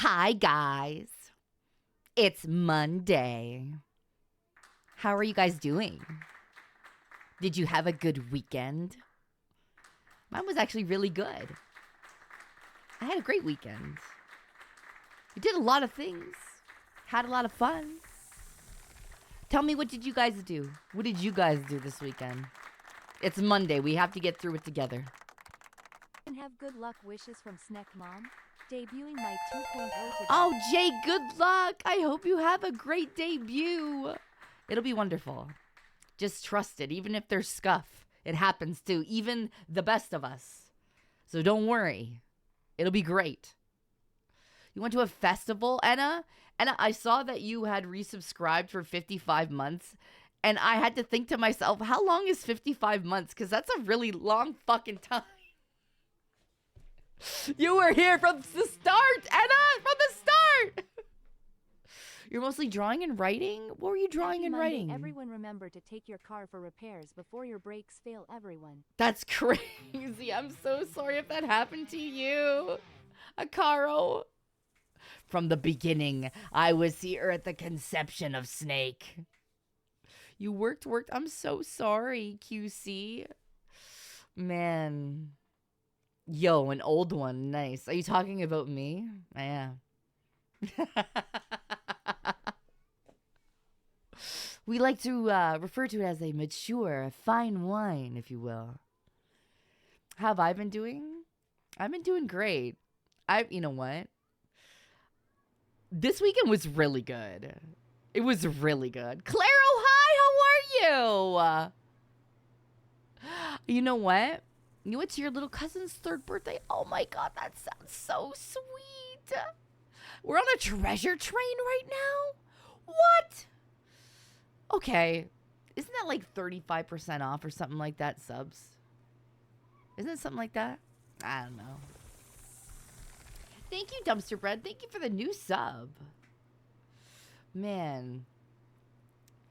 Hi, guys. It's Monday. How are you guys doing? Did you have a good weekend? Mine was actually really good. I had a great weekend. We did a lot of things. Had a lot of fun. Tell me, what did you guys do? What did you guys do this weekend? It's Monday. We have to get through it together. And have good luck wishes from Snack Mom. Debuting my 2.0 today. Oh, Jay, good luck. I hope you have a great debut. It'll be wonderful. Just trust it, even if there's scuff. It happens to even the best of us. So don't worry. It'll be great. You went to a festival, Anna? Anna, I saw that you had resubscribed for 55 months. And I had to think to myself, how long is 55 months? Because that's a really long fucking time. You were here from the start, Anna! From the start! You're mostly drawing and writing? What were you drawing and writing? Everyone remember to take your car for repairs before your brakes fail everyone. That's crazy. I'm so sorry if that happened to you. Akaro. From the beginning, I was here at the conception of Snake. You worked. I'm so sorry, QC. Man. Yo, an old one. Nice. Are you talking about me? I am. We like to refer to it as a mature, fine wine, if you will. How have I been doing? I've been doing great. You know what? This weekend was really good. It was really good. Claro, hi, how are you? You know what? You know, it's your little cousin's 3rd birthday. Oh my God, that sounds so sweet. We're on a treasure train right now? What? Okay. Isn't that like 35% off or something like that, subs? Isn't it something like that? I don't know. Thank you, Dumpster Bread. Thank you for the new sub. Man.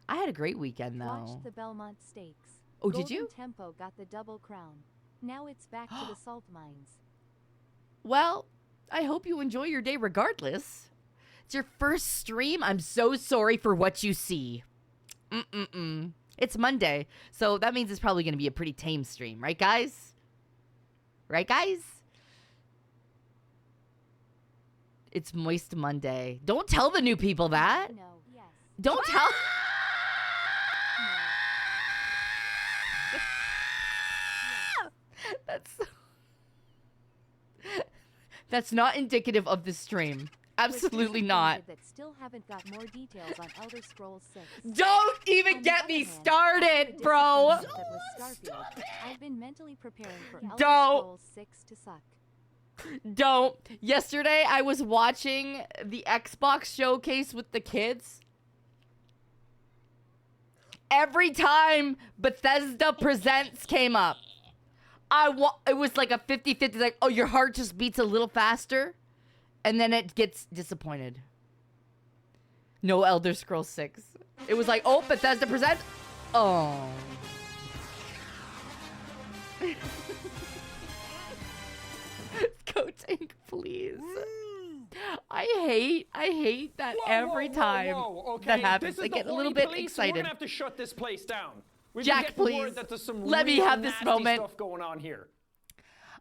I had a great weekend, though. Watched the Belmont Stakes. Oh, did you? Golden Tempo got the double crown. Now it's back to the salt mines. Well, I hope you enjoy your day regardless. It's your first stream. I'm so sorry for what you see. It's Monday, so that means it's probably going to be a pretty tame stream. Right, guys? Right, guys? It's Moist Monday. Don't tell the new people that. No, yes. Don't tell. That's not indicative of the stream. Absolutely not. That still haven't got more details on Elder Scrolls 6. Don't even get me started, bro. I've been mentally preparing for Elder Don't. Scrolls 6 to suck. Don't. Yesterday, I was watching the Xbox showcase with the kids. Every time Bethesda Presents came up, it was like a 50-50, like, oh, your heart just beats a little faster, and then it gets disappointed. No Elder Scrolls 6. It was like, oh, Bethesda Presents. Oh. Go tank, please. I hate that every time Okay, that happens. I get a little bit excited. We're gonna have to shut this place down. Jack, please. Let me have this moment. Stuff going on here.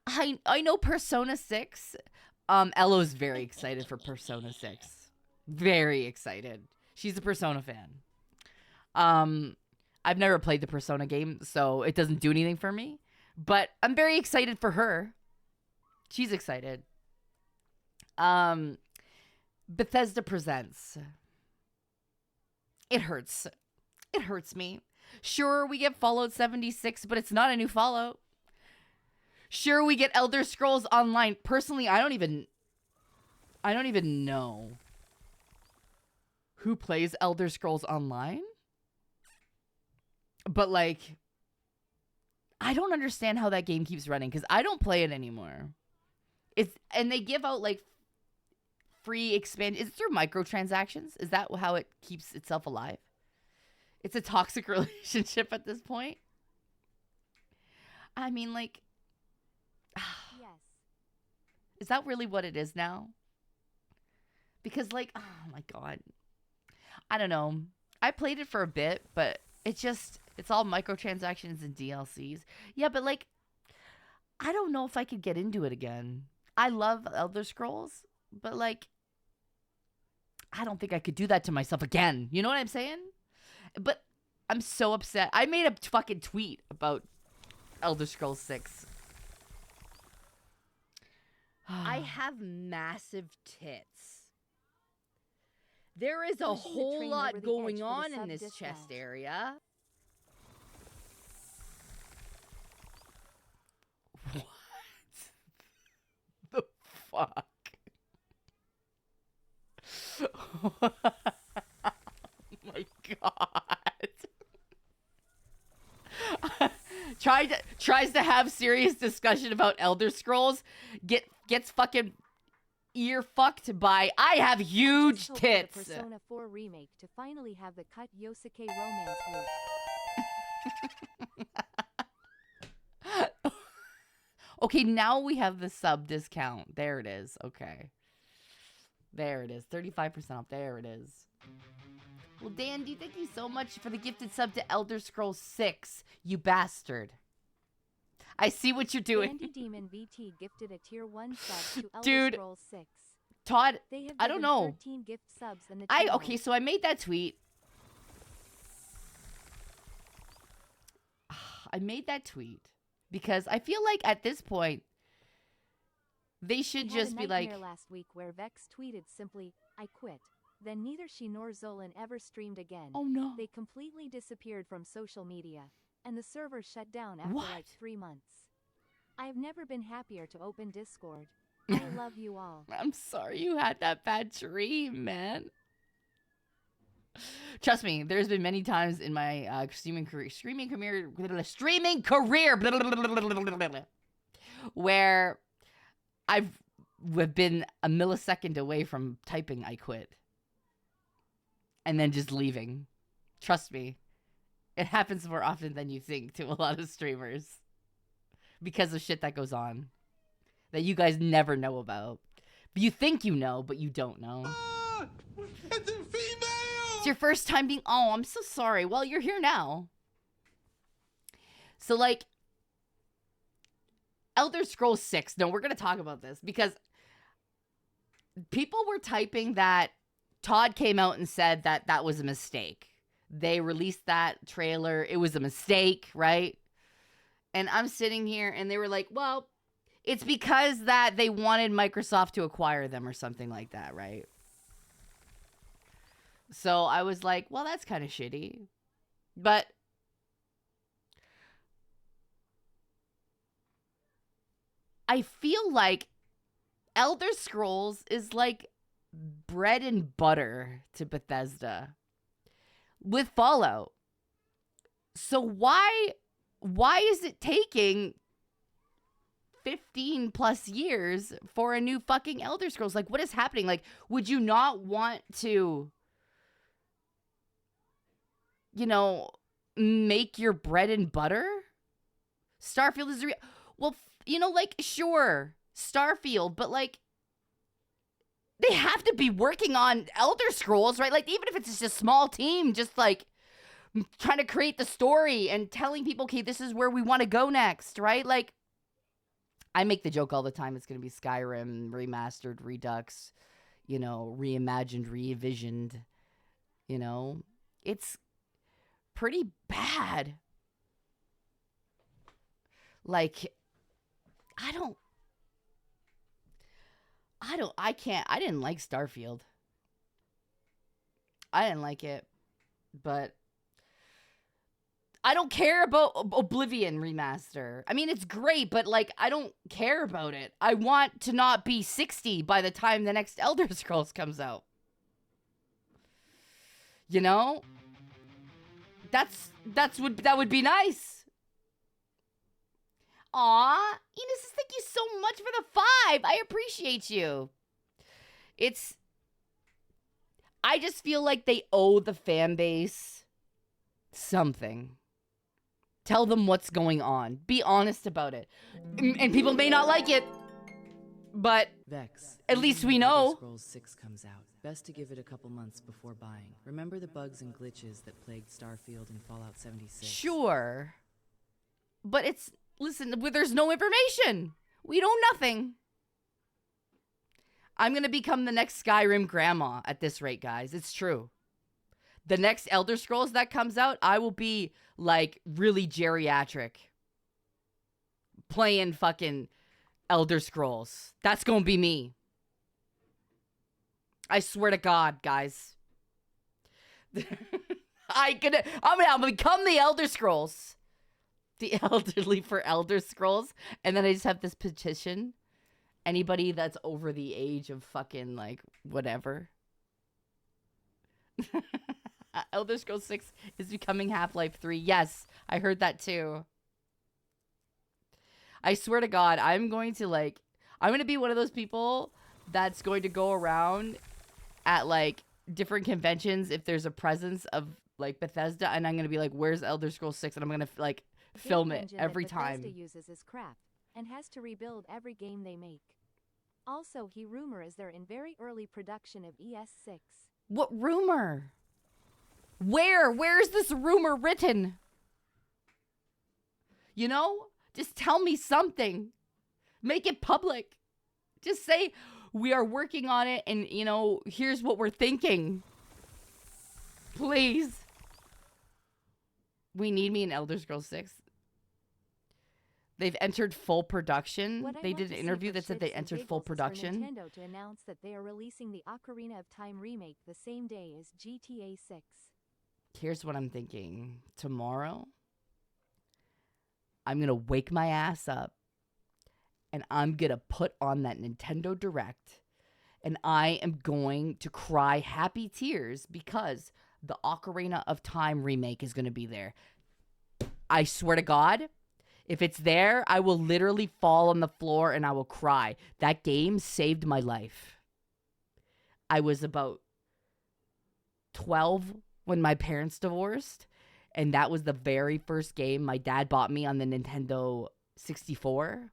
I know Persona 6. Ella's very excited for Persona 6. Very excited. She's a Persona fan. I've never played the Persona game, so it doesn't do anything for me. But I'm very excited for her. She's excited. Bethesda Presents. It hurts. It hurts me. Sure, we get Fallout 76, but it's not a new Fallout. Sure, we get Elder Scrolls Online. Personally, I don't even know who plays Elder Scrolls Online. But like, I don't understand how that game keeps running because I don't play it anymore. And they give out like free expand. Is it through microtransactions? Is that how it keeps itself alive? It's a toxic relationship at this point. I mean, like, Yes. is that really what it is now? Because, like, oh my God. I don't know. I played it for a bit, but it's all microtransactions and DLCs. Yeah, but, like, I don't know if I could get into it again. I love Elder Scrolls, but, like, I don't think I could do that to myself again. You know what I'm saying? But I'm so upset. I made a fucking tweet about Elder Scrolls 6. I have massive tits. There is a Pushing the whole train lot over the going edge for the on in sub this dismount. chest area. What the fuck? Oh my God. Tries to have serious discussion about Elder Scrolls, gets fucking ear fucked by I have huge Just hope for tits. the Persona 4 remake to finally have the cut Yosuke romance route. Okay, now we have the sub discount. There it is. Okay. There it is. 35% off. There it is. Well, Dandy, thank you so much for the gifted sub to Elder Scrolls 6, you bastard. I see what you're doing. Dandy Demon VT gifted a tier 1 sub to Elder Dude. Scrolls 6. Todd, They have I don't given know. 13 gift subs in the Okay, so I made that tweet. I made that tweet because I feel like at this point they should just be like, last week where Vex tweeted simply, "I quit." Then neither she nor Zolan ever streamed again. oh no. They completely disappeared from social media, and the server shut down after What? like 3 months. I've never been happier to open Discord. I love you all. I'm sorry you had that bad dream, man. Trust me, there's been many times in my streaming career where I've been a millisecond away from typing I quit and then just leaving. Trust me, it happens more often than you think to a lot of streamers because of shit that goes on that you guys never know about. You think you know, but you don't know. It's a female! It's your first time being... Oh, I'm so sorry. Well, you're here now. So, like, Elder Scrolls 6. No, we're going to talk about this because people were typing that Todd came out and said that that was a mistake. They released that trailer. It was a mistake, right? And I'm sitting here and they were like, well, it's because that they wanted Microsoft to acquire them or something like that, right? So I was like, well, that's kind of shitty. But I feel like Elder Scrolls is like bread and butter to Bethesda with Fallout. So why is it taking 15 plus years for a new fucking Elder Scrolls? Like, what is happening? Like, would you not want to, you know, make your bread and butter? Starfield is well, you know, like, sure, Starfield, but like, they have to be working on Elder Scrolls, right? Like, even if it's just a small team, just like trying to create the story and telling people, okay, this is where we want to go next, right? Like, I make the joke all the time. It's going to be Skyrim remastered, Redux, you know, reimagined, re-envisioned, you know. It's pretty bad. Like, I didn't like Starfield. I didn't like it, but I don't care about Oblivion remaster. I mean, it's great, but like, I don't care about it. I want to not be 60 by the time the next Elder Scrolls comes out. You know? That would be nice. Aw, Enos, thank you so much for the 5. I appreciate you. I just feel like they owe the fan base something. Tell them what's going on. Be honest about it. And people may not like it. But Vex. at even least when we Elder know. Scrolls 6 comes out. Best to give it a couple months before buying. Remember the bugs and glitches that plagued Starfield and Fallout 76? Sure. But it's, listen, there's no information. We know nothing. I'm going to become the next Skyrim grandma at this rate, guys. It's true. The next Elder Scrolls that comes out, I will be, like, really geriatric. Playing fucking Elder Scrolls. That's going to be me. I swear to God, guys. I'm gonna become the Elder Scrolls. The elderly for Elder Scrolls. And then I just have this petition. Anybody that's over the age of fucking, like, whatever. Elder Scrolls 6 is becoming Half-Life 3. Yes, I heard that too. I swear to God, I'm going to be one of those people that's going to go around at, like, different conventions if there's a presence of, like, Bethesda, and I'm going to be like, where's Elder Scrolls 6? And I'm going to, like, film it every time. Bethesda uses is crap and has to rebuild every game they make. Also, he rumors they're in very early production of ES6. What rumor? Where's this rumor written? You know? Just tell me something. Make it public. Just say, we are working on it, and, you know, here's what we're thinking. Please. We need me in Elder Scrolls 6. They've entered full production. They did an interview that said they entered full production. Nintendo to announce that they are releasing the Ocarina of Time remake the same day as GTA 6. Here's what I'm thinking. Tomorrow, I'm going to wake my ass up and I'm going to put on that Nintendo Direct and I am going to cry happy tears because the Ocarina of Time remake is going to be there. I swear to God, if it's there, I will literally fall on the floor and I will cry. That game saved my life. I was about 12 when my parents divorced, and that was the very first game my dad bought me on the Nintendo 64.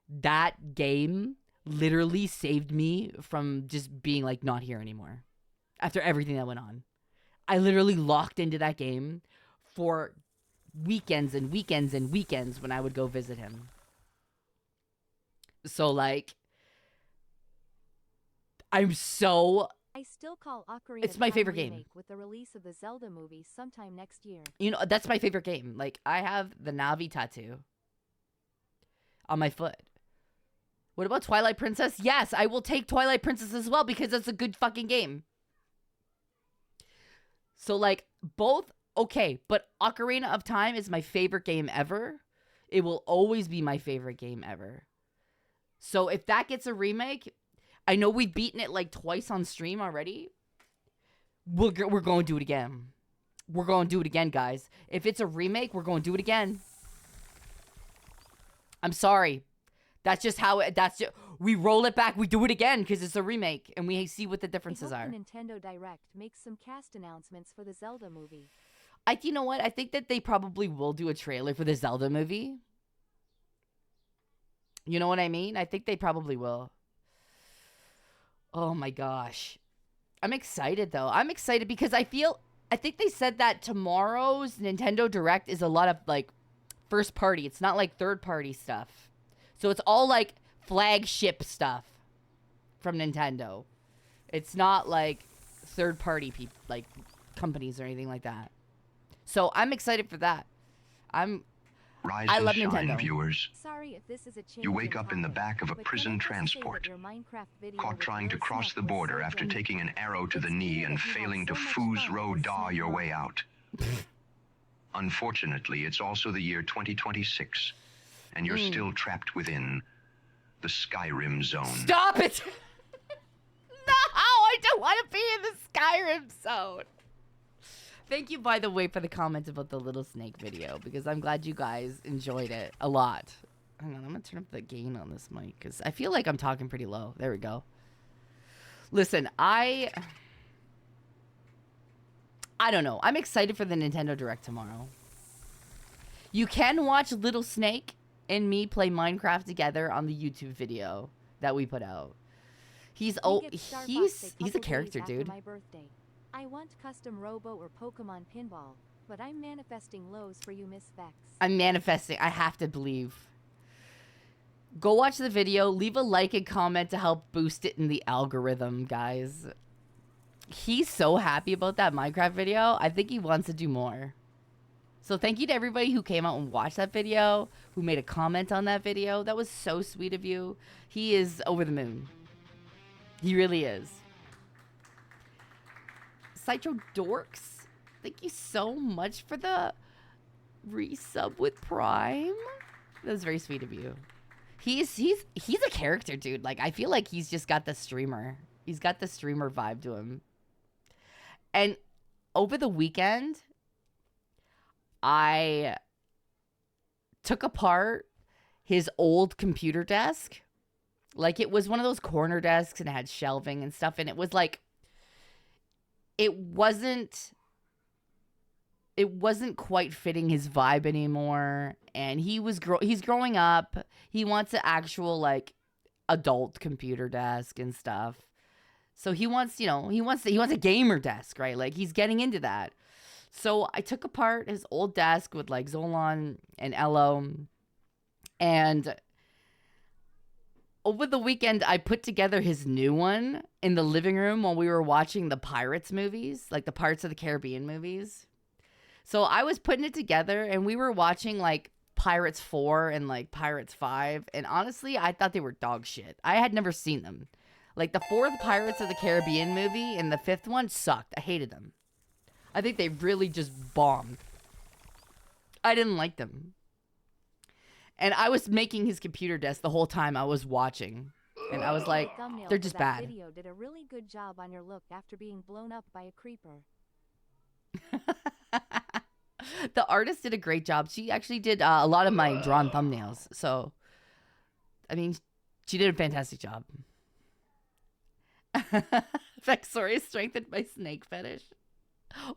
That game literally saved me from just being, like, not here anymore. After everything that went on. I literally locked into that game for weekends and weekends and weekends when I would go visit him. So, like, I'm so... I still call Ocarina It's of my Time favorite remake game. with the release of the Zelda movie sometime next year. You know, that's my favorite game. Like, I have the Navi tattoo on my foot. What about Twilight Princess? Yes, I will take Twilight Princess as well because that's a good fucking game. So, like, both, okay, but Ocarina of Time is my favorite game ever. It will always be my favorite game ever. So, if that gets a remake, I know we've beaten it, like, twice on stream already. We're going to do it again. We're going to do it again, guys. If it's a remake, we're going to do it again. I'm sorry. That's just how we roll it back. We do it again because it's a remake and we see what the differences I are. hope the Nintendo Direct makes some cast announcements for the Zelda movie. You know what? I think that they probably will do a trailer for the Zelda movie. You know what I mean? I think they probably will. Oh my gosh. I'm excited though. I'm excited because I think they said that tomorrow's Nintendo Direct is a lot of, like, first party. It's not like third party stuff. So it's all, like, flagship stuff from Nintendo. It's not like third party like companies or anything like that. So I'm excited for that. Rise I and love shine, Nintendo. viewers. Sorry if this is a change You wake up in the topic, back of a but prison can I just say that transport, your Minecraft video caught with trying to Lil cross Snack the was border so after great. taking an arrow to the It's knee clear and that you had failing to so much foos fun row with daw Snack your way Mom. out. Unfortunately, it's also the year 2026, and you're still trapped within the Skyrim zone. Stop it! No, I don't want to be in the Skyrim zone. Thank you, by the way, for the comment about the Little Snake video, because I'm glad you guys enjoyed it a lot. Hang on, I'm going to turn up the gain on this mic, because I feel like I'm talking pretty low. There we go. Listen, I don't know. I'm excited for the Nintendo Direct tomorrow. You can watch Little Snake and me play Minecraft together on the YouTube video. that we put out. He's We get Starbucks he's a couple character, days after dude. my birthday. I want custom Robo or Pokemon pinball, but I'm manifesting lows for you, Miss Vex. I'm manifesting. I have to believe. Go watch the video. Leave a like and comment to help boost it in the algorithm, guys. He's so happy about that Minecraft video. I think he wants to do more. So thank you to everybody who came out and watched that video, who made a comment on that video. That was so sweet of you. He is over the moon. He really is. Citro Dorks, thank you so much for the resub with Prime. That was very sweet of you. He's a character, dude. Like, I feel like he's just got the streamer. He's got the streamer vibe to him. And over the weekend, I took apart his old computer desk. Like, it was one of those corner desks and it had shelving and stuff. And it was like, it wasn't quite fitting his vibe anymore. And he's growing up. He wants an actual, like, adult computer desk and stuff. So he wants, you know, he wants a gamer desk, right? Like, he's getting into that. So I took apart his old desk with, like, Zolan and Elo. And over the weekend, I put together his new one in the living room while we were watching the Pirates movies, like the Pirates of the Caribbean movies. So I was putting it together and we were watching, like, Pirates 4 and, like, Pirates 5. And honestly, I thought they were dog shit. I had never seen them. Like, the 4th Pirates of the Caribbean movie and the 5th one sucked. I hated them. I think they really just bombed. I didn't like them. And I was making his computer desk the whole time I was watching. And I was like, Thumbnail they're for just that bad. Video did a really good job on your look after being blown up by a creeper. The artist did a great job. She actually did a lot of my drawn thumbnails. So, I mean, she did a fantastic job. Vexoria strengthened my snake fetish.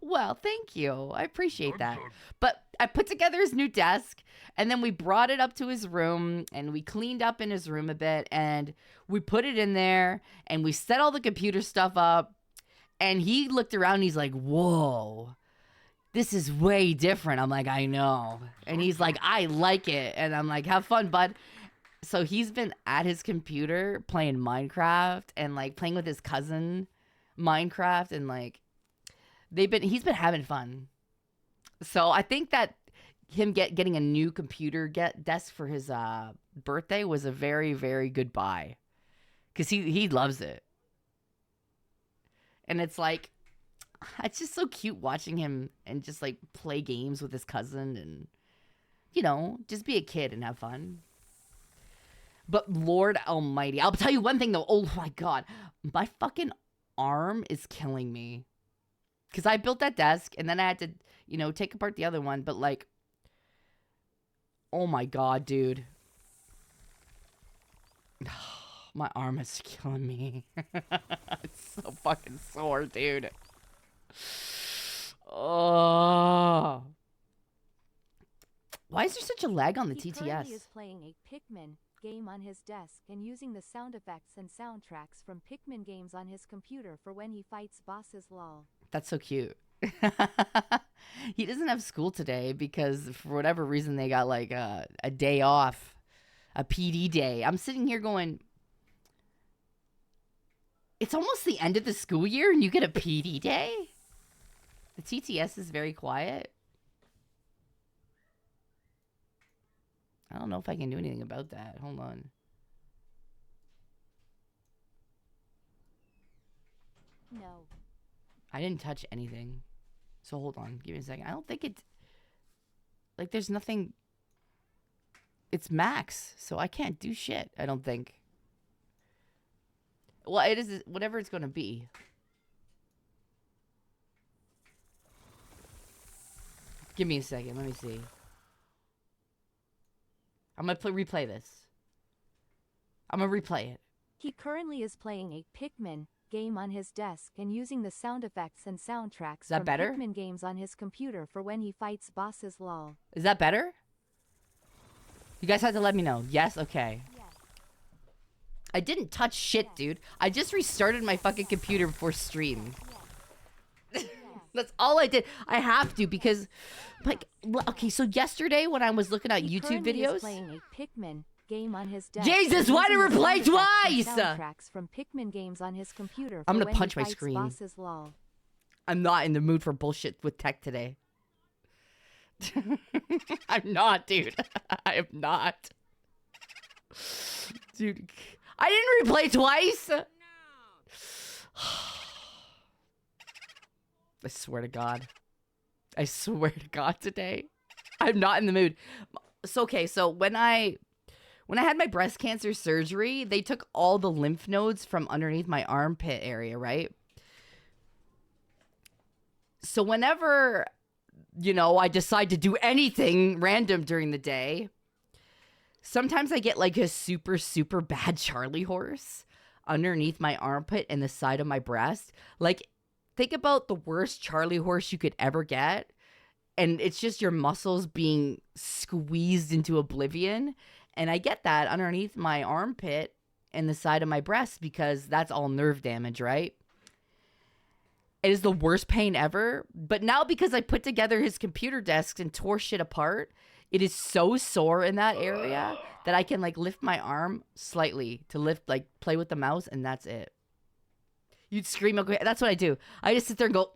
Well, thank you. I appreciate that. But I put together his new desk, and then we brought it up to his room, and we cleaned up in his room a bit, and we put it in there, and we set all the computer stuff up, and he looked around, and he's like, whoa, this is way different. I'm like, I know. And he's like, I like it. And I'm like, have fun, bud. So he's been at his computer playing Minecraft and, like, playing with his cousin Minecraft, and, like, he's been having fun. So I think that him getting a new computer desk for his birthday was a very, very good buy, because he loves it. And it's like, it's just so cute watching him and just, like, play games with his cousin and, you know, just be a kid and have fun. But Lord Almighty, I'll tell you one thing though. Oh my God, my fucking arm is killing me. Because I built that desk, and then I had to, you know, take apart the other one. But, like, oh my God, dude. My arm is killing me. It's so fucking sore, dude. Oh. Why is there such a lag on the He TTS? currently is playing a Pikmin game on his desk and using the sound effects and soundtracks from Pikmin games on his computer for when he fights bosses. Lol. That's so cute. He doesn't have school today because for whatever reason they got, like, a day off, a PD day. I'm sitting here going, it's almost the end of the school year and you get a PD day? The TTS is very quiet. I don't know if I can do anything about that. Hold on. No. I didn't touch anything. So hold on. Give me a second. I don't think it's... Like, there's nothing... It's max, so I can't do shit, I don't think. Well, it is whatever it's going to be. Give me a second. Let me see. I'm going to replay this. I'm going to replay it. He currently is playing a Pikmin game on his desk and using the sound effects and soundtracks that from better? Pikmin games on his computer for when he fights bosses. Lol. Is that better? You guys have to let me know. Yes? Okay. Yes. I didn't touch shit, dude. I just restarted my fucking computer before stream. That's all I did. I have to because, like, okay, so yesterday when I was looking at He YouTube currently is videos. playing a Pikmin game on his desk. Jesus, why did we using the play sound effects and twice? Soundtracks from Pikmin games on his computer. I'm for gonna when he punch my fights screen. bosses, lol. I'm not in the mood for bullshit with tech today. I'm not, dude. I am not. Dude, I didn't replay twice. No. I swear to God. I swear to God today. I'm not in the mood. So, okay, so when I had my breast cancer surgery, they took all the lymph nodes from underneath my armpit area, right? So whenever, you know, I decide to do anything random during the day, sometimes I get like a super, super bad Charlie horse underneath my armpit and the side of my breast. Like, think about the worst Charlie horse you could ever get. And it's just your muscles being squeezed into oblivion. And I get that underneath my armpit and the side of my breast because that's all nerve damage, right? It is the worst pain ever. But now because I put together his computer desk and tore shit apart, it is so sore in that area that I can like lift my arm slightly to lift, like play with the mouse, and that's it. You'd scream, okay, that's what I do. I just sit there and go,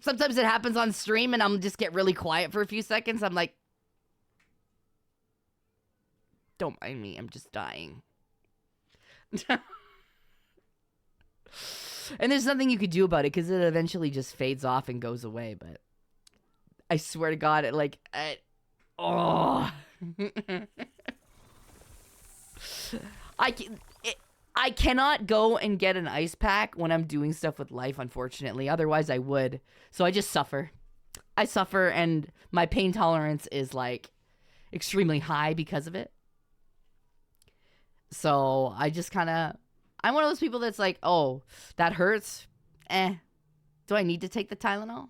Sometimes it happens on stream and I'm just get really quiet for a few seconds. I'm like, don't mind me, I'm just dying. And there's nothing you could do about it because it eventually just fades off and goes away. But I swear to God, oh. I cannot go and get an ice pack when I'm doing stuff with life, unfortunately. Otherwise, I would. So I just suffer. I suffer, and my pain tolerance is, like, extremely high because of it. So I just kind of... I'm one of those people that's like, oh, that hurts? Do I need to take the Tylenol?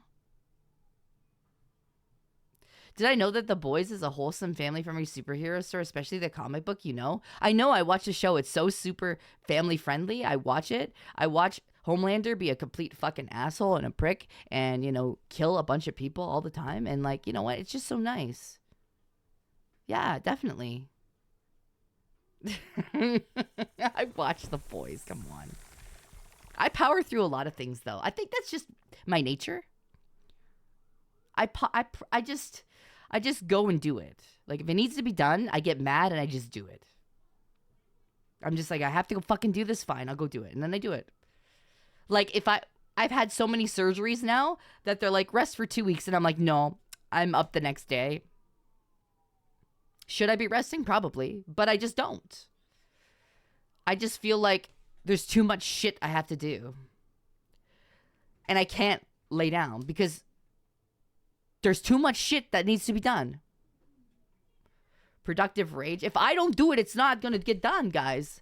Did I know that The Boys is a wholesome family-friendly superhero store, especially the comic book, you know? I know, I watch the show. It's so super family-friendly. I watch it. I watch Homelander be a complete fucking asshole and a prick and, you know, kill a bunch of people all the time. And, like, you know what? It's just so nice. Yeah, definitely. I watch The Boys. Come on. I power through a lot of things, though. I think that's just my nature. I just go and do it. Like, if it needs to be done, I get mad and I just do it. I'm just like, I have to go fucking do this, fine, I'll go do it. And then I do it. Like, if I've had so many surgeries now that they're like, rest for 2 weeks. And I'm like, no, I'm up the next day. Should I be resting? Probably. But I just don't. I just feel like there's too much shit I have to do. And I can't lay down because there's too much shit that needs to be done. Productive rage. If I don't do it, it's not going to get done, guys.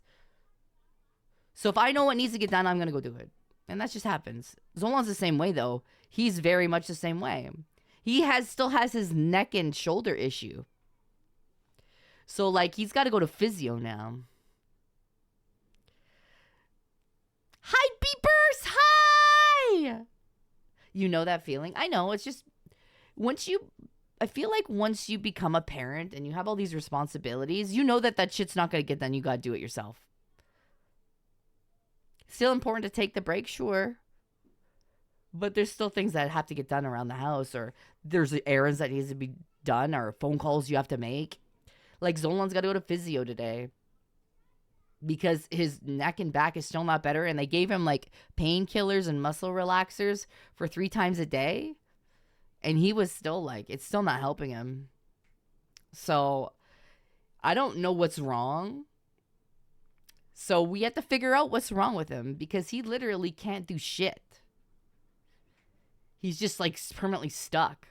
So if I know what needs to get done, I'm going to go do it. And that just happens. Zolan's the same way, though. He's very much the same way. He still has his neck and shoulder issue. So, like, he's got to go to physio now. Hi, beepers! Hi! You know that feeling? I know, it's just... I feel like once you become a parent and you have all these responsibilities, you know that shit's not going to get done. You got to do it yourself. Still important to take the break, sure. But there's still things that have to get done around the house, or there's errands that needs to be done, or phone calls you have to make. Like, Zolan's got to go to physio today because his neck and back is still not better, and they gave him, like, painkillers and muscle relaxers for 3 times a day. And he was still like, it's still not helping him. So I don't know what's wrong. So we have to figure out what's wrong with him because he literally can't do shit. He's just like permanently stuck.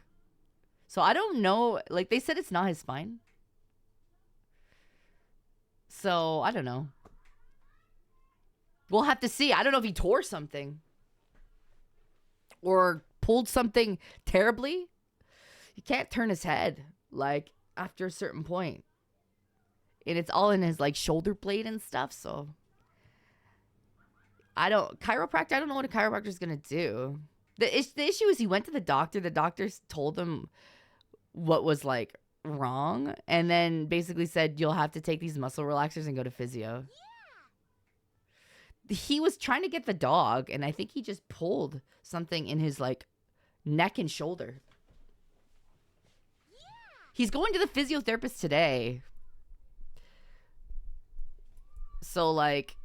So I don't know. Like, they said it's not his spine. So I don't know. We'll have to see. I don't know if he tore something or pulled something terribly. He can't turn his head, like, after a certain point. And it's all in his like shoulder blade and stuff. So chiropractor, I don't know what a chiropractor's going to do. The issue is he went to the doctor. The doctors told him what was like wrong. And then basically said, you'll have to take these muscle relaxers and go to physio. Yeah. He was trying to get the dog. And I think he just pulled something in his like neck and shoulder. Yeah. He's going to the physiotherapist today. So like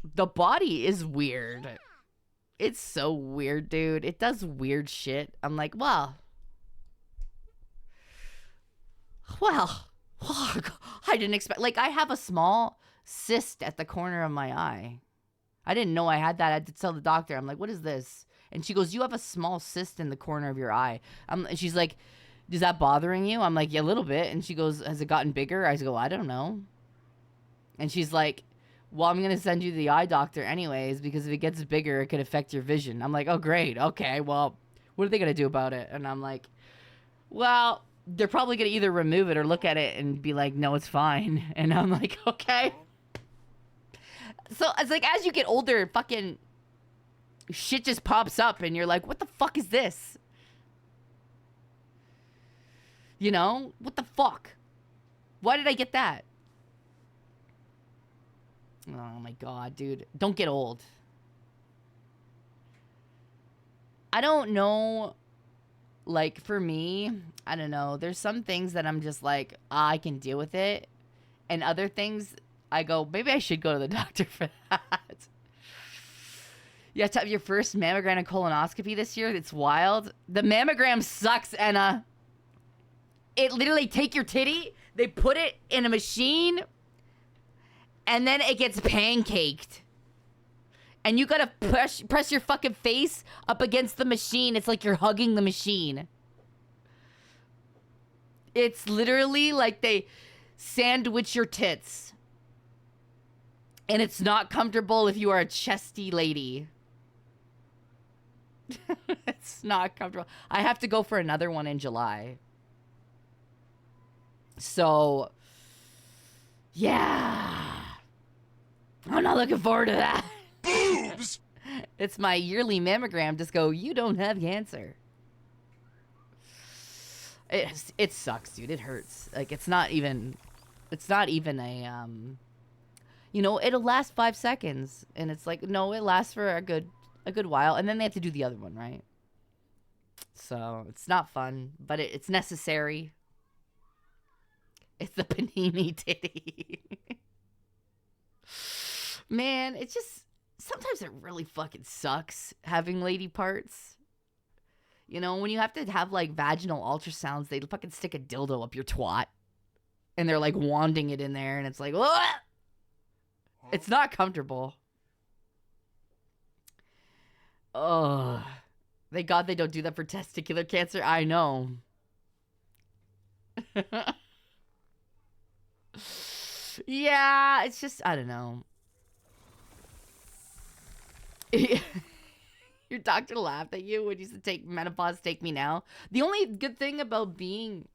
the body is weird. Yeah. It's so weird, dude. It does weird shit. I'm like, well, I didn't expect, like, I have a small cyst at the corner of my eye. I didn't know I had that. I had to tell the doctor. I'm like, what is this? And she goes, you have a small cyst in the corner of your eye. And she's like, is that bothering you? I'm like, yeah, a little bit. And she goes, has it gotten bigger? I go, I don't know. And she's like, well, I'm going to send you to the eye doctor anyways, because if it gets bigger, it could affect your vision. I'm like, oh, great. Okay, well, what are they going to do about it? And I'm like, well, they're probably going to either remove it or look at it and be like, no, it's fine. And I'm like, okay. So it's like, as you get older, fucking shit just pops up and you're like, what the fuck is this? You know, what the fuck? Why did I get that? Oh my God, dude. Don't get old. I don't know. Like, for me, I don't know. There's some things that I'm just like, I can deal with it. And other things, I go, maybe I should go to the doctor for that. You have to have your first mammogram and colonoscopy this year. It's wild. The mammogram sucks, Anna. It literally take your titty, they put it in a machine, and then it gets pancaked. And you gotta press your fucking face up against the machine. It's like you're hugging the machine. It's literally like they sandwich your tits. And it's not comfortable if you are a chesty lady. It's not comfortable. I have to go for another one in July. So, yeah. I'm not looking forward to that. Boobs! It's my yearly mammogram. Just go, you don't have cancer. It sucks, dude. It hurts. Like, it's not even a, you know, it'll last 5 seconds. And it's like, no, it lasts for a good while. And then they have to do the other one, right? So, it's not fun, but it's necessary. It's the panini titty. Man, it's just, sometimes it really fucking sucks having lady parts. You know, when you have to have, like, vaginal ultrasounds, they fucking stick a dildo up your twat. And they're, like, wanding it in there, and it's like, what? It's not comfortable. Oh, thank God they don't do that for testicular cancer. I know. Yeah, it's just, I don't know. Your doctor laughed at you when you said take menopause, take me now. The only good thing about being,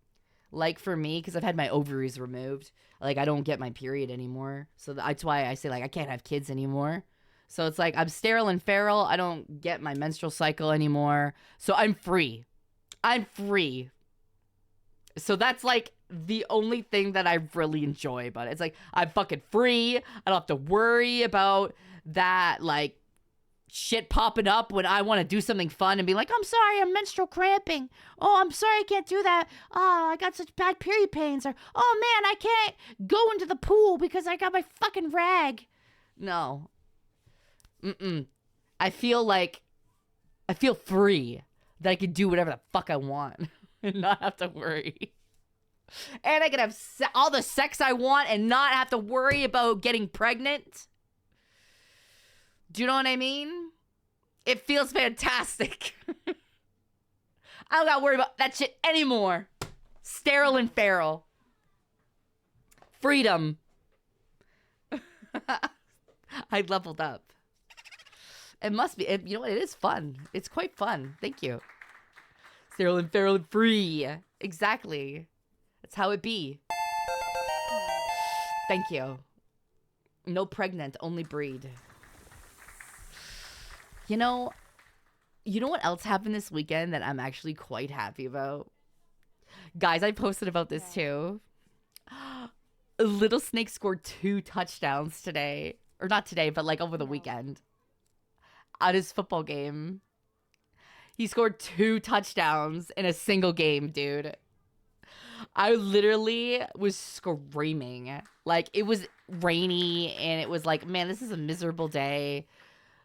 like, for me, because I've had my ovaries removed, like, I don't get my period anymore. So that's why I say, like, I can't have kids anymore. So it's like I'm sterile and feral. I don't get my menstrual cycle anymore. So I'm free. I'm free. So that's, like, the only thing that I really enjoy about it. It's like, I'm fucking free. I don't have to worry about that, like, shit popping up when I want to do something fun and be like, I'm sorry, I'm menstrual cramping. Oh, I'm sorry, I can't do that. Oh, I got such bad period pains. Or, oh man, I can't go into the pool because I got my fucking rag. No. I feel free that I can do whatever the fuck I want and not have to worry. And I can have all the sex I want and not have to worry about getting pregnant. Do you know what I mean? It feels fantastic. I don't gotta worry about that shit anymore. Sterile and feral. Freedom. I leveled up. It must be, you know what? It is fun. It's quite fun. Thank you. Sterile and feral and free. Exactly. That's how it be. Thank you. No pregnant, only breed. You know what else happened this weekend that I'm actually quite happy about? Guys, I posted about this too. Little Snake scored 2 touchdowns today. Or not today, but like over the weekend. At his football game. He scored 2 touchdowns in a single game, dude. I literally was screaming. Like, it was rainy, and it was like, man, this is a miserable day.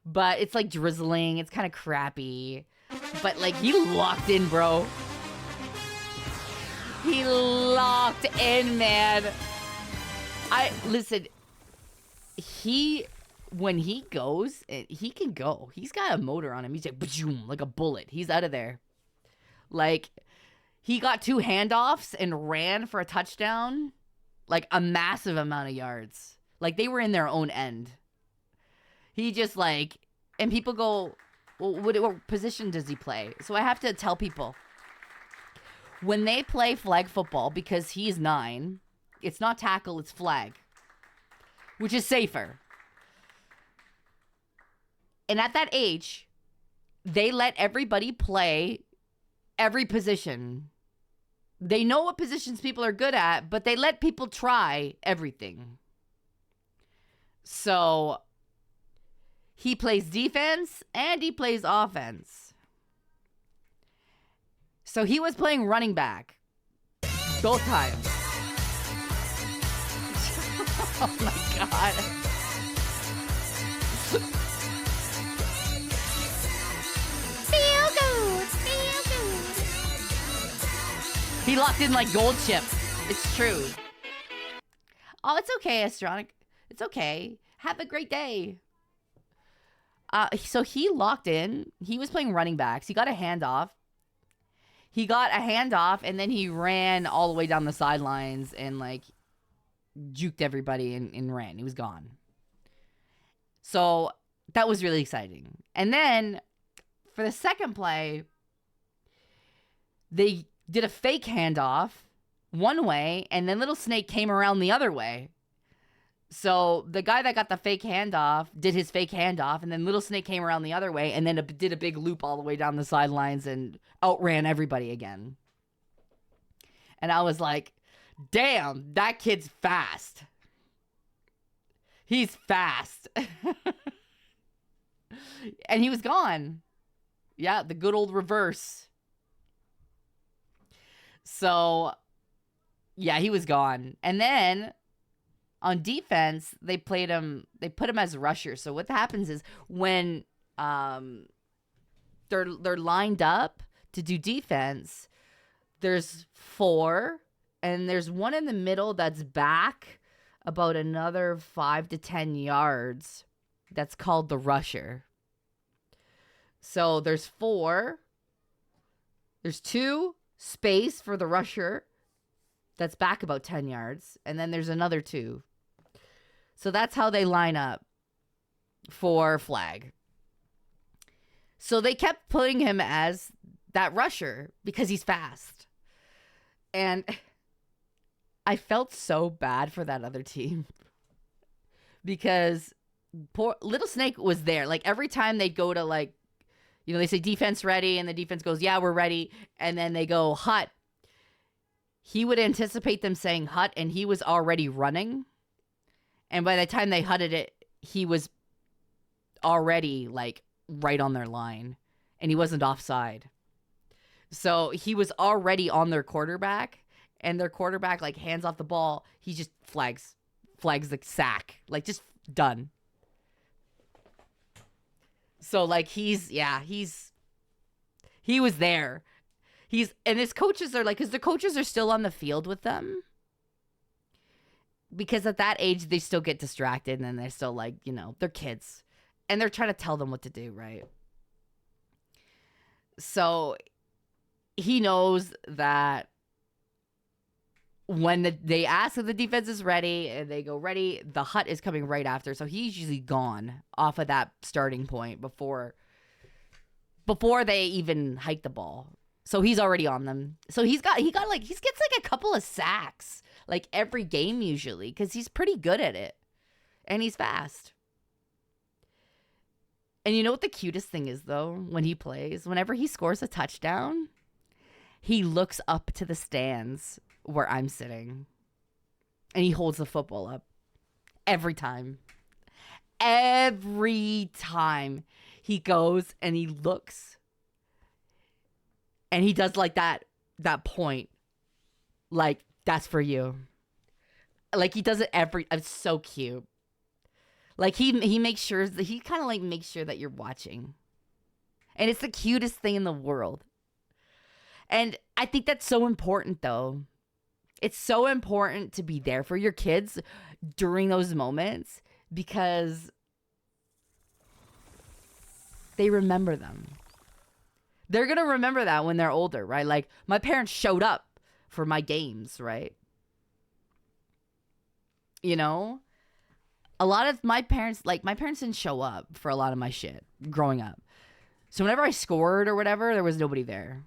But it's like drizzling. It's kind of crappy. But like, he locked in, bro. He locked in, man. Listen, when he goes, he can go. He's got a motor on him. He's like, boom, like a bullet. He's out of there. Like, he got 2 handoffs and ran for a touchdown. Like, a massive amount of yards. Like, they were in their own end. He just like, and people go, well, what position does he play? So I have to tell people, when they play flag football, because he's 9, it's not tackle, it's flag, which is safer. And at that age, they let everybody play every position. They know what positions people are good at, but they let people try everything. So he plays defense and he plays offense. So he was playing running back both times. Oh my God. Feel good, feel good. He locked in like gold chip. It's true. Oh, it's okay, Astronic. It's okay. Have a great day. So he locked in. He was playing running backs. He got a handoff. And then he ran all the way down the sidelines and like juked everybody and ran. He was gone. So that was really exciting. And then for the second play, they did a fake handoff one way, and then Little Snake came around the other way. So the guy that got the fake handoff did his fake handoff, and then Little Snake came around the other way and then did a big loop all the way down the sidelines and outran everybody again. And I was like, damn, that kid's fast. He's fast. And he was gone. Yeah, the good old reverse. So, yeah, he was gone. And then on defense, they put him as a rusher. So what happens is when they're lined up to do defense, there's 4, and there's one in the middle that's back about another 5 to 10 yards. That's called the rusher. So there's 4. There's 2 space for the rusher that's back about 10 yards, and then there's another 2. So that's how they line up for flag. So they kept putting him as that rusher because he's fast. And I felt so bad for that other team because poor Little Snake was there. Like every time they'd go to like, you know, they say defense ready and the defense goes, yeah, we're ready. And then they go hut. He would anticipate them saying hut and he was already running. And by the time they hutted it, he was already like right on their line and he wasn't offside. So he was already on their quarterback and their quarterback like hands off the ball. He just flags the sack, like just done. So like he was there. And his coaches are like, because the coaches are still on the field with them. Because at that age, they still get distracted and they're still like, you know, they're kids. And they're trying to tell them what to do, right? So he knows that when they ask if the defense is ready and they go ready, the hut is coming right after. So he's usually gone off of that starting point before they even hike the ball. So he's already on them. So he gets like a couple of sacks. like every game usually because he's pretty good at it and he's fast. And you know what the cutest thing is though? When he plays, whenever he scores a touchdown, he looks up to the stands where I'm sitting and he holds the football up every time. Every time he goes and he looks and he does like that point, like that's for you. Like he does it it's so cute. Like he makes sure that he kind of like makes sure that you're watching. And it's the cutest thing in the world. And I think that's so important though. It's so important to be there for your kids during those moments because they remember them. They're going to remember that when they're older, right? Like my parents showed up for my games, right? You know, a lot of my parents didn't show up for a lot of my shit growing up. So whenever I scored or whatever, there was nobody there.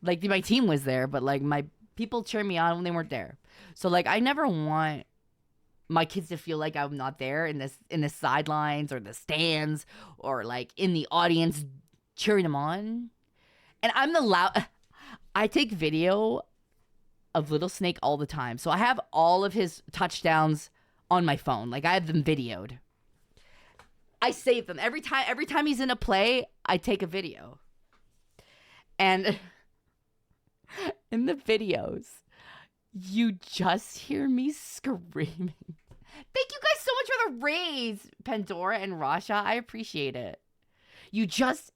Like my team was there, but like my people cheer me on when they weren't there. So like I never want my kids to feel like I'm not there in the sidelines or the stands or like in the audience cheering them on. And I take video of Little Snake all the time. So I have all of his touchdowns on my phone. Like I have them videoed. I save them every time he's in a play, I take a video. And in the videos, you just hear me screaming. Thank you guys so much for the raise, Pandora and Rasha. I appreciate it. You just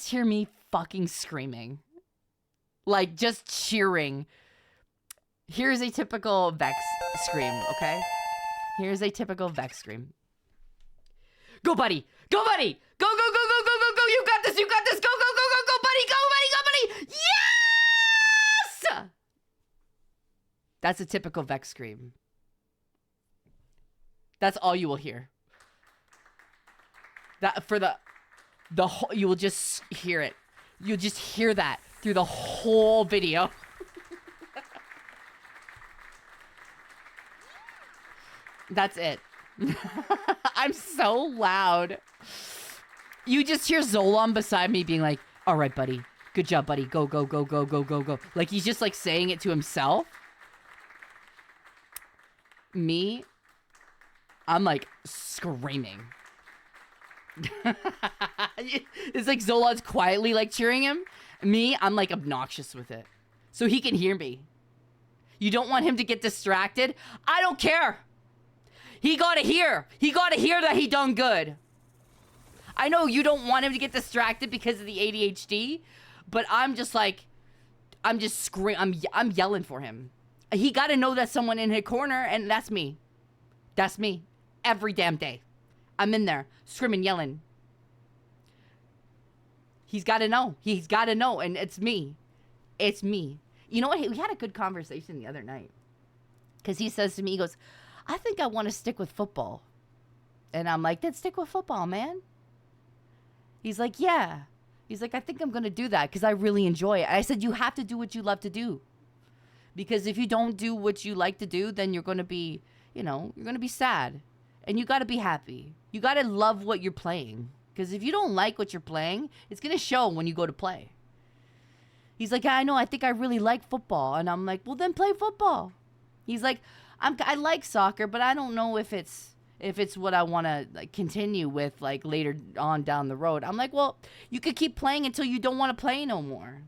hear me fucking screaming. Like just cheering. Here's a typical Vex scream, okay? Here's a typical Vex scream. Go, buddy! Go, buddy! Go, go, go, go, go, go, go! You got this! You got this! Go, go, go, go, go, buddy! Go, buddy! Go, buddy! Yes! That's a typical Vex scream. That's all you will hear. That for the whole, you will just hear it. You'll just hear that through the whole video. That's it. I'm so loud. You just hear Zolon beside me being like, all right, buddy. Good job, buddy. Go, go, go, go, go, go, go. Like he's just like saying it to himself. Me, I'm like screaming. It's like Zolon's quietly like cheering him. Me, I'm like obnoxious with it. So he can hear me. You don't want him to get distracted? I don't care. He gotta hear. He gotta hear that he done good. I know you don't want him to get distracted because of the ADHD, but I'm just like, I'm just screaming. I'm yelling for him. He gotta know that someone in his corner, and that's me. That's me. Every damn day. I'm in there, screaming, yelling. He's gotta know. He's gotta know, and it's me. It's me. You know what? We had a good conversation the other night. Because he says to me, he goes, I think I want to stick with football. And I'm like, then stick with football, man. He's like, yeah. He's like, I think I'm going to do that because I really enjoy it. I said, you have to do what you love to do. Because if you don't do what you like to do, then you're going to be, you're going to be sad. And you got to be happy. You got to love what you're playing. Because if you don't like what you're playing, it's going to show when you go to play. He's like, I know, I think I really like football. And I'm like, well, then play football. He's like, I like soccer, but I don't know if it's what I want to like continue with like later on down the road. I'm like, well, you could keep playing until you don't want to play no more.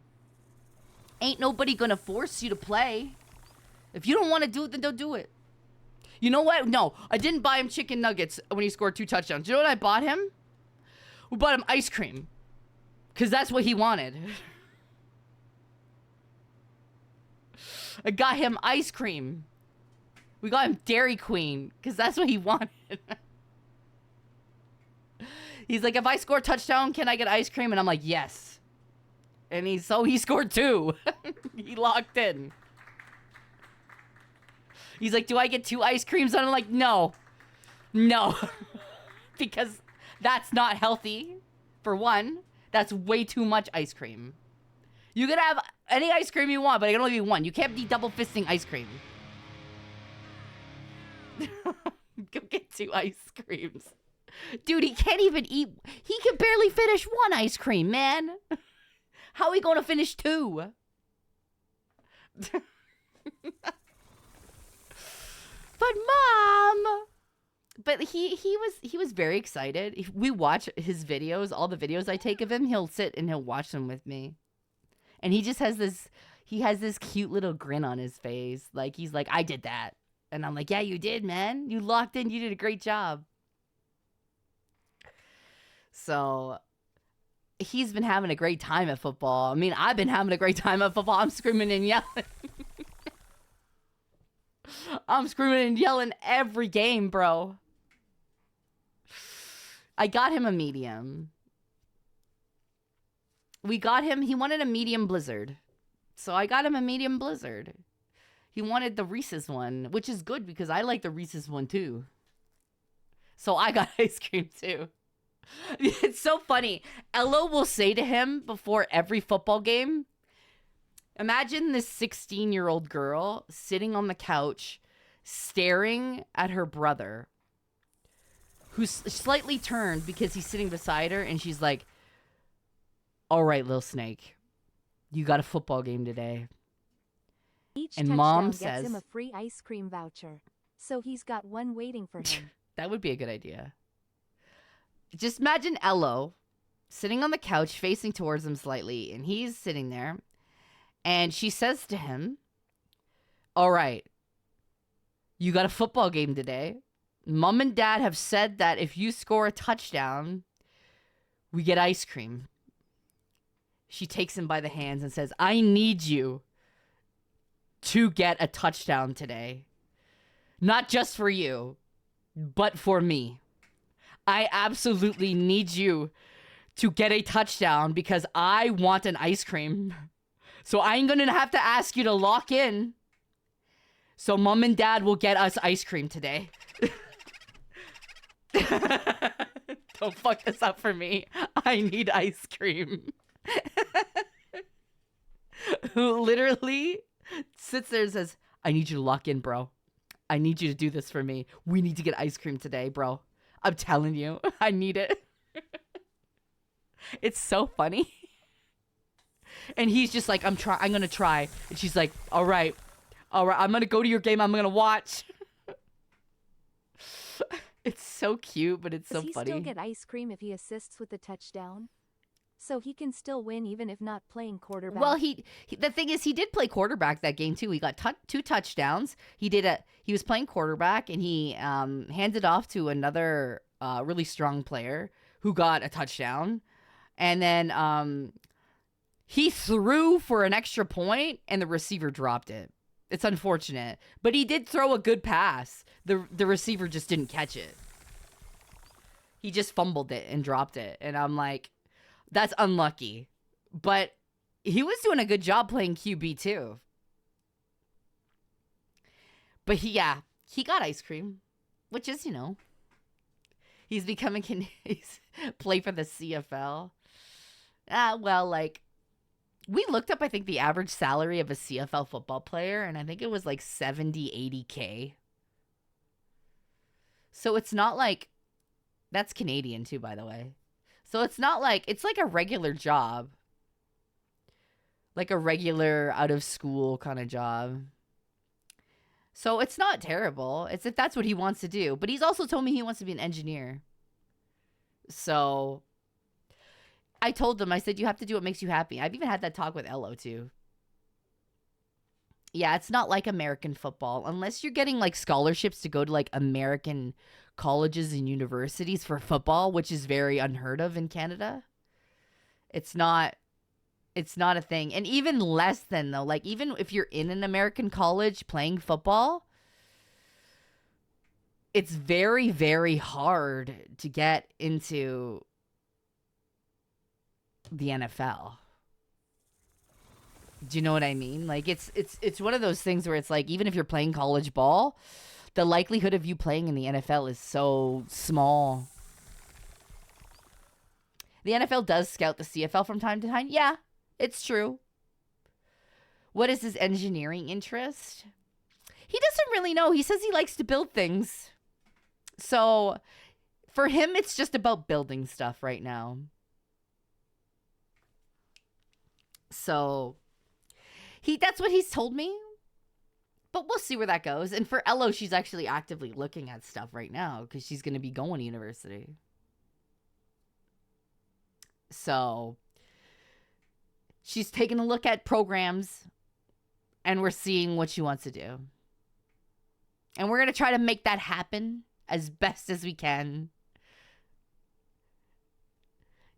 Ain't nobody gonna force you to play. If you don't want to do it, then don't do it. You know what? No, I didn't buy him chicken nuggets when he scored 2 touchdowns. You know what I bought him? We bought him ice cream. Because that's what he wanted. I got him ice cream. We got him Dairy Queen because that's what he wanted. He's like, if I score a touchdown, can I get ice cream? And I'm like, yes. And he scored 2. He locked in. He's like, do I get 2 ice creams? And I'm like, no. No. Because that's not healthy. For one, that's way too much ice cream. You can have any ice cream you want, but it can only be 1. You can't be double fisting ice cream. Go get 2 ice creams. Dude, he can't even eat. He can barely finish 1 ice cream, man. How are we going to finish 2? But Mom, but he was very excited. We watch his videos, all the videos I take of him. He'll sit and he'll watch them with me, and he just has this cute little grin on his face, like he's like, I did that, and I'm like, yeah, you did, man. You locked in. You did a great job. So he's been having a great time at football. I mean, I've been having a great time at football. I'm screaming and yelling. I'm screaming and yelling every game, bro. I got him a medium. We got him, he wanted a medium blizzard. So I got him a medium blizzard. He wanted the Reese's one, which is good because I like the Reese's one too. So I got ice cream too. It's so funny. Ella will say to him before every football game, imagine this 16-year-old girl sitting on the couch staring at her brother who's slightly turned because he's sitting beside her, and she's like, all right, little snake, you got a football game today. Each And touchdown Mom gets says him a free ice cream voucher. So he's got one waiting for him. that would be a good idea. Just imagine Ello sitting on the couch facing towards him slightly, and he's sitting there, and she says to him, all right, you got a football game today. Mom and Dad have said that if you score a touchdown, we get ice cream. She takes him by the hands and says, I need you to get a touchdown today. Not just for you, but for me. I absolutely need you to get a touchdown because I want an ice cream. So I'm going to have to ask you to lock in so Mom and Dad will get us ice cream today. Don't fuck this up for me. I need ice cream. Who literally sits there and says, I need you to lock in, bro. I need you to do this for me. We need to get ice cream today, bro. I'm telling you, I need it. It's so funny. And he's just like, I'm gonna try. And she's like, all right, I'm gonna go to your game. I'm gonna watch. It's so cute, but it's so Does he funny. still get ice cream if he assists with the touchdown? So he can still win even if not playing quarterback? Well, he the thing is, he did play quarterback that game too. He got 2 touchdowns. He was playing quarterback, and he handed off to another really strong player who got a touchdown. And then he threw for an extra point, and the receiver dropped it. It's unfortunate, but he did throw a good pass. The receiver just didn't catch it. He just fumbled it and dropped it. And I'm like, that's unlucky. But he was doing a good job playing QB too. But he got ice cream, which is, he's becoming he's play for the CFL. Well, like, we looked up, I think, the average salary of a CFL football player, and I think it was like 70, 80K. So it's not like, that's Canadian too, by the way. So it's not like, it's like a regular job. Like a regular out of school kind of job. So it's not terrible. It's if that's what he wants to do. But he's also told me he wants to be an engineer. So I told him, I said, you have to do what makes you happy. I've even had that talk with Ello too. Yeah, it's not like American football. Unless you're getting like scholarships to go to like American colleges and universities for football, which is very unheard of in Canada. It's not a thing. And even less than, though, like, even if you're in an American college playing football, it's very, very hard to get into the NFL. Do you know what I mean? Like, it's one of those things where it's like, even if you're playing college ball, the likelihood of you playing in the NFL is so small. The NFL does scout the CFL from time to time. Yeah, it's true. What is his engineering interest? He doesn't really know. He says he likes to build things. So for him, it's just about building stuff right now. So that's what he's told me. But we'll see where that goes. And for Ello, she's actually actively looking at stuff right now because she's going to be going to university. So she's taking a look at programs and we're seeing what she wants to do. And we're going to try to make that happen as best as we can.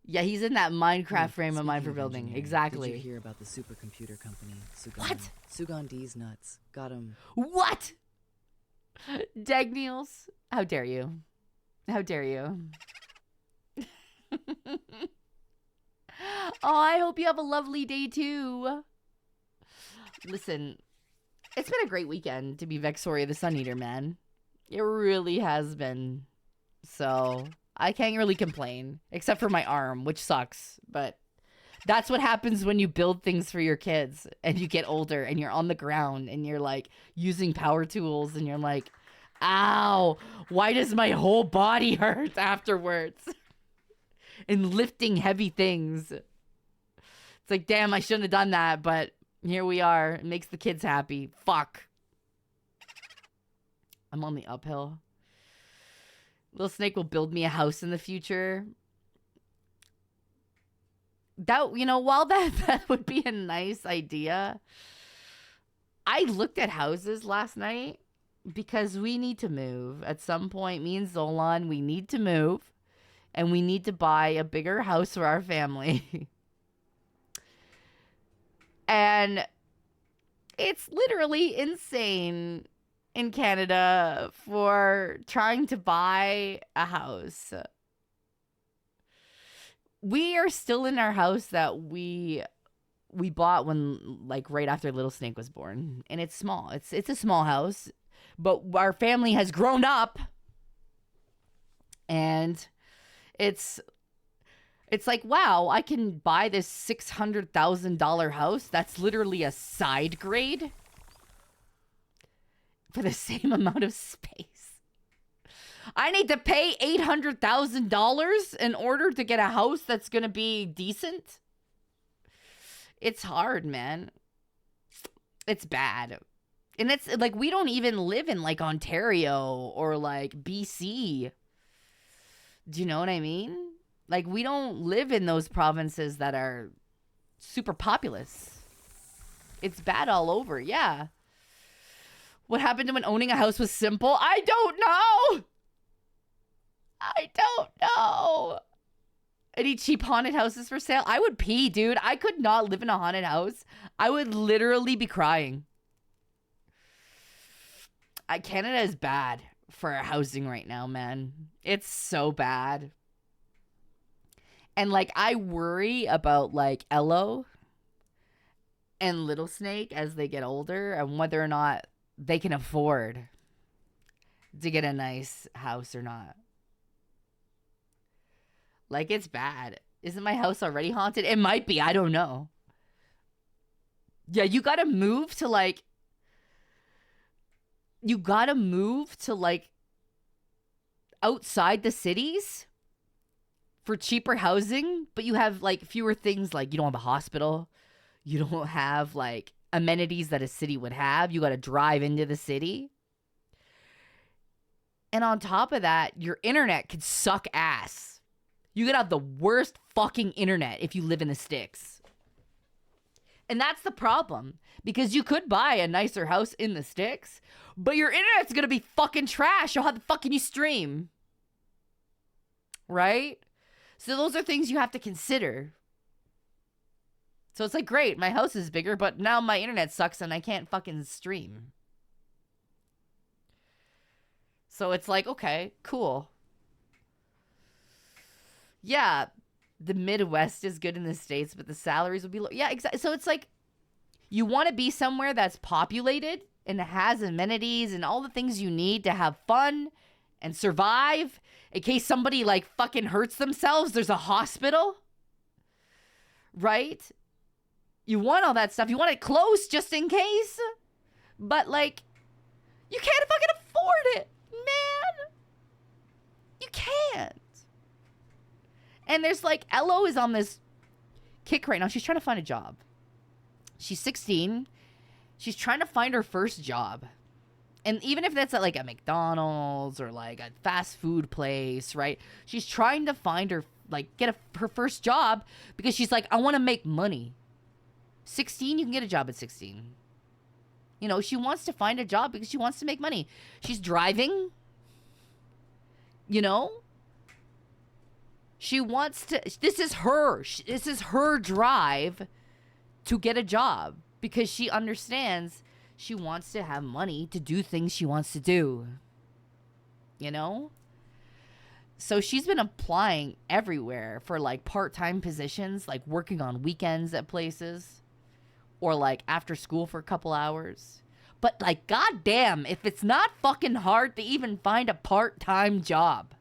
Yeah, he's in that Minecraft frame of mind for building. Exactly. Did you hear about the supercomputer company, Sugan? What? Sugan D's nuts. Got him. What? Dagniels, how dare you? How dare you? Oh, I hope you have a lovely day too. Listen, it's been a great weekend to be Vexoria the Sun Eater, man. It really has been. So I can't really complain, except for my arm, which sucks. But that's what happens when you build things for your kids and you get older and you're on the ground and you're like using power tools and you're like, ow, why does my whole body hurt afterwards? And lifting heavy things. It's like, damn, I shouldn't have done that, but here we are. It makes the kids happy. Fuck. I'm on the uphill. Little Snake will build me a house in the future. That, you know, while that would be a nice idea, I looked at houses last night because we need to move. At some point, me and Zolan, we need to move. And we need to buy a bigger house for our family. And it's literally insane in Canada for trying to buy a house. We are still in our house that we bought when, like, right after Little Snake was born. And it's small. It's a small house. But our family has grown up. And it's like, wow, I can buy this $600,000 house that's literally a side grade for the same amount of space. I need to pay $800,000 in order to get a house that's going to be decent. It's hard, man. It's bad. And it's like, we don't even live in like Ontario or like BC. Do you know what I mean? Like, we don't live in those provinces that are super populous. It's bad all over, yeah. What happened to when owning a house was simple? I don't know! I don't know! Any cheap haunted houses for sale? I would pee, dude. I could not live in a haunted house. I would literally be crying. Canada is bad for housing right now, man. It's so bad. And like, I worry about like Ello and Little Snake as they get older and whether or not they can afford to get a nice house or not. Like, it's bad. Isn't my house already haunted? It might be. I don't know. Yeah, you gotta move to like outside the cities for cheaper housing, but you have like fewer things. Like, you don't have a hospital, you don't have like amenities that a city would have. You got to drive into the city, and on top of that, your internet could suck ass. You could have the worst fucking internet if you live in the sticks. And that's the problem, because you could buy a nicer house in the sticks, but your internet's gonna be fucking trash. So how the fuck can you stream? Right? So those are things you have to consider. So it's like, great, my house is bigger, but now my internet sucks and I can't fucking stream. So it's like, okay, cool. Yeah, the Midwest is good in the States, but the salaries would be low. Yeah, exactly. So it's like, you want to be somewhere that's populated and has amenities and all the things you need to have fun and survive. In case somebody like fucking hurts themselves, there's a hospital. Right? You want all that stuff. You want it close just in case. But like, You can't fucking afford it, man. You can't. And there's like, Elo is on this kick right now. She's trying to find a job. She's 16. She's trying to find her first job. And even if that's at like a McDonald's or like a fast food place, right? She's trying to find her, like, get her first job because she's like, I want to make money. 16, you can get a job at 16. You know, she wants to find a job because she wants to make money. She's driving. You know? She wants to, this is her drive to get a job because she understands she wants to have money to do things she wants to do. You know? So she's been applying everywhere for like part-time positions, like working on weekends at places or like after school for a couple hours. But like, goddamn, if it's not fucking hard to even find a part-time job.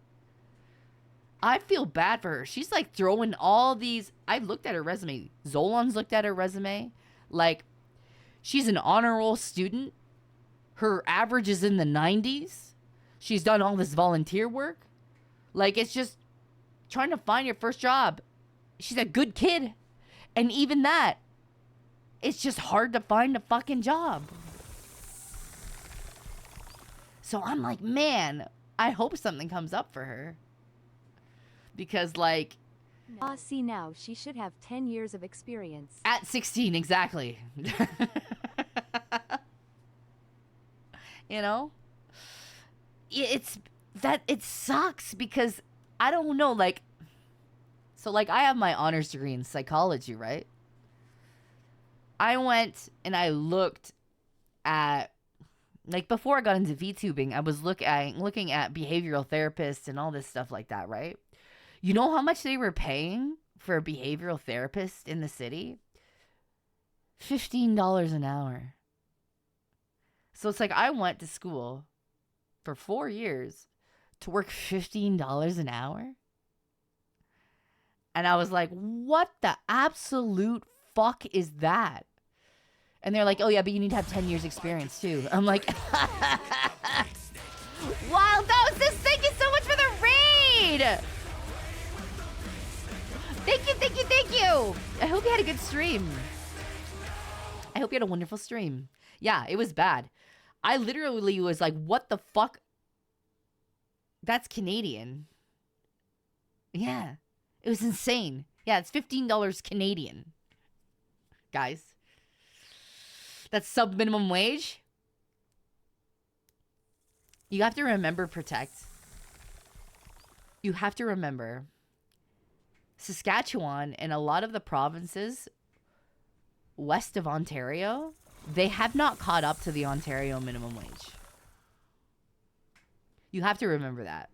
I feel bad for her. She's like throwing all these. I looked at her resume. Zolan's looked at her resume. Like, she's an honor roll student. Her average is in the 90s. She's done all this volunteer work. Like, it's just trying to find your first job. She's a good kid. And even that, it's just hard to find a fucking job. So I'm like, man, I hope something comes up for her. Because, like... See now, she should have 10 years of experience. At 16, exactly. You know? It's... that... it sucks because, I don't know, like... So, like, I have my honors degree in psychology, right? I went and I looked at... Like, before I got into VTubing, I was looking at behavioral therapists and all this stuff like that, right? You know how much they were paying for a behavioral therapist in the city? $15 an hour. So it's like I went to school for 4 years to work $15 an hour. And I was like, what the absolute fuck is that? And they're like, oh yeah, but you need to have 10 years experience too. I'm like, wow, Dosis, thank you so much for the raid! Thank you, thank you, thank you! I hope you had a good stream. I hope you had a wonderful stream. Yeah, it was bad. I literally was like, what the fuck? That's Canadian. Yeah, it was insane. Yeah, it's $15 Canadian. Guys. That's sub minimum wage. You have to remember, Protect. You have to remember Saskatchewan and a lot of the provinces west of Ontario, they have not caught up to the Ontario minimum wage. You have to remember that.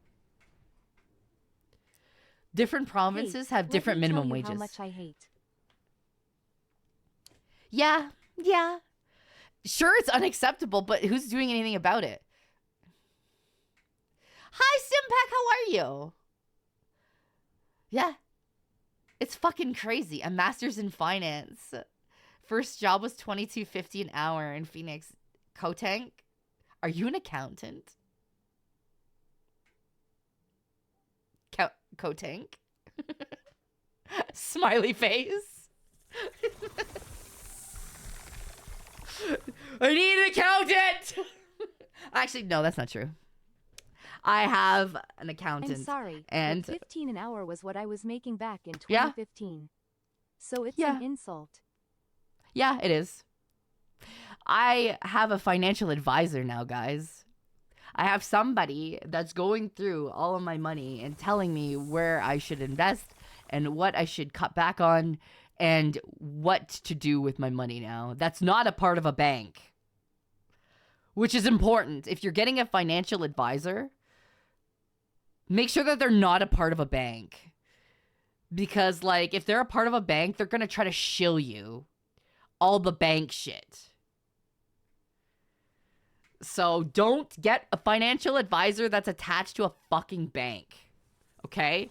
Different provinces have different minimum wages. How much I hate. Yeah, yeah. Sure, it's unacceptable, but who's doing anything about it? Hi, Simpack, how are you? Yeah. It's fucking crazy. A master's in finance. First job was $22.50 an hour in Phoenix. Kotank, are you an accountant? Kotank? Smiley face. I need an accountant! Actually, no, that's not true. I have an accountant. I'm sorry, and but 15 an hour was what I was making back in 2015. Yeah. So it's an insult. Yeah, it is. I have a financial advisor now, guys. I have somebody that's going through all of my money and telling me where I should invest and what I should cut back on and what to do with my money now. That's not a part of a bank. Which is important. If you're getting a financial advisor, make sure that they're not a part of a bank. Because, like, if they're a part of a bank, they're going to try to shill you all the bank shit. So don't get a financial advisor that's attached to a fucking bank. Okay?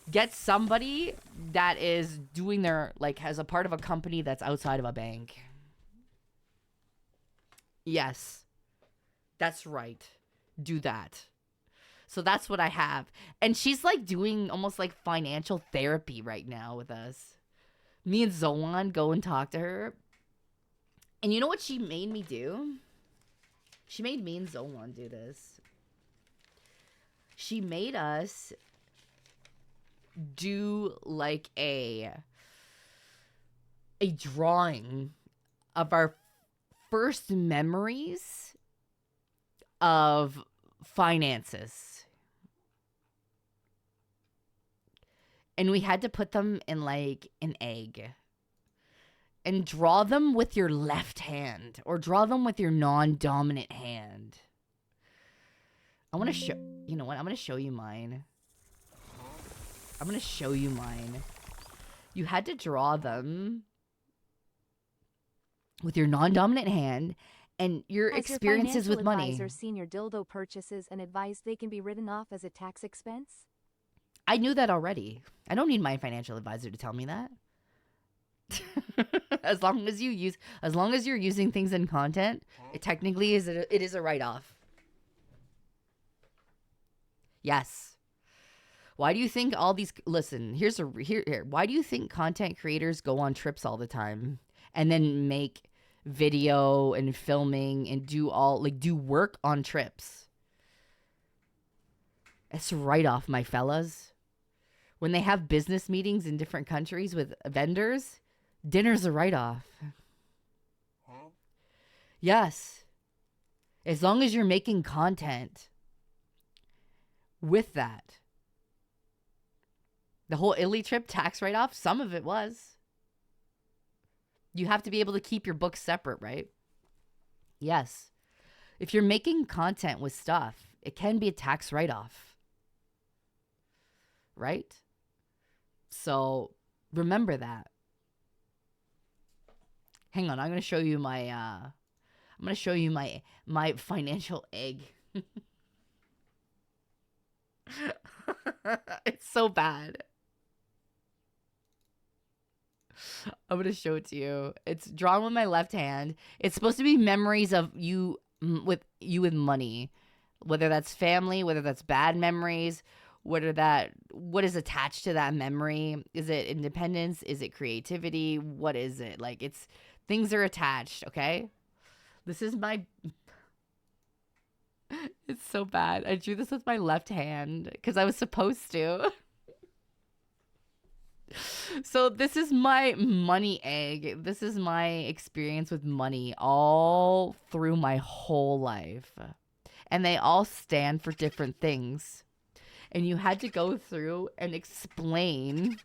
Get somebody that is doing their, like, has a part of a company that's outside of a bank. Yes. That's right. Do that. So that's what I have. And she's like doing almost like financial therapy right now with us. Me and Zoan go and talk to her. And you know what she made me do? She made me and Zoan do this. She made us do like a drawing of our first memories of finances. And we had to put them in like an egg and draw them with your left hand or draw them with your non-dominant hand. I want to show, you know what? I'm going to show you mine. I'm going to show you mine. You had to draw them with your non-dominant hand and your Has experiences your with money. financial advisor seen your dildo purchases and advised they can be written off as a tax expense? I knew that already. I don't need my financial advisor to tell me that. As long as you're using things in content, it technically is a write-off. Yes. Why do you think all these why do you think content creators go on trips all the time and then make video and filming and do work on trips? It's a write-off, my fellas. When they have business meetings in different countries with vendors, dinner's a write-off. Yes. As long as you're making content with that. The whole Italy trip tax write-off, some of it was. You have to be able to keep your books separate, right? Yes. If you're making content with stuff, it can be a tax write-off. Right? So remember that. Hang on, I'm gonna show you my my financial egg. It's so bad. I'm gonna show it to you. It's drawn with my left hand. It's supposed to be memories of you with money, whether that's family, whether that's bad memories. What is attached to that memory? Is it independence? Is it creativity? What is it? Like, it's things are attached, okay? This is my It's so bad. I drew this with my left hand because I was supposed to. So this is my money egg. This is my experience with money all through my whole life. And they all stand for different things. And you had to go through and explain.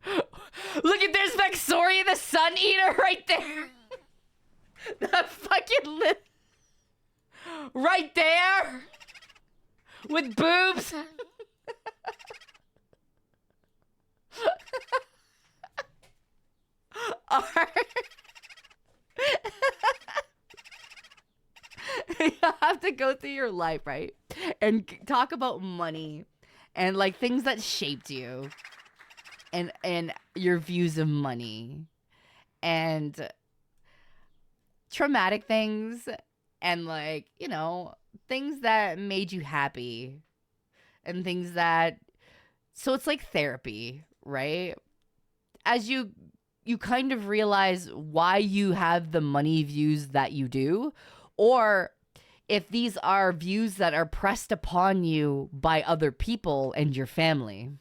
Look at, there's Vexoria the Sun Eater right there. That fucking right there. With boobs. You have to go through your life, right? And talk about money and like things that shaped you and your views of money and traumatic things and, like, you know, things that made you happy and things that, so it's like therapy, right? As you kind of realize why you have the money views that you do, or if these are views that are pressed upon you by other people and your family.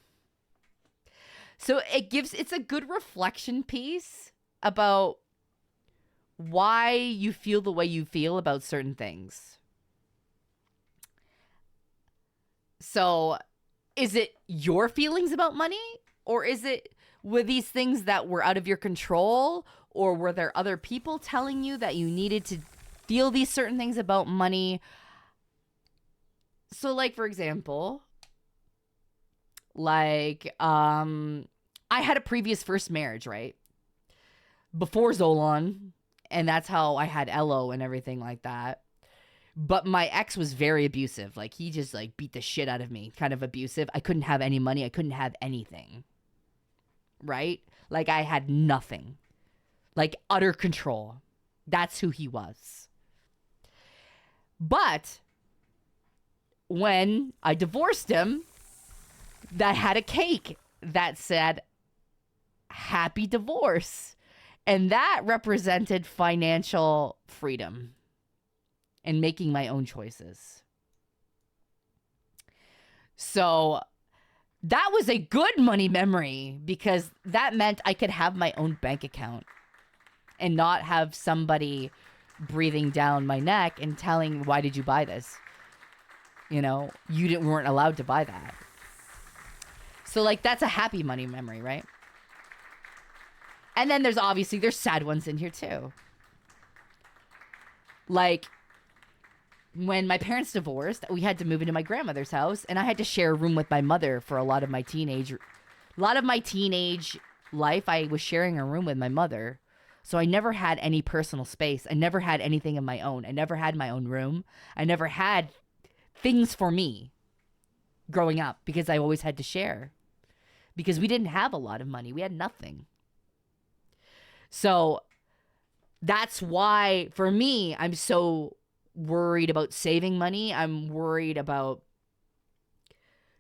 So it's a good reflection piece about why you feel the way you feel about certain things. So is it your feelings about money, or is it were these things that were out of your control, or were there other people telling you that you needed to feel these certain things about money? So, like, for example, like, I had a previous first marriage, right? Before Zolan, and that's how I had Elo and everything like that. But my ex was very abusive. Like, he just, like, beat the shit out of me. Kind of abusive. I couldn't have any money. I couldn't have anything. Right? Like, I had nothing. Like, utter control. That's who he was. But when I divorced him, that had a cake that said happy divorce. And that represented financial freedom and making my own choices. So that was a good money memory because that meant I could have my own bank account and not have somebody breathing down my neck and telling, why did you buy this? You know, weren't allowed to buy that. So like, that's a happy money memory, right? And then there's sad ones in here too. Like, when my parents divorced, we had to move into my grandmother's house, and I had to share a room with my mother for a lot of my teenage life. I was sharing a room with my mother, so I never had any personal space. I never had anything of my own. I never had my own room. I never had things for me growing up because I always had to share. Because we didn't have a lot of money. We had nothing. So that's why, for me, I'm so worried about saving money. I'm worried about,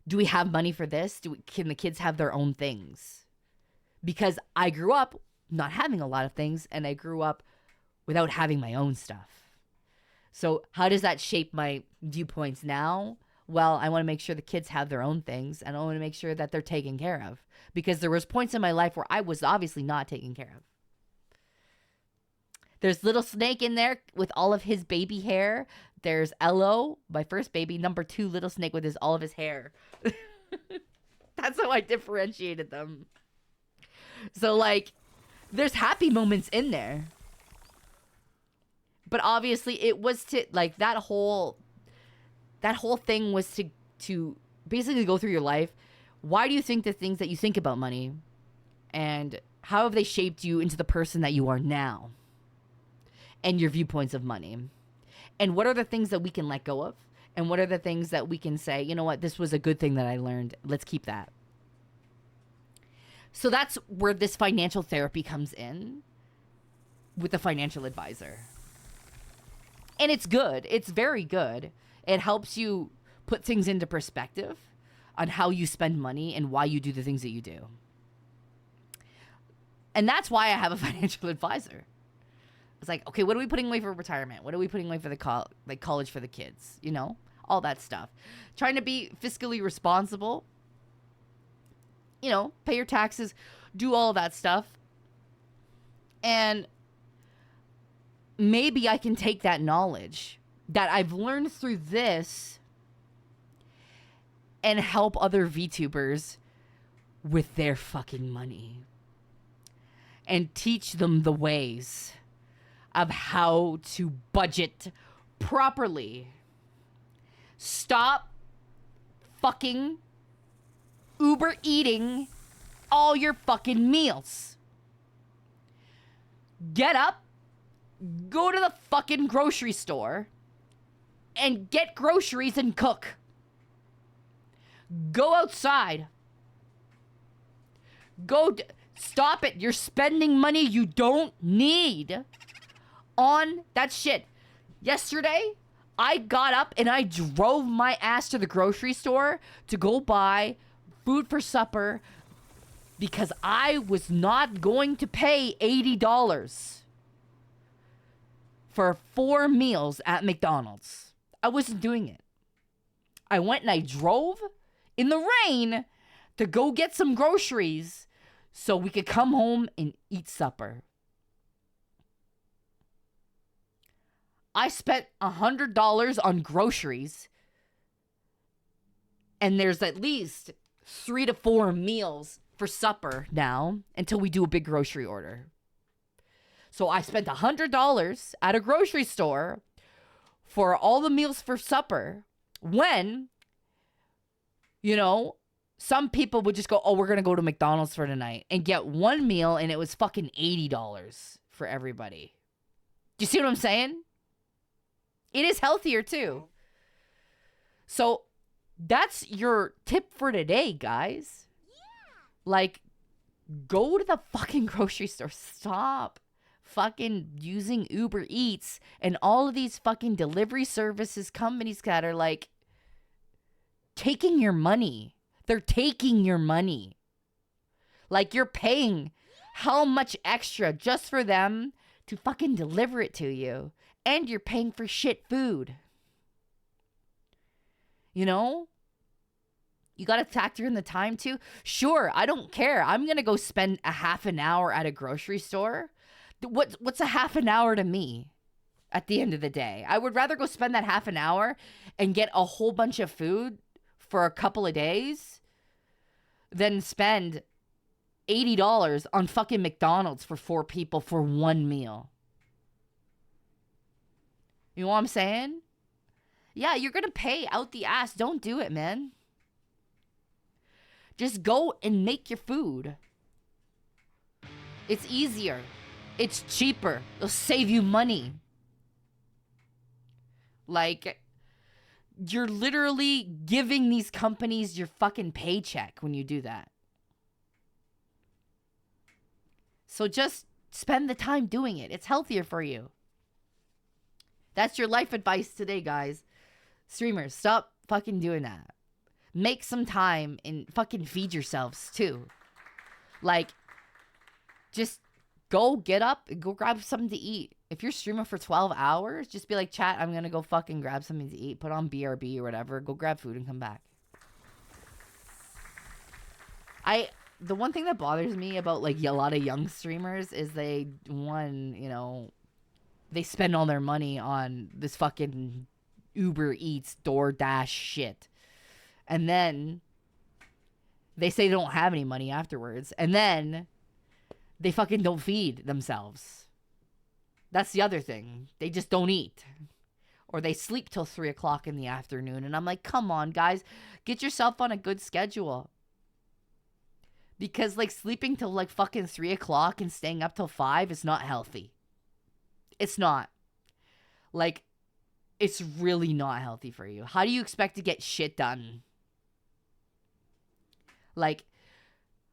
do we have money for this? Can the kids have their own things? Because I grew up not having a lot of things, and I grew up without having my own stuff. So how does that shape my viewpoints now? Well, I want to make sure the kids have their own things, and I want to make sure that they're taken care of. Because there was points in my life where I was obviously not taken care of. There's Little Snake in there with all of his baby hair. There's Ello, my first baby. Number 2, Little Snake with all of his hair. That's how I differentiated them. So, like, there's happy moments in there. But obviously, it was to, like, that whole thing was to basically go through your life. Why do you think the things that you think about money, and how have they shaped you into the person that you are now? And your viewpoints of money. And what are the things that we can let go of? And what are the things that we can say, you know what, this was a good thing that I learned. Let's keep that. So that's where this financial therapy comes in with the financial advisor. And it's good. It's very good. It helps you put things into perspective on how you spend money and why you do the things that you do. And that's why I have a financial advisor. It's like, okay, what are we putting away for retirement? What are we putting away for the college for the kids? You know, all that stuff. Trying to be fiscally responsible. You know, pay your taxes, do all that stuff. And maybe I can take that knowledge that I've learned through this and help other VTubers with their fucking money. And teach them the ways of how to budget properly. Stop fucking Uber eating all your fucking meals. Get up, go to the fucking grocery store, and get groceries and cook. Go outside. Stop it. You're spending money you don't need on that shit. Yesterday, I got up and I drove my ass to the grocery store to go buy food for supper because I was not going to pay $80 for 4 meals at McDonald's. I wasn't doing it. I went and I drove in the rain to go get some groceries so we could come home and eat supper. I spent $100 on groceries, and there's at least 3 to 4 meals for supper now until we do a big grocery order. So I spent $100 at a grocery store for all the meals for supper when, you know, some people would just go, oh, we're going to go to McDonald's for tonight and get one meal, and it was fucking $80 for everybody. Do you see what I'm saying? It is healthier too. So that's your tip for today, guys. Yeah. Like, go to the fucking grocery store. Stop fucking using Uber Eats and all of these fucking delivery services companies that are like taking your money. They're taking your money. Like, you're paying how much extra just for them to fucking deliver it to you. And you're paying for shit food. You know? You got to factor in the time too. Sure, I don't care. I'm going to go spend a half an hour at a grocery store. What's a half an hour to me at the end of the day? I would rather go spend that half an hour and get a whole bunch of food for a couple of days than spend $80 on fucking McDonald's for 4 people for one meal. You know what I'm saying? Yeah, you're going to pay out the ass. Don't do it, man. Just go and make your food. It's easier. It's cheaper. It'll save you money. Like, you're literally giving these companies your fucking paycheck when you do that. So just spend the time doing it. It's healthier for you. That's your life advice today, guys. Streamers, stop fucking doing that. Make some time and fucking feed yourselves too. Like, just go get up and go grab something to eat. If you're streaming for 12 hours, just be like, chat, I'm going to go fucking grab something to eat. Put on BRB or whatever. Go grab food and come back. The one thing that bothers me about like a lot of young streamers is they spend all their money on this fucking Uber Eats, DoorDash shit. And then they say they don't have any money afterwards. And then they fucking don't feed themselves. That's the other thing. They just don't eat. Or they sleep till 3 o'clock in the afternoon. And I'm like, come on, guys. Get yourself on a good schedule. Because, like, sleeping till, like, fucking 3 o'clock and staying up till 5 is not healthy. It's not. Like, it's really not healthy for you. How do you expect to get shit done? Like,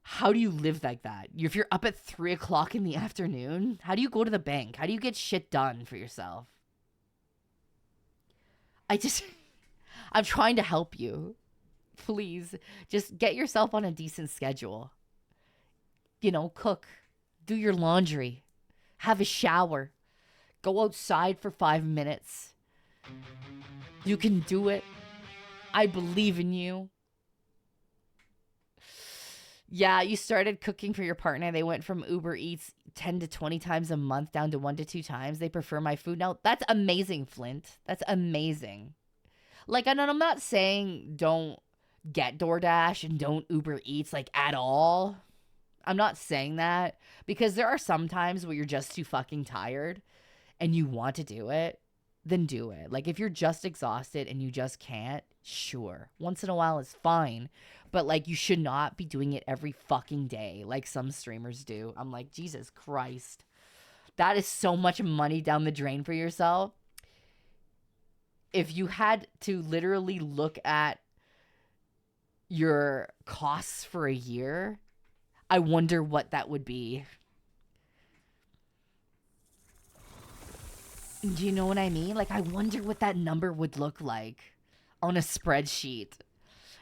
how do you live like that? If you're up at 3 o'clock in the afternoon, how do you go to the bank? How do you get shit done for yourself? I'm trying to help you. Please, just get yourself on a decent schedule. You know, cook, do your laundry, have a shower, go outside for 5 minutes. You can do it. I believe in you. Yeah, you started cooking for your partner. They went from Uber Eats 10 to 20 times a month down to 1 to 2 times. They prefer my food now. That's amazing, Flint. That's amazing. Like, and I'm not saying don't get DoorDash and don't Uber Eats, like, at all. I'm not saying that, because there are some times where you're just too fucking tired and you want to do it, then do it. Like, if you're just exhausted and you just can't, sure. Once in a while is fine. But, like, you should not be doing it every fucking day like some streamers do. I'm like, Jesus Christ. That is so much money down the drain for yourself. If you had to literally look at your costs for a year, I wonder what that would be. Do you know what I mean? Like, I wonder what that number would look like on a spreadsheet.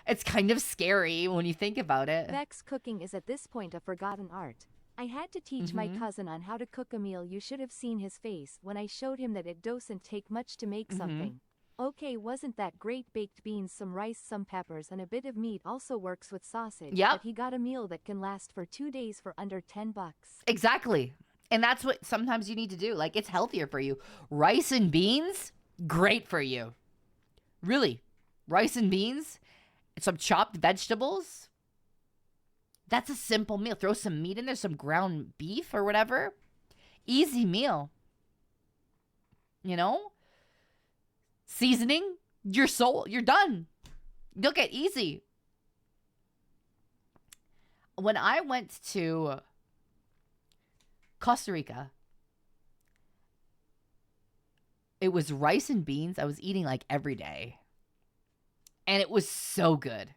It's kind of scary when you think about it. Vex cooking is at this point a forgotten art. I had to teach my cousin on how to cook a meal. You should have seen his face when I showed him that it doesn't take much to make something. Okay, wasn't that great? Baked beans, some rice, some peppers, and a bit of meat. Also works with sausage. Yep. But he got a meal that can last for 2 days for under $10. Exactly. And that's what sometimes you need to do. Like, it's healthier for you. Rice and beans, great for you. Really. Rice and beans, some chopped vegetables. That's a simple meal. Throw some meat in there, some ground beef or whatever. Easy meal. You know? Seasoning, you're done. You'll get easy. When I went to Costa Rica, it was rice and beans. I was eating like every day. And it was so good.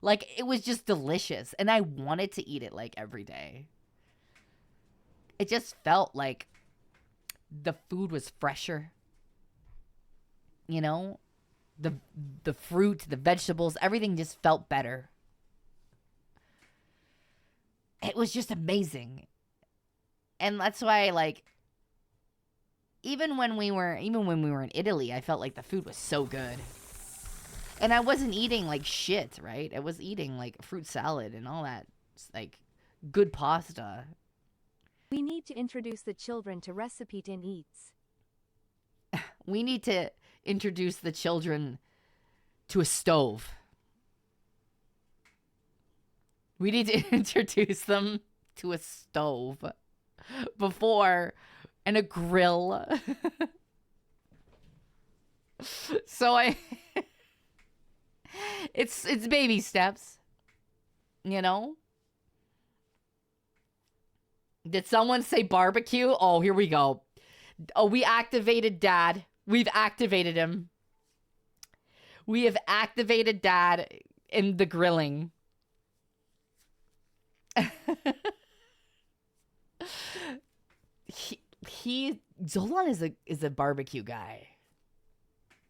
Like, it was just delicious. And I wanted to eat it like every day. It just felt like the food was fresher. You know, the fruit, the vegetables, everything just felt better. It was just amazing. And that's why, like, even when we were in Italy, I felt like the food was so good. And I wasn't eating like shit, right? I was eating like fruit salad and all that, like good pasta. We need to introduce the children to Recipe Tin Eats. We need to introduce the children to a stove. We need to introduce them to a stove before, and a grill. So it's baby steps, you know? Did someone say barbecue? Oh, here we go. Oh, we activated Dad. We've activated him. We have activated Dad in the grilling. Zolan is a barbecue guy.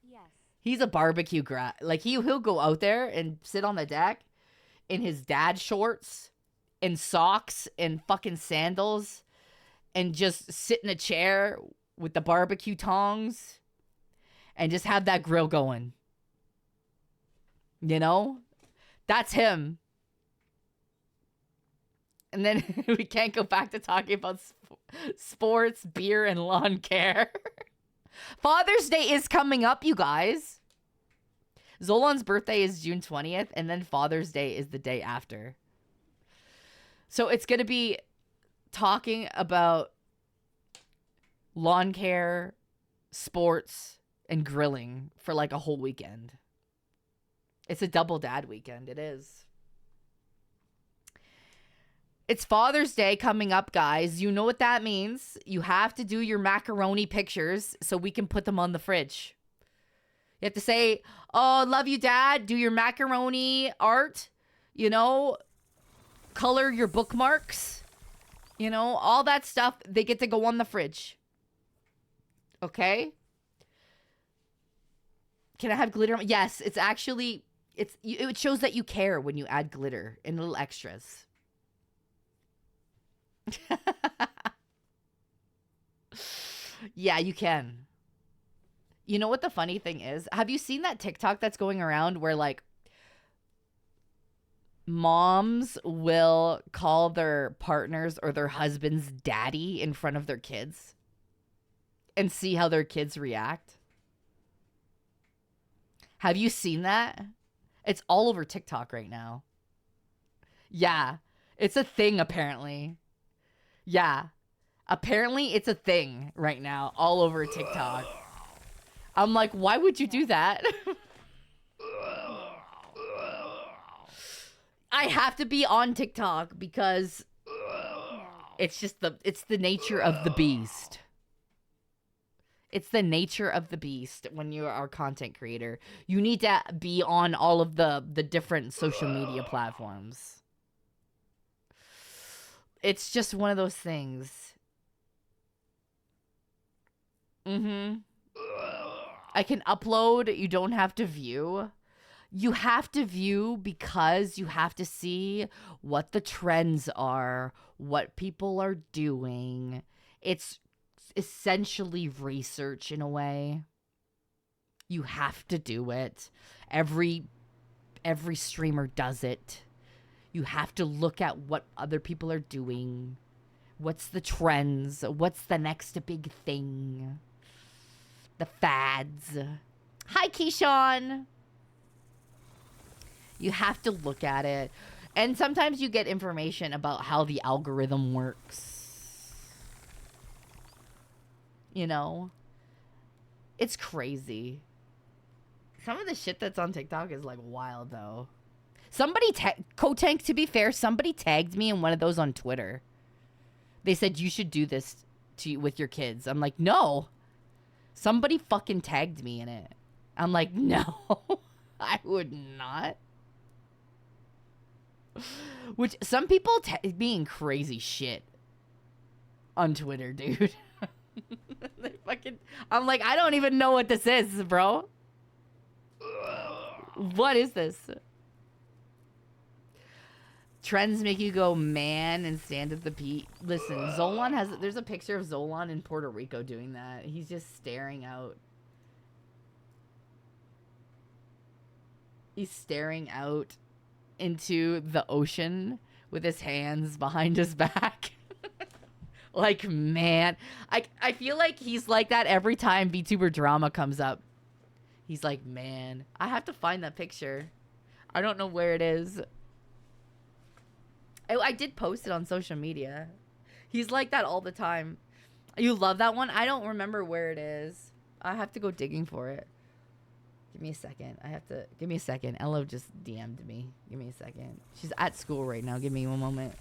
Yes. He's a barbecue guy. Like he'll go out there and sit on the deck in his dad shorts and socks and fucking sandals and just sit in a chair with the barbecue tongs and just have that grill going. You know? That's him. And then we can't go back to talking about sports, beer, and lawn care. Father's Day is coming up, you guys. Zolan's birthday is June 20th, and then Father's Day is the day after. So it's going to be talking about lawn care, sports, and grilling for like a whole weekend. It's a double dad weekend. It is. It's Father's Day coming up, guys. You know what that means. You have to do your macaroni pictures so we can put them on the fridge. You have to say, oh, love you, Dad. Do your macaroni art. You know, color your bookmarks. You know, all that stuff. They get to go on the fridge. Okay? Can I have glitter? Yes, it's actually, it shows that you care when you add glitter and little extras. Yeah, you can. You know what the funny thing is? Have you seen that TikTok that's going around where like moms will call their partners or their husbands daddy in front of their kids and see how their kids react? Have you seen that? It's all over TikTok right now. Yeah, it's a thing apparently. Yeah, apparently it's a thing right now all over TikTok. I'm like, why would you do that? I have to be on TikTok because it's just it's the nature of the beast. It's the nature of the beast when you are a content creator. You need to be on all of the different social media platforms. It's just one of those things. I can upload. You don't have to view. You have to view because you have to see what the trends are, what people are doing. It's essentially research in a way. You have to do it. Every streamer does it. You have to look at what other people are doing. What's the trends? What's the next big thing? The fads. Hi, Keyshawn. You have to look at it. And sometimes you get information about how the algorithm works. You know? It's crazy. Some of the shit that's on TikTok is like wild though. Somebody, Kotank, to be fair, somebody tagged me in one of those on Twitter. They said, you should do this with your kids. I'm like, no. Somebody fucking tagged me in it. I'm like, no, I would not. Which, some people being crazy shit on Twitter, dude. I'm like, I don't even know what this is, bro. What is this? Trends make you go man and stand at the beat. Listen, Zolan there's a picture of Zolan in Puerto Rico doing that. He's just staring out. He's staring out into the ocean with his hands behind his back. Like, man, I feel like he's like that every time VTuber drama comes up. He's like, man, I have to find that picture. I don't know where it is. I did post it on social media. He's like that all the time. You love that one? I don't remember where it is. I have to go digging for it. Give me a second. Give me a second. Ella just DM'd me. Give me a second. She's at school right now. Give me one moment.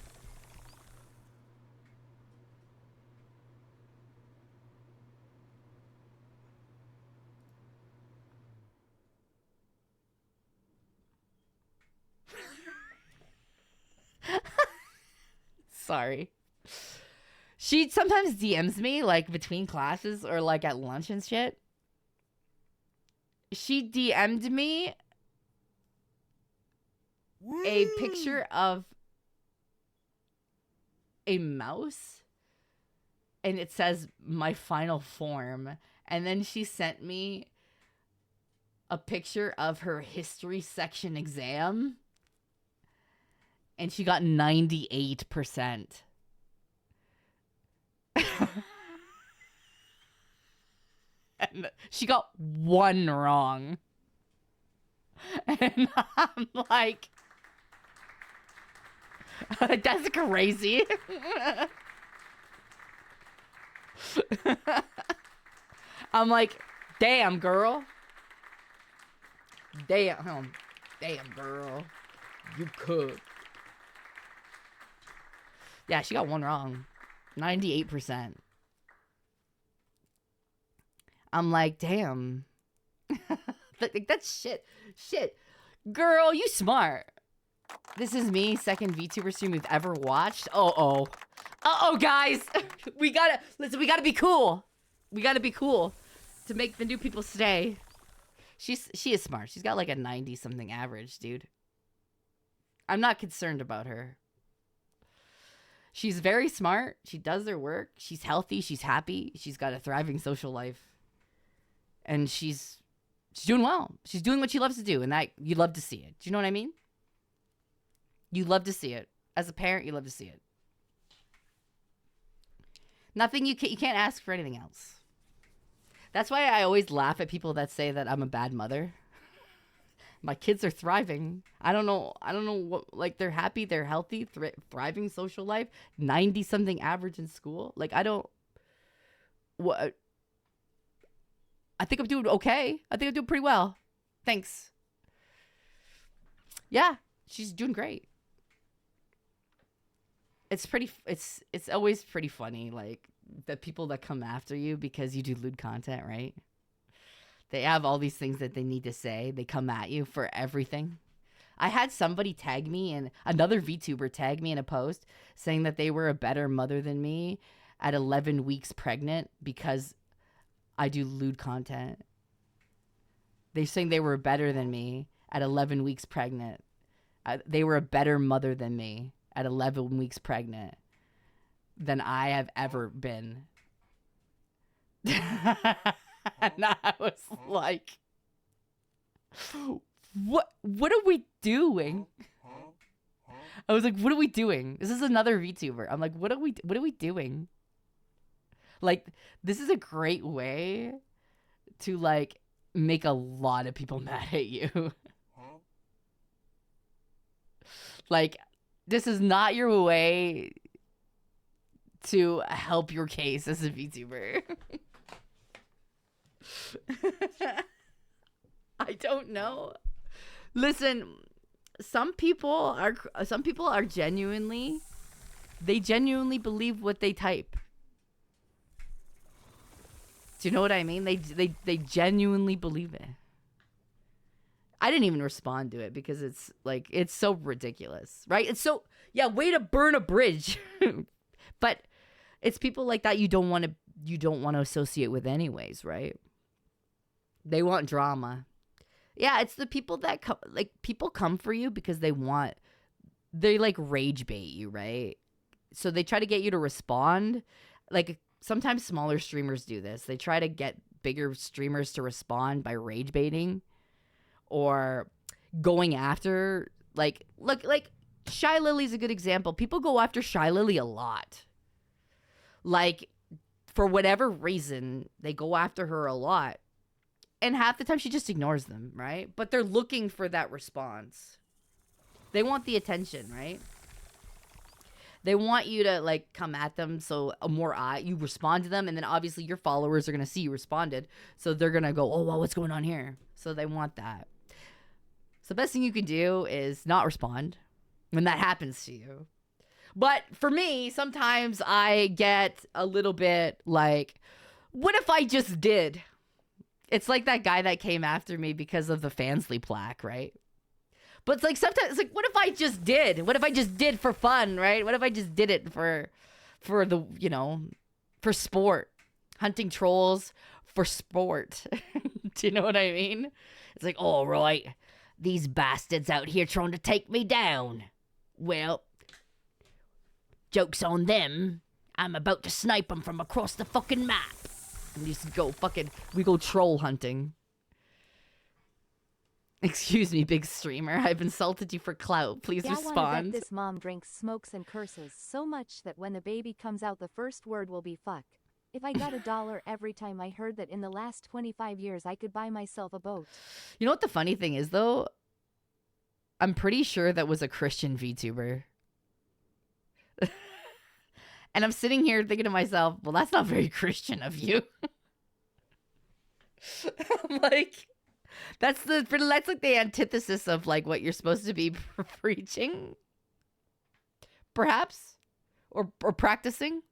Sorry. She sometimes DMs me, like, between classes or, like, at lunch and shit. She DM'd me a picture of a mouse, and it says, my final form. And then she sent me a picture of her history section exam, and she got 98%. And she got one wrong. And I'm like, that's crazy. I'm like, damn, girl. Damn girl. You could. Yeah, she got one wrong. 98%. I'm like, damn. That's shit. Shit. Girl, you smart. This is me, second VTuber stream we've ever watched. Uh-oh, guys. We gotta be cool. We gotta be cool to make the new people stay. She is smart. She's got like a 90-something average, dude. I'm not concerned about her. She's very smart. She does her work. She's healthy. She's happy. She's got a thriving social life. And she's doing well. She's doing what she loves to do, and that you love to see it. Do you know what I mean? You love to see it. As a parent, you love to see it. Nothing you can't ask for anything else. That's why I always laugh at people that say that I'm a bad mother. My kids are thriving. I don't know what, like, they're happy, they're healthy, thriving social life, 90-something average in school. Like, I think I'm doing okay. I think I'm doing pretty well. Thanks. Yeah, she's doing great. It's always pretty funny, like, the people that come after you because you do lewd content, right? They have all these things that they need to say. They come at you for everything. I had somebody tag me, and another VTuber tag me in a post saying that they were a better mother than me at 11 weeks pregnant because I do lewd content. They're saying they were better than me at 11 weeks pregnant. They were a better mother than me at 11 weeks pregnant than I have ever been. And I was like, what are we doing? I was like, what are we doing? This is another VTuber. I'm like, what are we doing? Like, this is a great way to, like, make a lot of people mad at you. Like, this is not your way to help your case as a VTuber. I don't know. Listen, some people are genuinely believe what they type. Do you know what I mean? They genuinely believe it. I didn't even respond to it because it's like, it's so ridiculous, right? It's so, yeah, way to burn a bridge. But it's people like that you don't want to you don't want to associate with anyways, right? They want drama. Yeah, it's the people that come, like, people come for you because they like rage bait you, right? So they try to get you to respond. Like, sometimes smaller streamers do this. They try to get bigger streamers to respond by rage baiting or going after, like, look, like Shy Lily's a good example. People go after Shy Lily a lot. Like, for whatever reason, they go after her a lot. And half the time she just ignores them, right? But they're looking for that response. They want the attention, right? They want you to, like, come at them so you respond to them, and then obviously your followers are going to see you responded, so they're going to go, oh, well, what's going on here? So they want that. So the best thing you can do is not respond when that happens to you. But for me, sometimes I get a little bit like, what if I just did? It's like that guy that came after me because of the Fansly plaque, right? But it's like sometimes it's like, what if I just did? What if I just did for fun, right? What if I just did it for the, you know, for sport, hunting trolls for sport? Do you know what I mean? It's like, all right, these bastards out here trying to take me down. Well, joke's on them. I'm about to snipe them from across the fucking map. And we go troll hunting. Excuse me, big streamer. I've insulted you for clout. Please Yeah, respond. I wanna bet this mom drinks, smokes, and curses so much that when the baby comes out, the first word will be fuck. If I got $1 every time I heard that in the last 25 years, I could buy myself a boat. You know what the funny thing is, though? I'm pretty sure that was a Christian VTuber. And I'm sitting here thinking to myself, well, that's not very Christian of you. I'm like, that's like the antithesis of like what you're supposed to be preaching, perhaps, or practicing.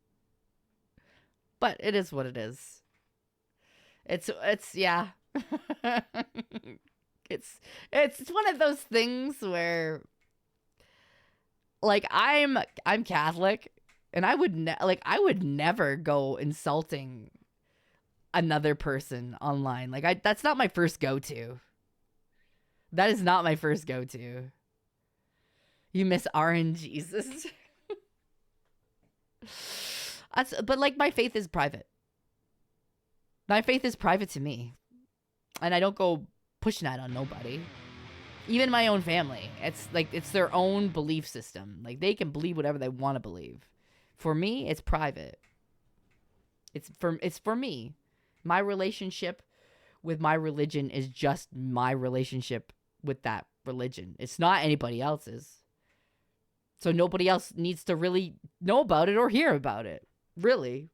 But it is what it is. It's yeah. it's one of those things where, like, I'm Catholic. And I would never go insulting another person online. Like, that's not my first go-to. That is not my first go-to. You miss RNGesus. But like, my faith is private. My faith is private to me. And I don't go pushing that on nobody. Even my own family. It's like, it's their own belief system. Like, they can believe whatever they want to believe. For me, it's private. It's for me. My relationship with my religion is just my relationship with that religion. It's not anybody else's. So nobody else needs to really know about it or hear about it. Really.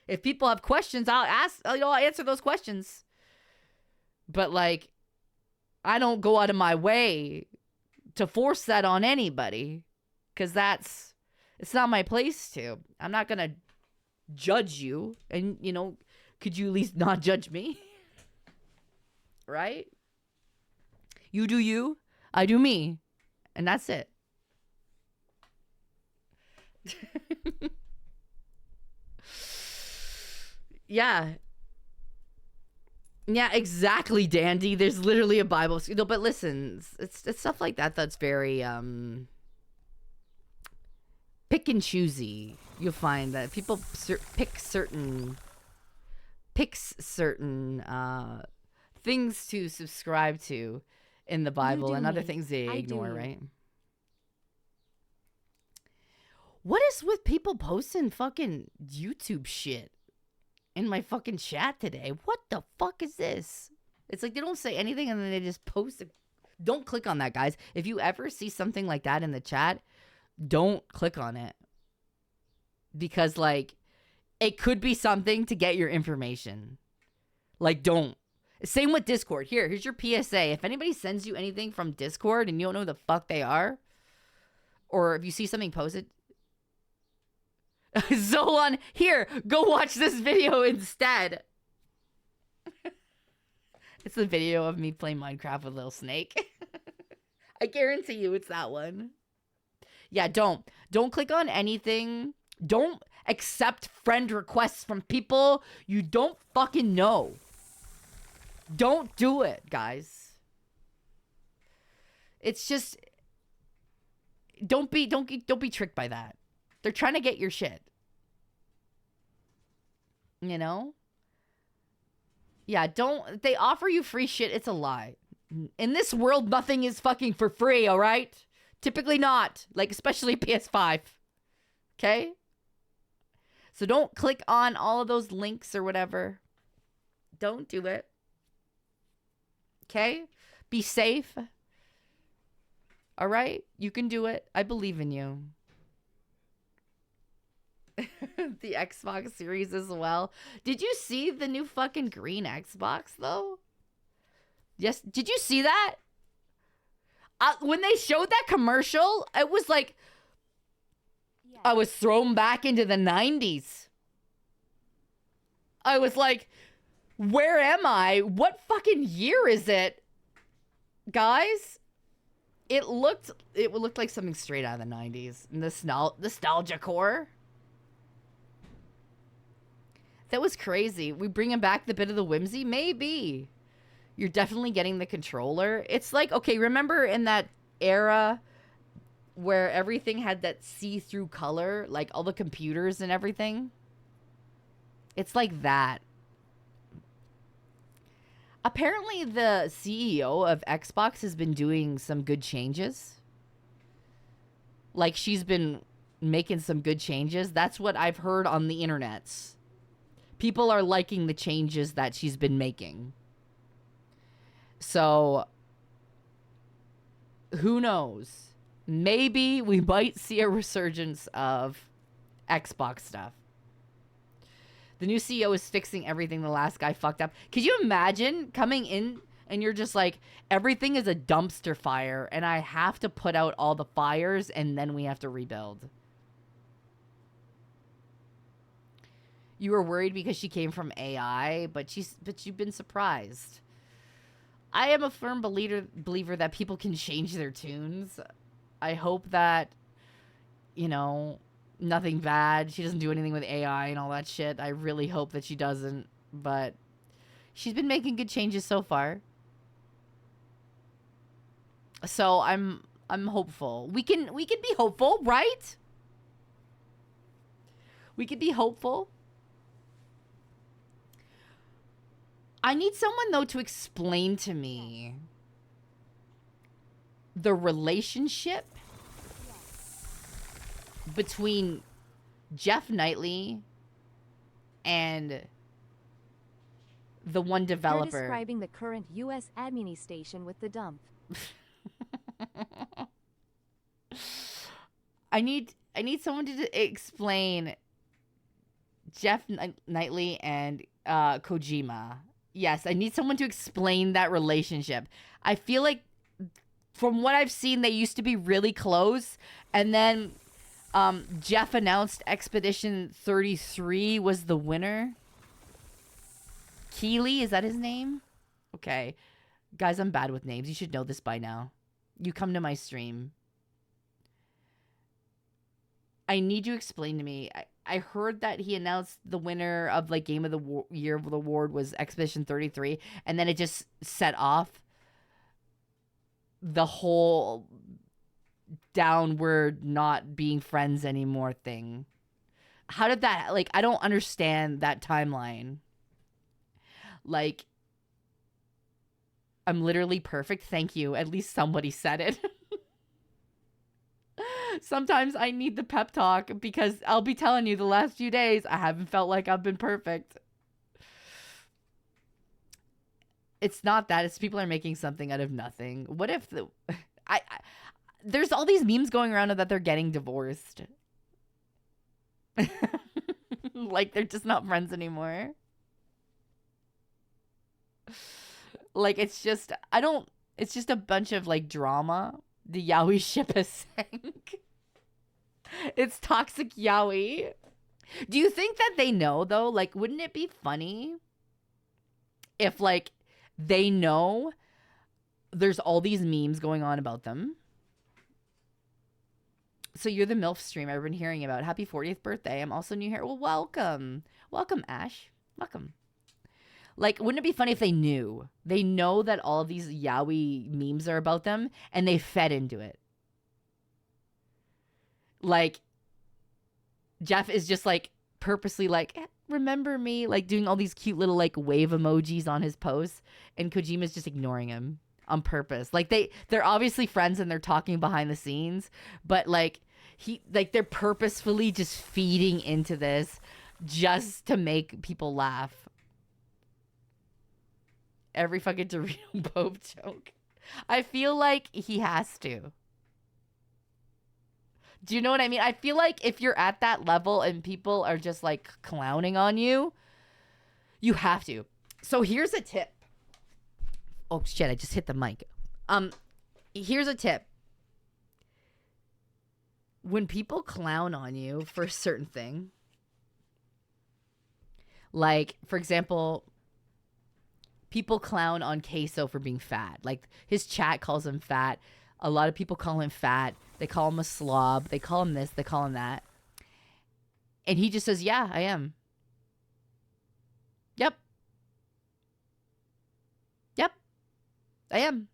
If people have questions, I'll answer those questions. But like, I don't go out of my way to force that on anybody, because it's not my place to. I'm not going to judge you. And, you know, could you at least not judge me? Right? You do you. I do me. And that's it. Yeah. Yeah, exactly, Dandy. There's literally a Bible. No, but listen, it's stuff like that that's very, pick and choosy. You'll find that people picks certain things to subscribe to in the Bible, and other things they ignore, right? What is with people posting fucking YouTube shit in my fucking chat today? What the fuck is this? It's like they don't say anything and then they just post it. Don't click on that, guys. If you ever see something like that in the chat, don't click on it, because like, it could be something to get your information. Like, don't. Same with Discord. Here's your PSA. If anybody sends you anything from Discord and you don't know who the fuck they are, or if you see something posted, Zolan, here, go watch this video instead. It's the video of me playing Minecraft with Little Snake. I guarantee you it's that one. Yeah, don't click on anything. Don't accept friend requests from people you don't fucking know. Don't do it, guys. It's just don't be tricked by that. They're trying to get your shit. You know? Yeah, they offer you free shit, it's a lie. In this world, nothing is fucking for free, all right? Typically not, like especially PS5. Okay? So don't click on all of those links or whatever. Don't do it. Okay? Be safe. All right? You can do it. I believe in you. The Xbox Series as well. Did you see the new fucking green Xbox, though? Yes. Did you see that? When they showed that commercial, it was like I was thrown back into the 90s. I was like, where am I? What fucking year is it? Guys, it looked like something straight out of the 90s. Nostalgia core. That was crazy. We bringing back the bit of the whimsy? Maybe. You're definitely getting the controller. It's like, okay, remember in that era where everything had that see-through color? Like all the computers and everything? It's like that. Apparently the CEO of Xbox has been doing some good changes. Like she's been making some good changes. That's what I've heard on the internets. People are liking the changes that she's been making. So, who knows? Maybe we might see a resurgence of Xbox stuff. The new CEO is fixing everything the last guy fucked up. Could you imagine coming in and you're just like, everything is a dumpster fire and I have to put out all the fires and then we have to rebuild? You were worried because she came from AI, but you've been surprised. I am a firm believer that people can change their tunes. I hope that, you know, nothing bad. She doesn't do anything with AI and all that shit. I really hope that she doesn't, but she's been making good changes so far. So I'm hopeful. We can be hopeful, right? We could be hopeful. I need someone, though, to explain to me the relationship between Jeff Knightley and the one developer. You're describing the current U.S. administration with the dump. I need someone to explain Jeff Knightley and Kojima. Yes, I need someone to explain that relationship. I feel like from what I've seen, they used to be really close. And then Jeff announced Expedition 33 was the winner. Keeley, is that his name? Okay. Guys, I'm bad with names. You should know this by now. You come to my stream. I need you to explain to me. I heard that he announced the winner of like Game of the Year award was Expedition 33, and then it just set off the whole downward not being friends anymore thing. How did that, like, I don't understand that timeline. Like, I'm literally perfect. Thank you. At least somebody said it. Sometimes I need the pep talk because I'll be telling you the last few days I haven't felt like I've been perfect. It's not that. It's people are making something out of nothing. What if there's all these memes going around that they're getting divorced. Like they're just not friends anymore. Like it's just a bunch of like drama. The yaoi ship has sank. It's toxic yaoi. Do you think that they know though? Like, wouldn't it be funny if like they know there's all these memes going on about them? So you're the MILF streamer I've been hearing about. Happy 40th birthday. I'm also new here. Well, welcome. Welcome, Ash. Welcome. Like, wouldn't it be funny if they knew? They know that all of these yaoi memes are about them, and they fed into it. Like, Jeff is just, like, purposely, like, remember me? Like, doing all these cute little, like, wave emojis on his posts, and Kojima's just ignoring him on purpose. Like, they're obviously friends, and they're talking behind the scenes, but, like, they're purposefully just feeding into this just to make people laugh. Every fucking Dorito Pope joke. I feel like he has to. Do you know what I mean? I feel like if you're at that level and people are just like clowning on you, you have to. So here's a tip. Oh shit, I just hit the mic. Here's a tip. When people clown on you for a certain thing, like, for example, people clown on Queso for being fat. Like, his chat calls him fat. A lot of people call him fat. They call him a slob. They call him this. They call him that. And he just says, yeah, I am. Yep. Yep. I am.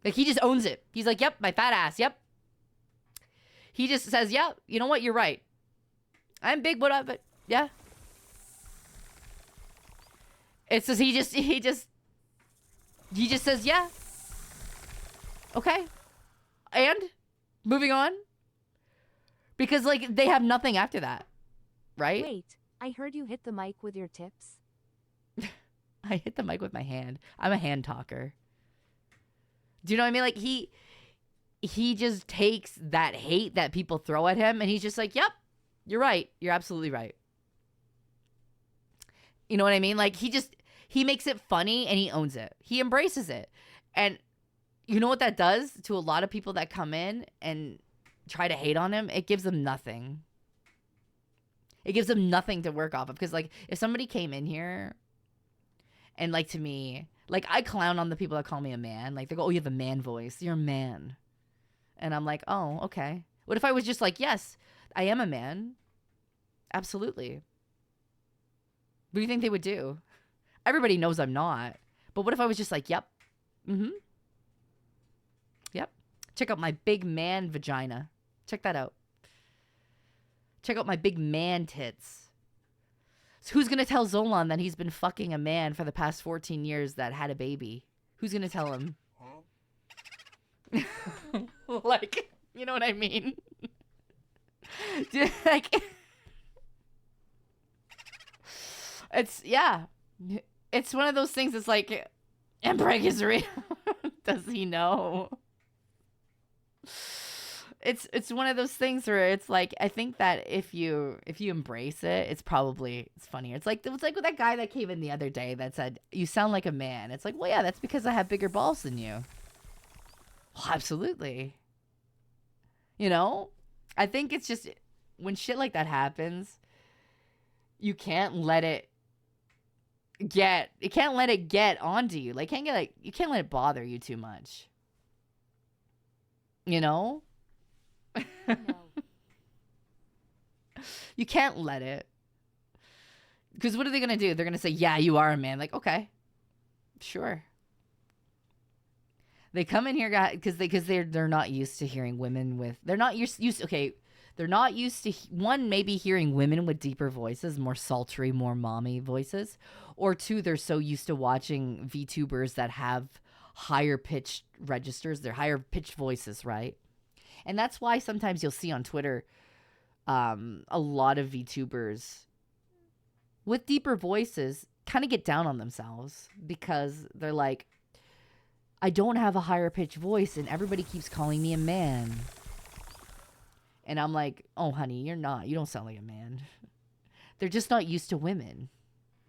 Like, he just owns it. He's like, yep, my fat ass. Yep. He just says, yeah, you know what? You're right. I'm big, but yeah. It's just, he just says, yeah. Okay. And moving on. Because, like, they have nothing after that. Right? Wait, I heard you hit the mic with your tips. I hit the mic with my hand. I'm a hand talker. Do you know what I mean? Like, he just takes that hate that people throw at him and he's just like, yep, you're right. You're absolutely right. You know what I mean? Like, he makes it funny and he owns it. He embraces it. And you know what that does to a lot of people that come in and try to hate on him? It gives them nothing. It gives them nothing to work off of. Because, like, if somebody came in here and, like, to me, like, I clown on the people that call me a man. Like, they go, oh, you have a man voice. You're a man. And I'm like, oh, okay. What if I was just like, yes, I am a man. Absolutely. What do you think they would do? Everybody knows I'm not. But what if I was just like, yep. Mm-hmm. Yep. Check out my big man vagina. Check that out. Check out my big man tits. So who's going to tell Zolan that he's been fucking a man for the past 14 years that had a baby? Who's going to tell him? Like, you know what I mean? Like, it's, yeah. It's one of those things that's like, Embreg is real. Does he know? It's one of those things where it's like, I think that if you embrace it, it's funnier. It's like with that guy that came in the other day that said, you sound like a man. It's like, well, yeah, that's because I have bigger balls than you. Well, absolutely. You know? I think it's just, when shit like that happens, you can't let it get onto you. Like, you can't let it bother you too much. You know? No. You can't let it. Because what are they going to do? They're going to say, yeah, you are a man. Like, okay. Sure. They come in here, guys, because they're not used to hearing women with, they're not used okay, they're not used to, one, maybe hearing women with deeper voices, more sultry, more mommy voices, or two, they're so used to watching VTubers that have higher pitched registers, they're higher pitched voices, right? And that's why sometimes you'll see on Twitter a lot of VTubers with deeper voices kind of get down on themselves because they're like, I don't have a higher pitched voice and everybody keeps calling me a man. And I'm like, oh, honey, you're not. You don't sound like a man. They're just not used to women.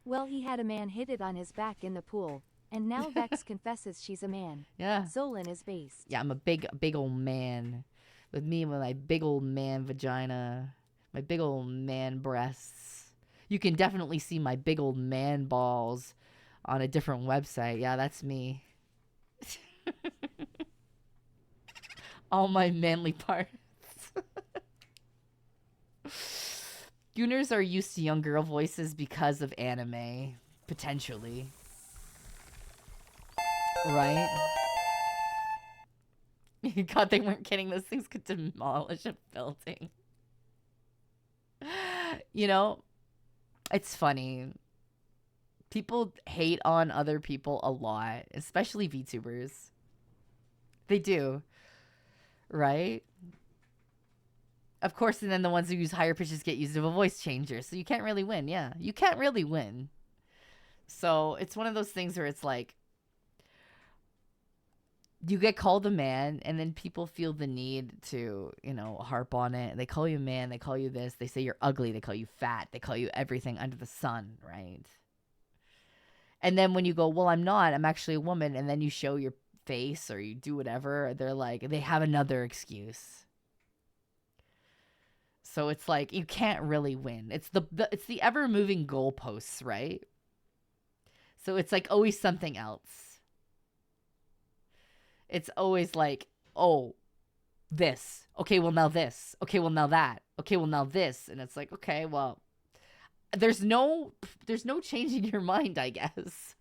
Well, he had a man hit it on his back in the pool. And now Vex confesses she's a man. Yeah. Zolan is based. Yeah, I'm a big old man. With me with my big old man vagina. My big old man breasts. You can definitely see my big old man balls on a different website. Yeah, that's me. All my manly parts. Gooners are used to young girl voices because of anime, potentially. Right? God, they weren't kidding. Those things could demolish a building. You know, it's funny. People hate on other people a lot, especially VTubers. They do. Right? Of course, and then the ones who use higher pitches get used of a voice changer. So you can't really win. Yeah, you can't really win. So it's one of those things where it's like, you get called a man, and then people feel the need to, you know, harp on it. They call you a man. They call you this. They say you're ugly. They call you fat. They call you everything under the sun, right? And then when you go, well, I'm not. I'm actually a woman. And then you show your face or you do whatever. They're like, they have another excuse. So it's like, you can't really win. It's the ever moving goalposts, right? So it's like always something else. It's always like, oh, this. Okay, well now this. Okay, well now that. Okay, well now this. And it's like, okay, well, there's no changing your mind, I guess.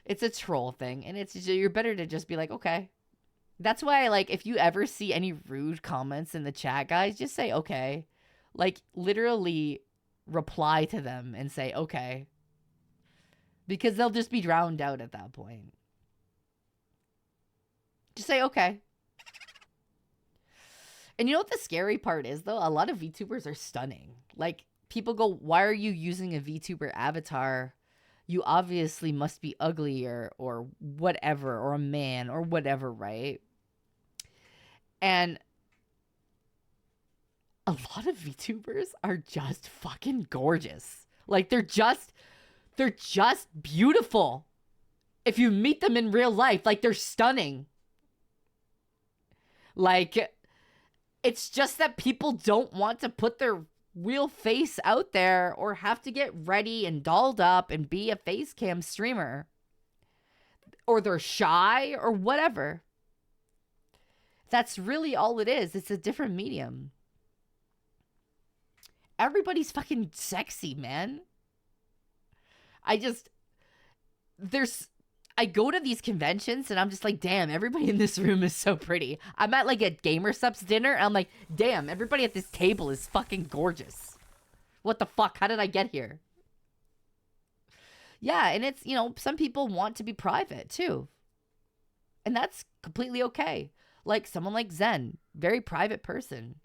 It's a troll thing, and you're better to just be like, okay. That's why, like, if you ever see any rude comments in the chat, guys, just say, okay. Like, literally reply to them and say, okay. Because they'll just be drowned out at that point. Just say, okay. And you know what the scary part is, though? A lot of VTubers are stunning. Like, people go, why are you using a VTuber avatar? You obviously must be ugly or whatever, or a man or whatever, right? And a lot of VTubers are just fucking gorgeous. Like, they're just beautiful. If you meet them in real life, like, they're stunning. Like, it's just that people don't want to put their real face out there or have to get ready and dolled up and be a face cam streamer. Or they're shy or whatever. That's really all it is. It's a different medium. Everybody's fucking sexy, man. I go to these conventions and I'm just like, damn, everybody in this room is so pretty. I'm at like a Gamer Subs dinner and I'm like, damn, everybody at this table is fucking gorgeous. What the fuck? How did I get here? Yeah, and it's, you know, some people want to be private too. And that's completely okay. Like someone like Zen, very private person,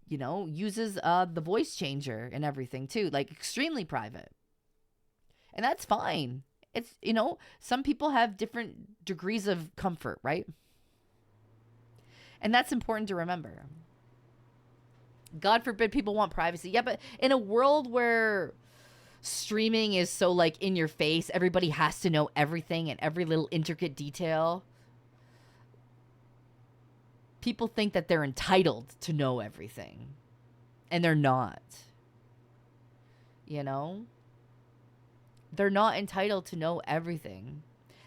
you know, uses the voice changer and everything too, like extremely private. And that's fine. It's, you know, some people have different degrees of comfort, right? And that's important to remember. God forbid people want privacy. Yeah, but in a world where streaming is so like in your face, everybody has to know everything and every little intricate detail. People think that they're entitled to know everything. And they're not. You know? They're not entitled to know everything.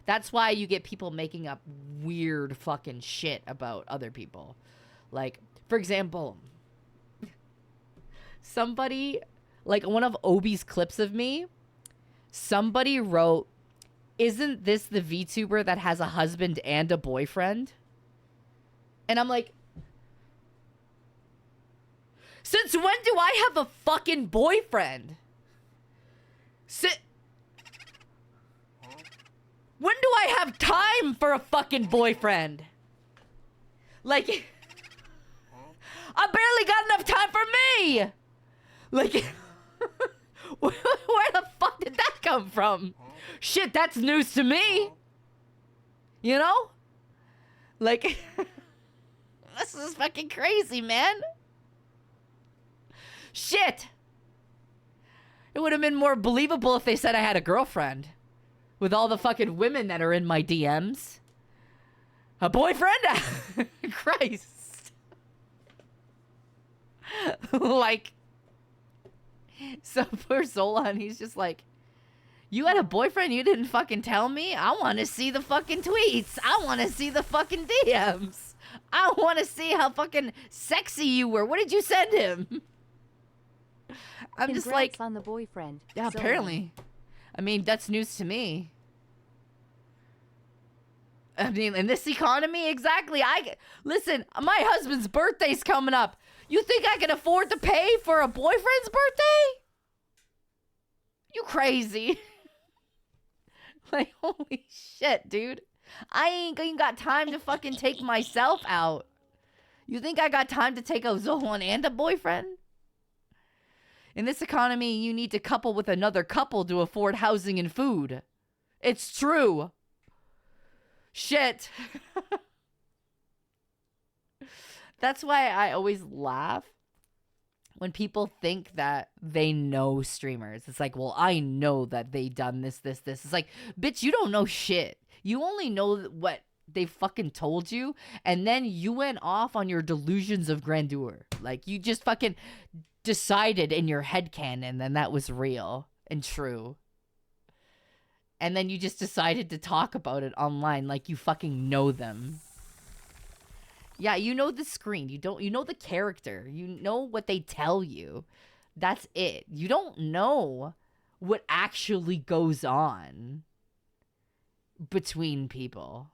That's why you get people making up weird fucking shit about other people. Like, for example, somebody, like one of Obi's clips of me, somebody wrote, "Isn't this the VTuber that has a husband and a boyfriend?" And I'm like, since when do I have a fucking boyfriend? When do I have time for a fucking boyfriend? Like, I barely got enough time for me. Like, where the fuck did that come from? Shit, that's news to me. You know? Like, this is fucking crazy, man. Shit. It would have been more believable if they said I had a girlfriend. With all the fucking women that are in my DMs. A boyfriend? Christ. Like, so poor Zolan, he's just like, you had a boyfriend, you didn't fucking tell me? I want to see the fucking tweets. I want to see the fucking DMs. I want to see how fucking sexy you were. What did you send him? I'm just like, Congrats on the boyfriend. yeah, So, apparently. I mean, that's news to me. I mean, in this economy, exactly. Listen, my husband's birthday's coming up. You think I can afford to pay for a boyfriend's birthday? You crazy. Like, holy shit, dude. I ain't even got time to fucking take myself out. You think I got time to take a Zohan and a boyfriend? In this economy, you need to couple with another couple to afford housing and food. It's true. Shit. That's why I always laugh when people think that they know streamers. It's like, well, I know that they done this. It's like, bitch, you don't know shit. You only know what they fucking told you, and then you went off on your delusions of grandeur. Like, you just fucking decided in your headcanon then that was real and true. And then you just decided to talk about it online like you fucking know them. Yeah, you know the screen. You know the character. You know what they tell you. That's it. You don't know what actually goes on between people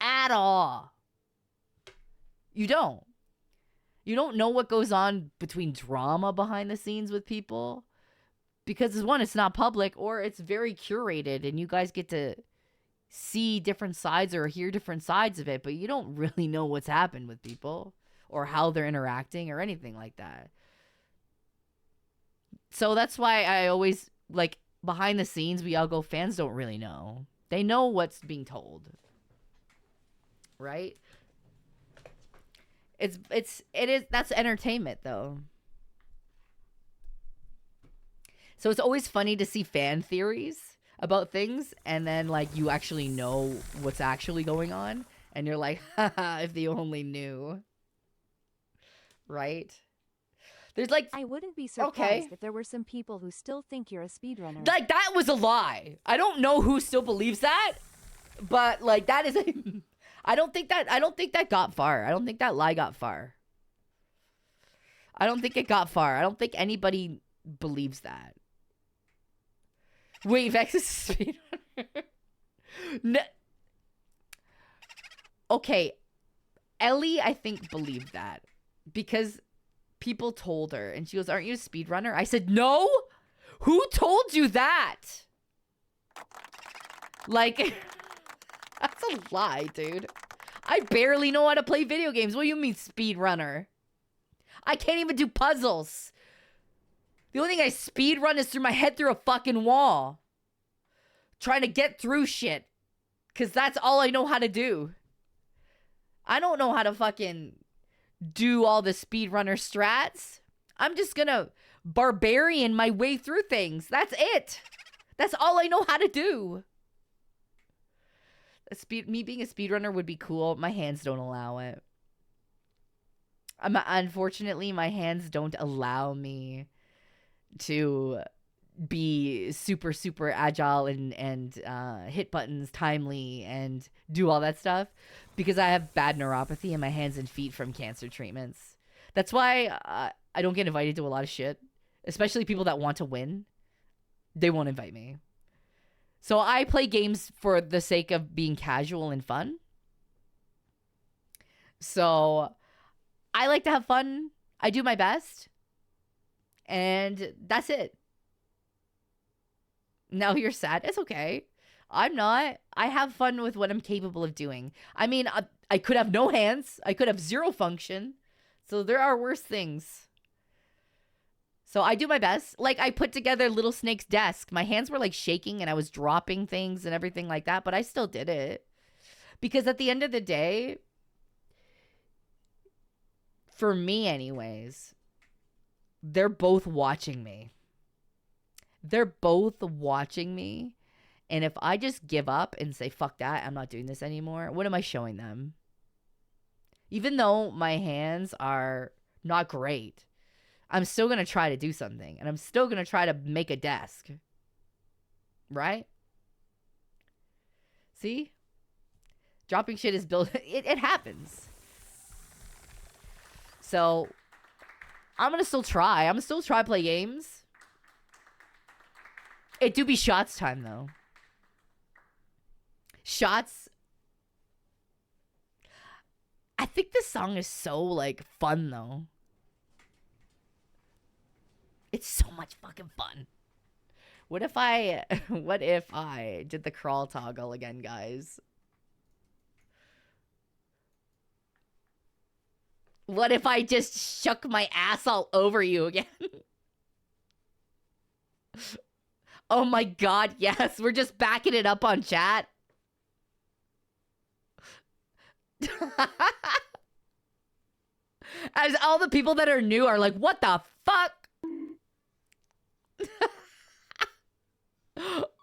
at all. You don't. You don't know what goes on between drama behind the scenes with people, because one, it's not public, or it's very curated and you guys get to see different sides or hear different sides of it, but you don't really know what's happened with people or how they're interacting or anything like that. So that's why I always, like, behind the scenes, we all go, fans don't really know. They know what's being told. Right? It is, that's entertainment, though. So it's always funny to see fan theories about things, and then, like, you actually know what's actually going on, and you're like, haha, if they only knew. Right? There's, like, I wouldn't be surprised if there were some people who still think you're a speedrunner. like, that was a lie. I don't know who still believes that, but, like, that is a... I don't think that got far. I don't think that lie got far. I don't think it got far. I don't think anybody believes that. Wait, Vex is a speedrunner? No. Okay, Ellie, I think, believed that because people told her, and she goes, "Aren't you a speedrunner?" I said, "No? Who told you that?" Like, that's a lie, dude. I barely know how to play video games. What do you mean, speedrunner? I can't even do puzzles. The only thing I speedrun is through my head through a fucking wall. Trying to get through shit. Because that's all I know how to do. I don't know how to fucking do all the speedrunner strats. I'm just gonna barbarian my way through things. That's it. That's all I know how to do. Me being a speedrunner would be cool. My hands don't allow it. Unfortunately, my hands don't allow me to be super, super agile and hit buttons timely and do all that stuff because I have bad neuropathy in my hands and feet from cancer treatments. That's why I don't get invited to a lot of shit, especially people that want to win. They won't invite me. So I play games for the sake of being casual and fun. So I like to have fun. I do my best. And that's it. Now you're sad. It's okay. I'm not. I have fun with what I'm capable of doing. I mean, I could have no hands. I could have zero function. So there are worse things. So I do my best. Like, I put together Little Snake's desk. My hands were, like, shaking and I was dropping things and everything like that. But I still did it. Because at the end of the day, for me anyways, they're both watching me. They're both watching me. And if I just give up and say, fuck that, I'm not doing this anymore, what am I showing them? Even though my hands are not great, I'm still going to try to do something. And I'm still going to try to make a desk. Right? See? Dropping shit is built. It happens. So I'm gonna still try. I'm gonna still try play games. It do be shots time though. Shots. I think this song is so like fun though. It's so much fucking fun. What if I did the crawl toggle again, guys? What if I just shook my ass all over you again? Oh my god, yes. We're just backing it up on chat. As all the people that are new are like, what the fuck?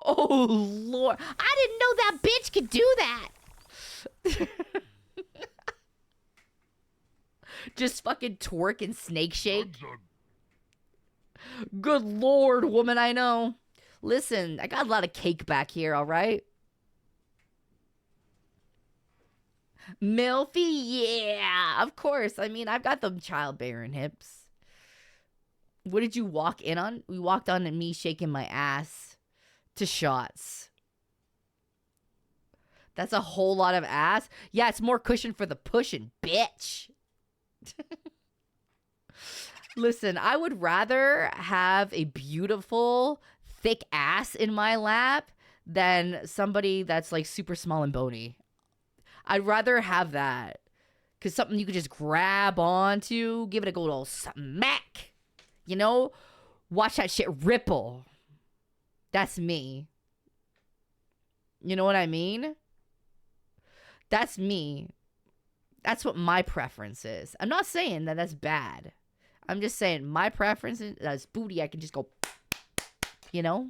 Oh, Lord. I didn't know that bitch could do that. Just fucking twerk and snake shake. Good Lord, woman, I know. Listen, I got a lot of cake back here, all right? Milfy, yeah, of course. I mean, I've got them childbearing hips. What did you walk in on? We walked on and me shaking my ass to shots. That's a whole lot of ass. Yeah, it's more cushion for the pushing, bitch. Listen, I would rather have a beautiful, thick ass in my lap than somebody that's like super small and bony. I'd rather have that. Because something you could just grab onto, give it a good old smack. You know? Watch that shit ripple. That's me. You know what I mean? That's me. That's what my preference is. I'm not saying that that's bad. I'm just saying my preference is that's booty. I can just go, you know?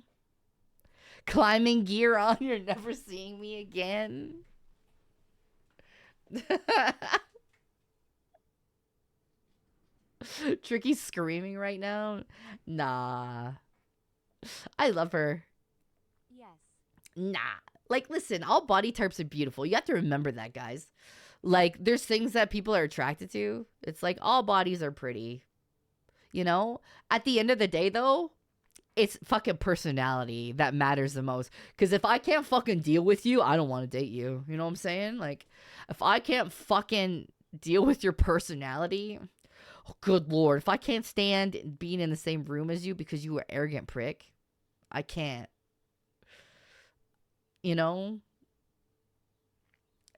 Climbing gear on, you're never seeing me again. Tricky's screaming right now. Nah. I love her. Yes. Nah. Like, listen, all body types are beautiful. You have to remember that, guys. Like, there's things that people are attracted to. It's like, all bodies are pretty. You know? At the end of the day, though, it's fucking personality that matters the most. Because if I can't fucking deal with you, I don't want to date you. You know what I'm saying? Like, if I can't fucking deal with your personality, oh, good Lord. If I can't stand being in the same room as you because you are an arrogant prick, I can't. You know?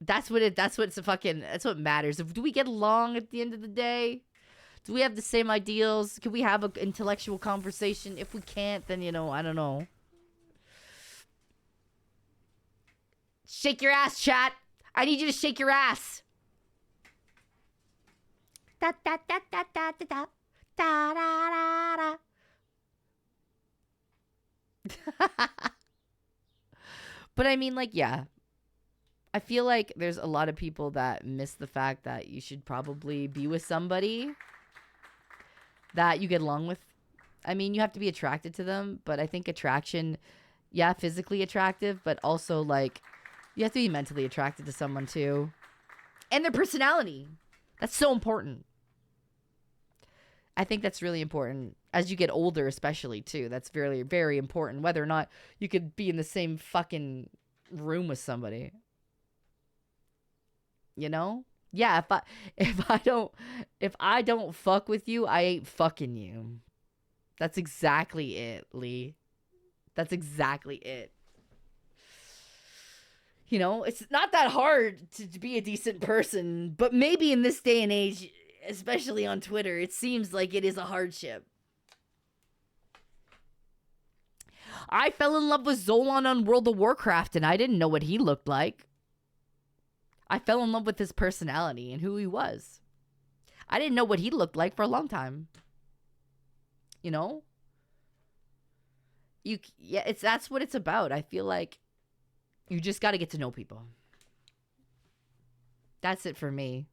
That's what matters. Do we get along at the end of the day? Do we have the same ideals? Can we have an intellectual conversation? If we can't, then, you know, I don't know. Shake your ass, chat. I need you to shake your ass. Da da da da da da da da da da. But I mean, like, yeah. I feel like there's a lot of people that miss the fact that you should probably be with somebody that you get along with. I mean, you have to be attracted to them, but I think attraction, yeah, physically attractive, but also, like, you have to be mentally attracted to someone, too. And their personality. That's so important. I think that's really important. As you get older, especially, too. That's very, very important. Whether or not you could be in the same fucking room with somebody. You know? Yeah, if I don't fuck with you, I ain't fucking you. That's exactly it, Lee. That's exactly it. You know, it's not that hard to be a decent person, but maybe in this day and age, especially on Twitter, it seems like it is a hardship. I fell in love with Zolan on World of Warcraft, and I didn't know what he looked like. I fell in love with his personality and who he was. I didn't know what he looked like for a long time. You know? That's what it's about. I feel like you just got to get to know people. That's it for me.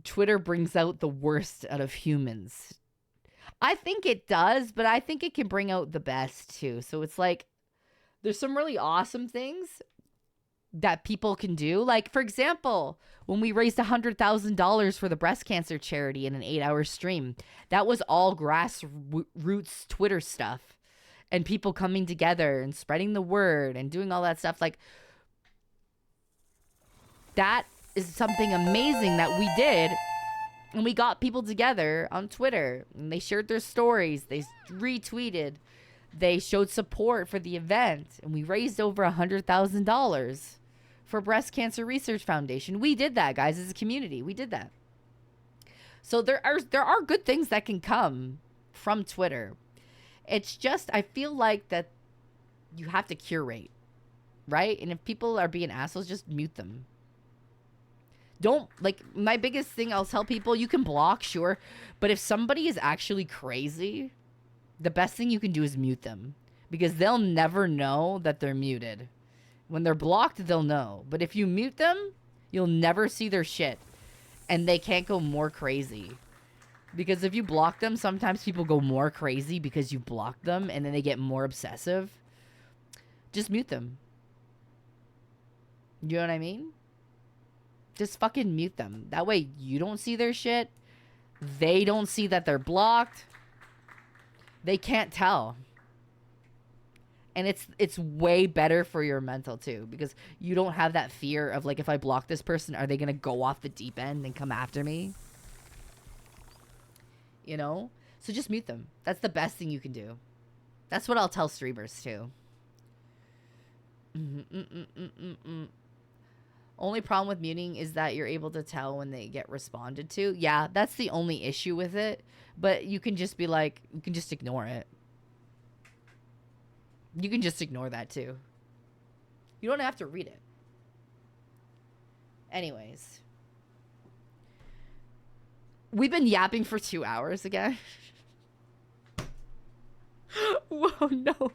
Twitter brings out the worst out of humans. I think it does, but I think it can bring out the best too. So it's like there's some really awesome things, that people can do. Like, for example, when we raised $100,000 for the breast cancer charity in an 8-hour stream, that was all grassroots Twitter stuff and people coming together and spreading the word and doing all that stuff. Like, that is something amazing that we did. And we got people together on Twitter and they shared their stories. They retweeted. They showed support for the event. And we raised over $100,000 for Breast Cancer Research Foundation. We did that, guys, as a community. We did that. So there are good things that can come from Twitter. It's just, I feel like that you have to curate, right? And if people are being assholes, just mute them. Don't, like, my biggest thing I'll tell people, you can block, sure, but if somebody is actually crazy, the best thing you can do is mute them, because they'll never know that they're muted. When they're blocked, they'll know, but if you mute them, you'll never see their shit, and they can't go more crazy. Because if you block them, sometimes people go more crazy because you blocked them, and then they get more obsessive. Just mute them. You know what I mean? Just fucking mute them. That way you don't see their shit. They don't see that they're blocked. They can't tell. And it's way better for your mental too, because you don't have that fear of, like, if I block this person, are they going to go off the deep end and come after me? You know? So just mute them. That's the best thing you can do. That's what I'll tell streamers too. Only problem with muting is that you're able to tell when they get responded to. Yeah, that's the only issue with it. But you can just be like, you can just ignore it. You can just ignore that too. You don't have to read it. Anyways. We've been yapping for 2 hours again. Whoa, no.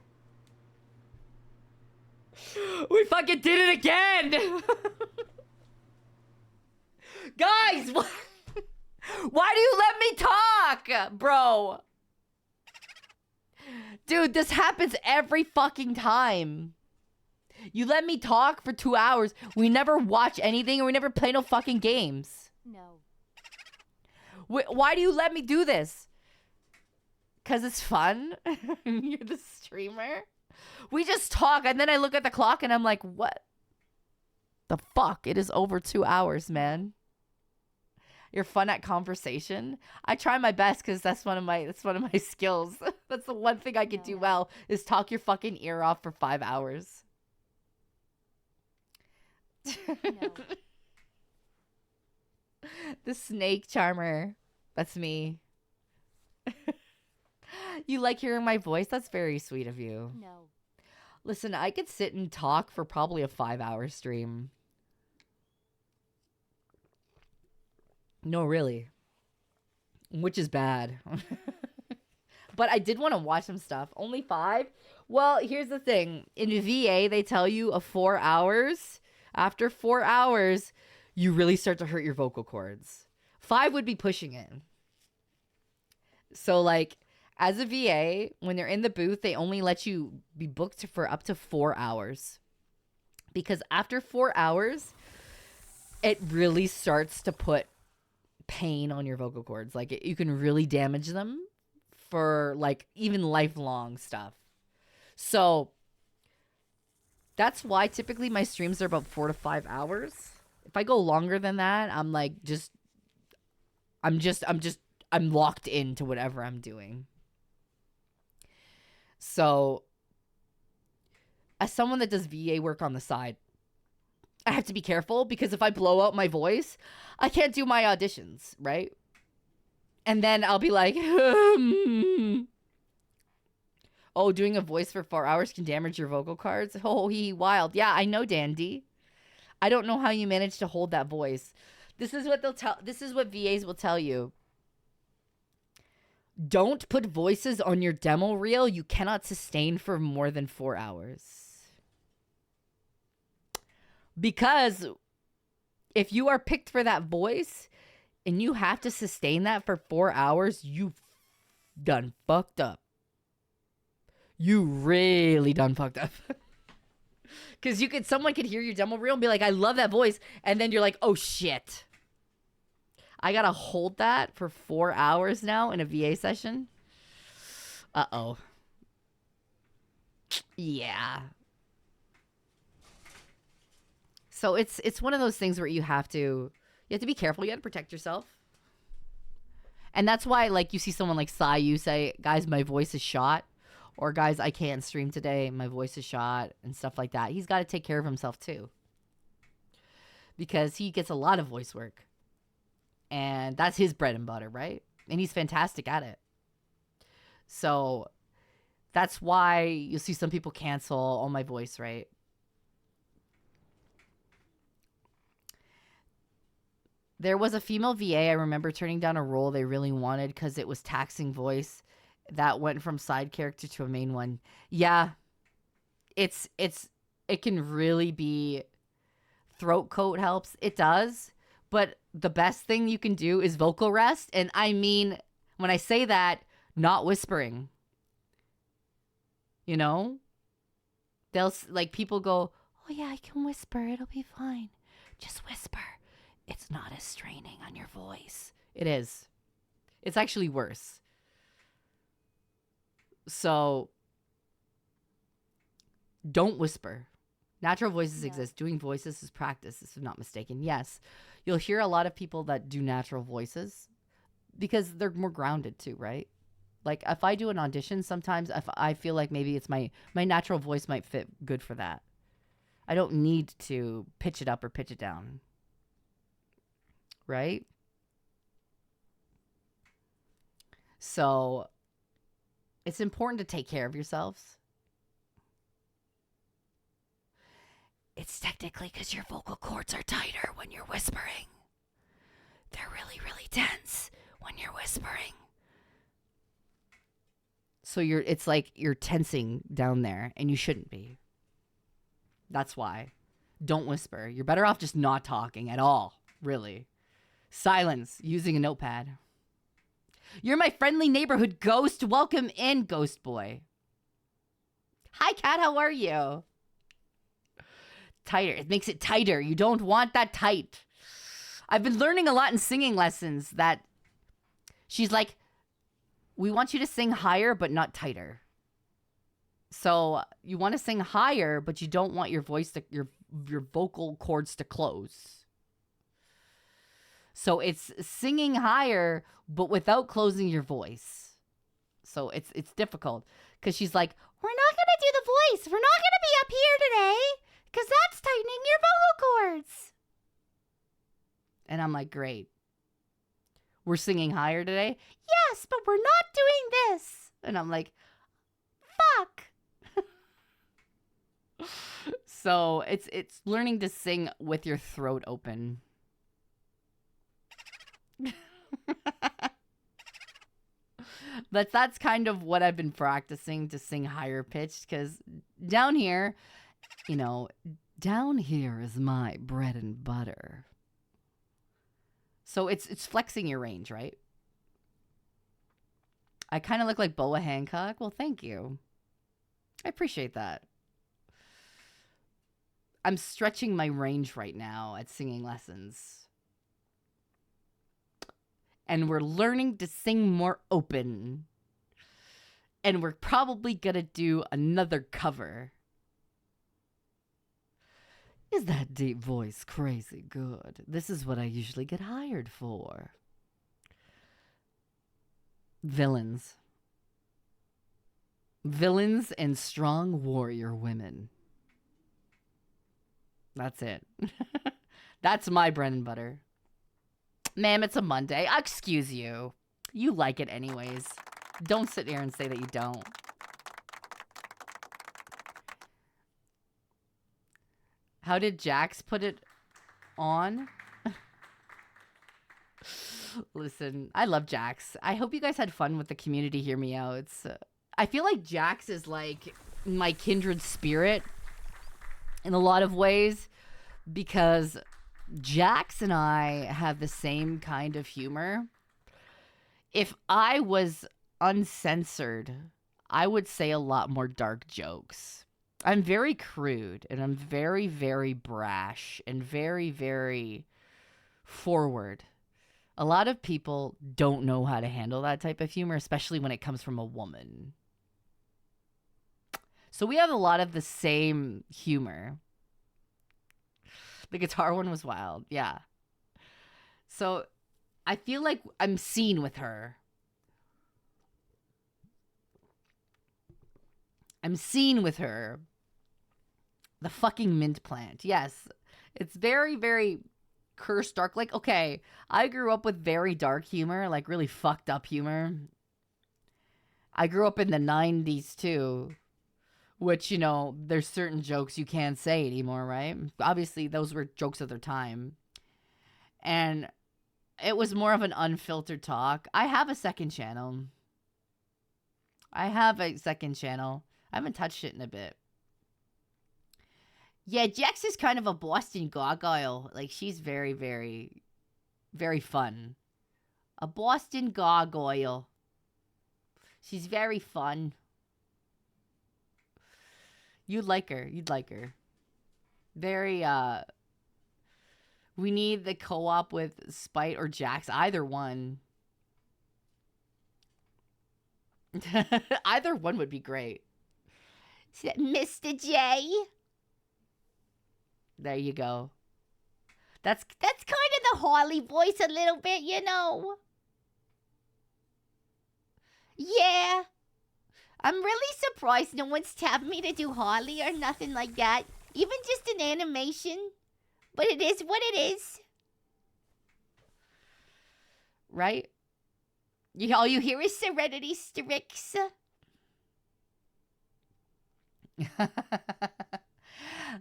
We fucking did it again! Guys, why do you let me talk, bro? Dude, this happens every fucking time. You let me talk for 2 hours. We never watch anything, or we never play no fucking games. No. Why do you let me do this? Because it's fun? You're the streamer? We just talk, and then I look at the clock, and I'm like, what the fuck? It is over 2 hours, man. You're fun at conversation. I try my best, because that's one of my skills. That's the one thing I can do well, is talk your fucking ear off for 5 hours. No. The snake charmer. That's me. You like hearing my voice? That's very sweet of you. No. Listen, I could sit and talk for probably a 5-hour stream. No, really. Which is bad. But I did want to watch some stuff. Only 5? Well, here's the thing. In VA, they tell you of 4 hours. After 4 hours, you really start to hurt your vocal cords. 5 would be pushing it. So, like, as a VA, when they're in the booth, they only let you be booked for up to 4 hours. Because after 4 hours, it really starts to put pain on your vocal cords. Like, you can really damage them for, like, even lifelong stuff. So that's why typically my streams are about 4 to 5 hours. If I go longer than that, I'm like, I'm locked into whatever I'm doing. So as someone that does VA work on the side, I have to be careful, because if I blow out my voice, I can't do my auditions, right? And then I'll be like, oh, doing a voice for 4 hours can damage your vocal cords? Oh, wild. Yeah, I know, Dandy. I don't know how you manage to hold that voice. This is what VAs will tell you. Don't put voices on your demo reel you cannot sustain for more than 4 hours. Because if you are picked for that voice and you have to sustain that for 4 hours, you've done fucked up. You really done fucked up. Because someone could hear your demo reel and be like, I love that voice. And then you're like, oh shit. I gotta hold that for 4 hours now in a VA session. Uh-oh. Yeah. So it's one of those things where you have to be careful. You have to protect yourself. And that's why, like, you see someone like Sayu say, guys, my voice is shot. Or, guys, I can't stream today. My voice is shot and stuff like that. He's got to take care of himself, too. Because he gets a lot of voice work. And that's his bread and butter, right? And he's fantastic at it. So that's why you'll see some people cancel on my voice, right? There was a female VA I remember turning down a role they really wanted because it was taxing voice. That went from side character to a main one. Yeah. It can really be. Throat coat helps. It does. But the best thing you can do is vocal rest. And I mean, when I say that, not whispering. You know? They'll, like, people go, oh yeah, I can whisper. It'll be fine. Just whisper. It's not as straining on your voice. It is. It's actually worse. So, don't whisper. Natural voices exist. Doing voices is practice, if I'm not mistaken. Yes, you'll hear a lot of people that do natural voices because they're more grounded too, right? Like, if I do an audition, sometimes if I feel like maybe it's my natural voice might fit good for that. I don't need to pitch it up or pitch it down. Right? So, it's important to take care of yourselves. It's technically because your vocal cords are tighter when you're whispering. They're really, really tense when you're whispering. So it's like you're tensing down there, and you shouldn't be. That's why. Don't whisper. You're better off just not talking at all, really. Silence, using a notepad. You're my friendly neighborhood ghost. Welcome in, Ghost Boy. Hi, Kat. How are you? Tighter. It makes it tighter. You don't want that tight. I've been learning a lot in singing lessons that she's like, we want you to sing higher, but not tighter. So you want to sing higher, but you don't want your voice to, your vocal cords to close. So it's singing higher, but without closing your voice. So it's difficult because she's like, we're not going to do the voice. We're not going to be up here today because that's tightening your vocal cords. And I'm like, great. We're singing higher today? Yes, but we're not doing this. And I'm like, fuck. So it's learning to sing with your throat open. But that's kind of what I've been practicing to sing higher pitched, because down here, you know, down here is my bread and butter. So it's flexing your range, right? I kind of look like Boa Hancock. Well, thank you. I appreciate that. I'm stretching my range right now at singing lessons. And we're learning to sing more open. And we're probably going to do another cover. Is that deep voice crazy good? This is what I usually get hired for. Villains. Villains and strong warrior women. That's it. That's my bread and butter. Ma'am, it's a Monday. Excuse you. You like it anyways. Don't sit here and say that you don't. How did Jax put it on? Listen, I love Jax. I hope you guys had fun with the community. Hear me out. I feel like Jax is like my kindred spirit in a lot of ways, because Jax and I have the same kind of humor. If I was uncensored, I would say a lot more dark jokes. I'm very crude, and I'm very, very brash, and very, very forward. A lot of people don't know how to handle that type of humor, especially when it comes from a woman. So we have a lot of the same humor. The guitar one was wild, yeah. So I feel like I'm seen with her. I'm seen with her. The fucking mint plant. Yes. It's very, very cursed dark. Like, okay, I grew up with very dark humor, like really fucked up humor. I grew up in the 90s too, which, you know, there's certain jokes you can't say anymore, right? Obviously, those were jokes of their time. And it was more of an unfiltered talk. I have a second channel. I haven't touched it in a bit. Yeah, Jex is kind of a Boston gargoyle. Like, she's very, very, very fun. A Boston gargoyle. She's very fun. You'd like her. Very, we need the co-op with Spite or Jax. Either one. Either one would be great. Mr. J. There you go. That's kind of the Harley voice a little bit, you know. Yeah. I'm really surprised no one's tapped me to do Harley or nothing like that. Even just an animation. But it is what it is. Right? All you hear is Serenity Strix.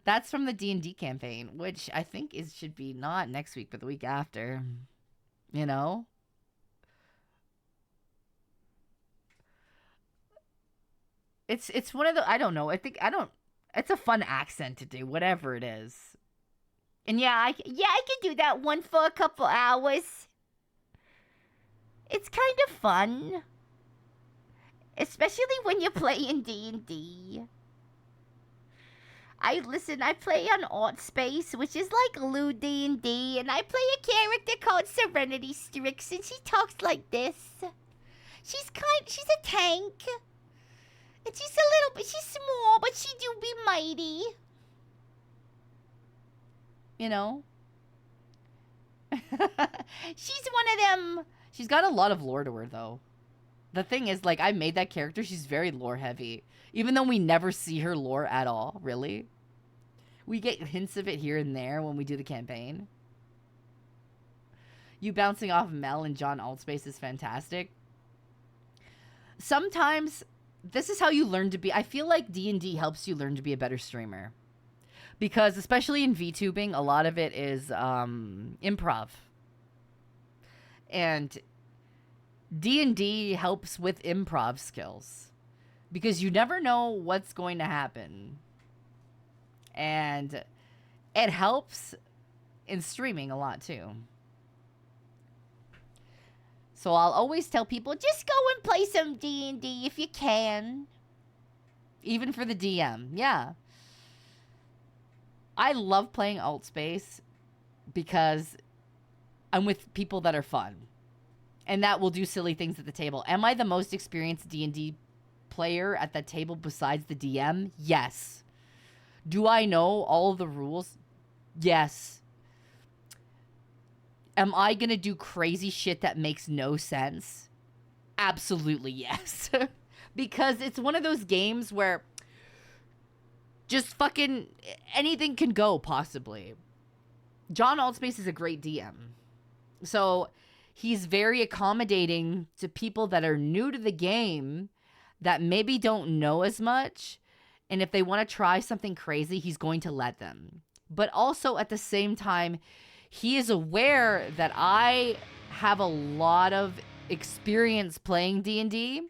That's from the D&D campaign, which I think should be not next week, but the week after. You know? It's one of the, I don't know. It's a fun accent to do, whatever it is. And yeah, I can do that one for a couple hours. It's kind of fun. Especially when you're playing D&D. I play on Art Space, which is like Lou D&D, and I play a character called Serenity Strix, and she talks like this. She's a tank. And she's small, but she do be mighty. You know? She's one of them. She's got a lot of lore to her, though. The thing is, like, I made that character. She's very lore heavy. Even though we never see her lore at all, really. We get hints of it here and there when we do the campaign. You bouncing off Mel and John Altspace is fantastic. Sometimes, this is how you learn to be... I feel like D&D helps you learn to be a better streamer. Because, especially in VTubing, a lot of it is improv. And D&D helps with improv skills. Because you never know what's going to happen. And it helps in streaming a lot, too. So I'll always tell people, just go and play some D&D if you can. Even for the DM, yeah. I love playing Altspace because I'm with people that are fun. And that will do silly things at the table. Am I the most experienced D&D player at that table besides the DM? Yes. Do I know all the rules? Yes. Am I going to do crazy shit that makes no sense? Absolutely yes. Because it's one of those games where just fucking anything can go, possibly. John Altspace is a great DM. So he's very accommodating to people that are new to the game that maybe don't know as much. And if they want to try something crazy, he's going to let them. But also at the same time, he is aware that I have a lot of experience playing D&D.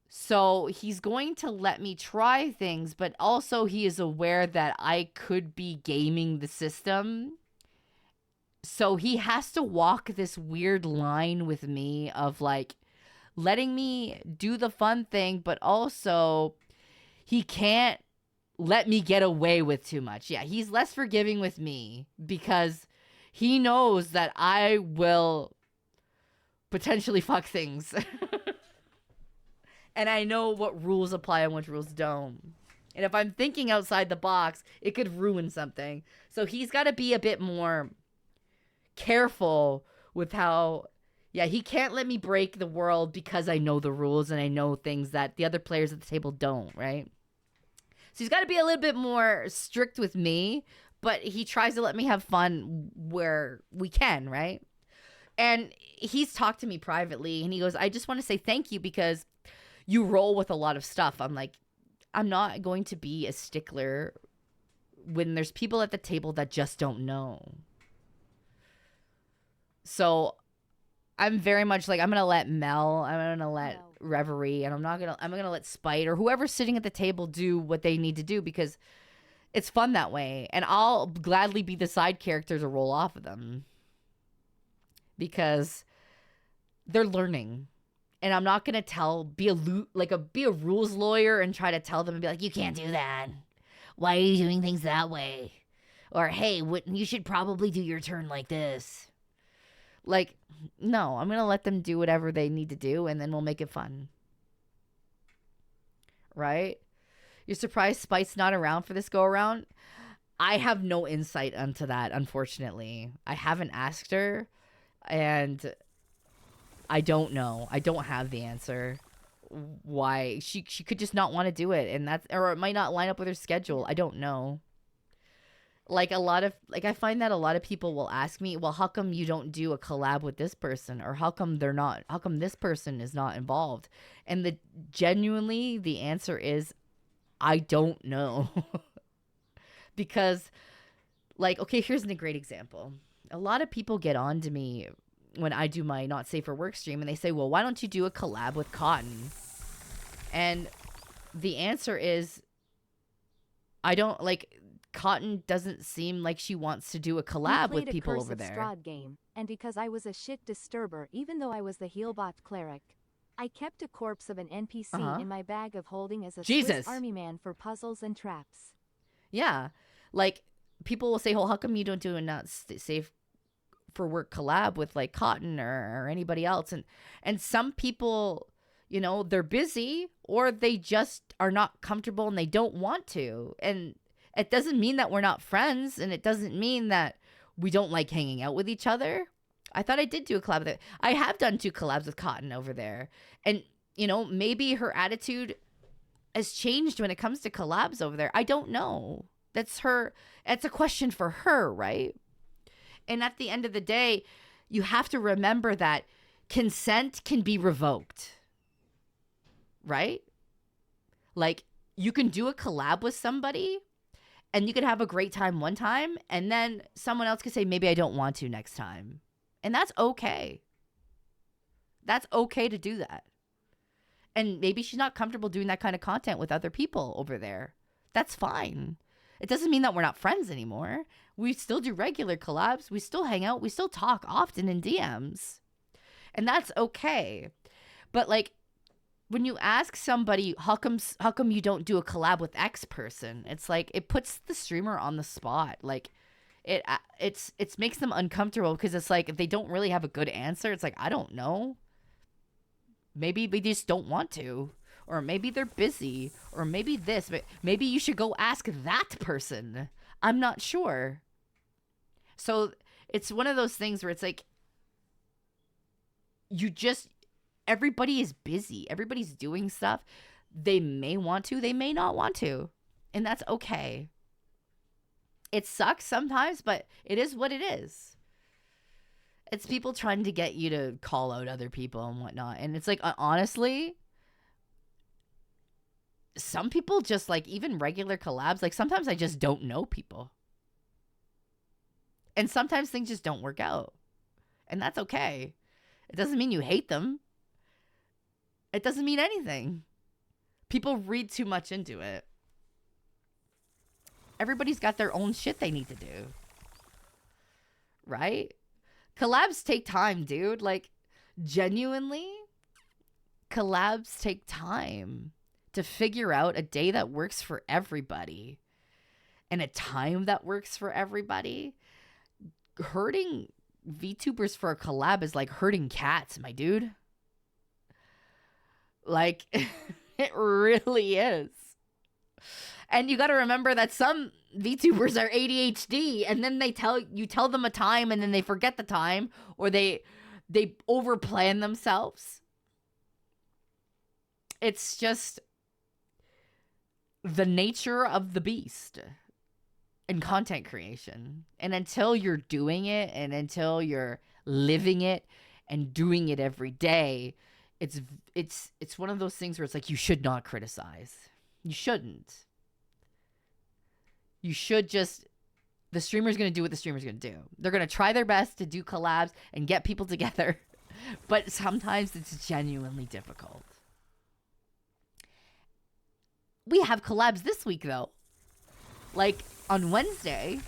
So he's going to let me try things, but also he is aware that I could be gaming the system. So he has to walk this weird line with me of like letting me do the fun thing, but also he can't let me get away with too much. Yeah, he's less forgiving with me because he knows that I will potentially fuck things. And I know what rules apply and which rules don't. And if I'm thinking outside the box, it could ruin something. So he's got to be a bit more careful with how, yeah, he can't let me break the world because I know the rules and I know things that the other players at the table don't, right? So he's got to be a little bit more strict with me, but he tries to let me have fun where we can, right? And he's talked to me privately and he goes, I just want to say thank you because you roll with a lot of stuff. I'm like, I'm not going to be a stickler when there's people at the table that just don't know. So I'm very much like, I'm going to let Mel, I'm going to let Reverie, and I'm going to let Spite or whoever's sitting at the table do what they need to do because it's fun that way. And I'll gladly be the side character to roll off of them because they're learning. And I'm not going to be a rules lawyer and try to tell them and be like, you can't do that. Why are you doing things that way? Or, hey, you should probably do your turn like this. Like, no, I'm going to let them do whatever they need to do, and then we'll make it fun. Right? You're surprised Spite's not around for this go-around? I have no insight into that, unfortunately. I haven't asked her, and I don't know. I don't have the answer why. She could just not want to do it, and or it might not line up with her schedule. I don't know. I find that a lot of people will ask me, well, how come you don't do a collab with this person? Or how come this person is not involved? And genuinely, the answer is, I don't know. Because, okay, here's a great example. A lot of people get on to me when I do my Not Safe for Work stream, and they say, well, why don't you do a collab with Cotton? And the answer is, I don't, Cotton doesn't seem like she wants to do a collab with people over there. Strahd game, and because I was a shit disturber, even though I was the healbot cleric, I kept a corpse of an NPC in my bag of holding as a Swiss Army man for puzzles and traps. Yeah, people will say, "Oh, how come you don't do a Not Safe for Work collab with Cotton or anybody else?" And some people, they're busy or they just are not comfortable and they don't want to. And it doesn't mean that we're not friends, and it doesn't mean that we don't like hanging out with each other. I thought I did do a collab with it. I have done 2 collabs with Cotton over there. And, maybe her attitude has changed when it comes to collabs over there. I don't know. That's a question for her, right? And at the end of the day, you have to remember that consent can be revoked, right? You can do a collab with somebody and you could have a great time one time, and then someone else could say, maybe I don't want to next time. And that's okay. That's okay to do that. And maybe she's not comfortable doing that kind of content with other people over there. That's fine. It doesn't mean that we're not friends anymore. We still do regular collabs. We still hang out. We still talk often in DMs. And that's okay. But when you ask somebody, how come you don't do a collab with X person? It's it puts the streamer on the spot. It makes them uncomfortable because it's they don't really have a good answer. It's I don't know. Maybe they just don't want to, or maybe they're busy, or maybe this, but maybe you should go ask that person. I'm not sure. So it's one of those things where it's everybody is busy. Everybody's doing stuff. They may want to, they may not want to. And that's okay. It sucks sometimes, but it is what it is. It's people trying to get you to call out other people and whatnot. And it's honestly, some people just even regular collabs, sometimes I just don't know people. And sometimes things just don't work out. And that's okay. It doesn't mean you hate them. It doesn't mean anything. People read too much into it. Everybody's got their own shit they need to do. Right? Collabs take time, dude. Genuinely, collabs take time. to figure out a day that works for everybody and a time that works for everybody. Hurting VTubers for a collab is like hurting cats, my dude. Like, it really is. And you got to remember that some VTubers are ADHD, and then you tell them a time, and then they forget the time, or they overplan themselves. It's just the nature of the beast in content creation. And until you're doing it, and until you're living it and doing it every day, it's one of those things where it's like, you should not criticize. You shouldn't. You should just, the streamer's going to do what the streamer's going to do. They're going to try their best to do collabs and get people together. But sometimes it's genuinely difficult. We have collabs this week, though. Like, on Wednesday,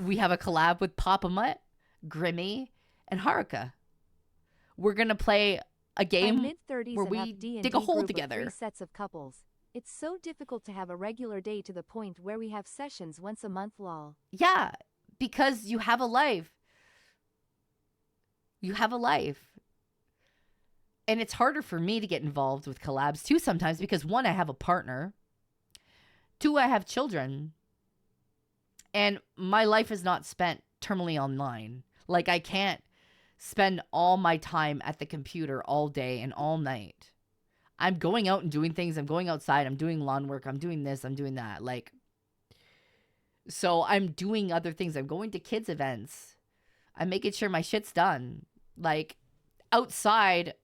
we have a collab with Papa Mutt, Grimmy, and Haruka. We're going to play a game where we dig a hole together. 3 sets of couples. It's so difficult to have a regular day to the point where we have sessions once a month, lol. Yeah, because you have a life. You have a life. And it's harder for me to get involved with collabs too sometimes because 1, I have a partner. 2, I have children. And my life is not spent terminally online. Like, I can't spend all my time at the computer all day and all night. I'm going out and doing things. I'm going outside. I'm doing lawn work. I'm doing this. I'm doing that. Like, so I'm doing other things. I'm going to kids' events. I'm making sure my shit's done. Like, outside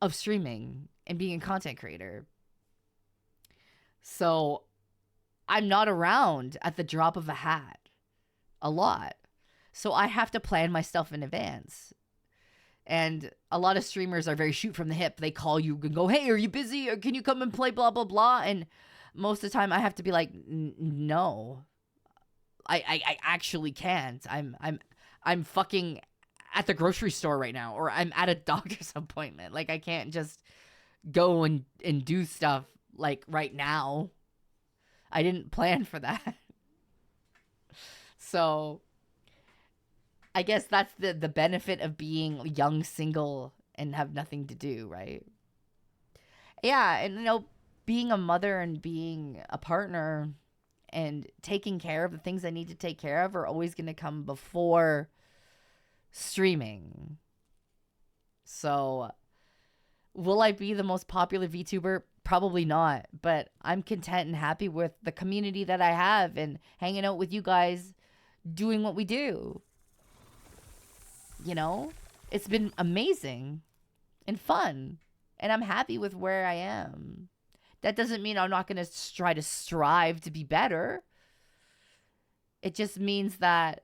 of streaming and being a content creator. So I'm not around at the drop of a hat a lot. So I have to plan my stuff in advance. And a lot of streamers are very shoot from the hip. They call you and go, hey, are you busy? Or can you come and play blah, blah, blah? And most of the time I have to be like, no, I actually can't. I'm fucking at the grocery store right now, or I'm at a doctor's appointment. Like, I can't just go and do stuff like right now. I didn't plan for that. So I guess that's the benefit of being young, single, and have nothing to do, right? Yeah, and, you know, being a mother and being a partner and taking care of the things I need to take care of are always going to come before streaming. So, will I be the most popular VTuber? Probably not, but I'm content and happy with the community that I have and hanging out with you guys doing what we do. You know, it's been amazing and fun, and I'm happy with where I am. That doesn't mean I'm not going to try to strive to be better. It just means that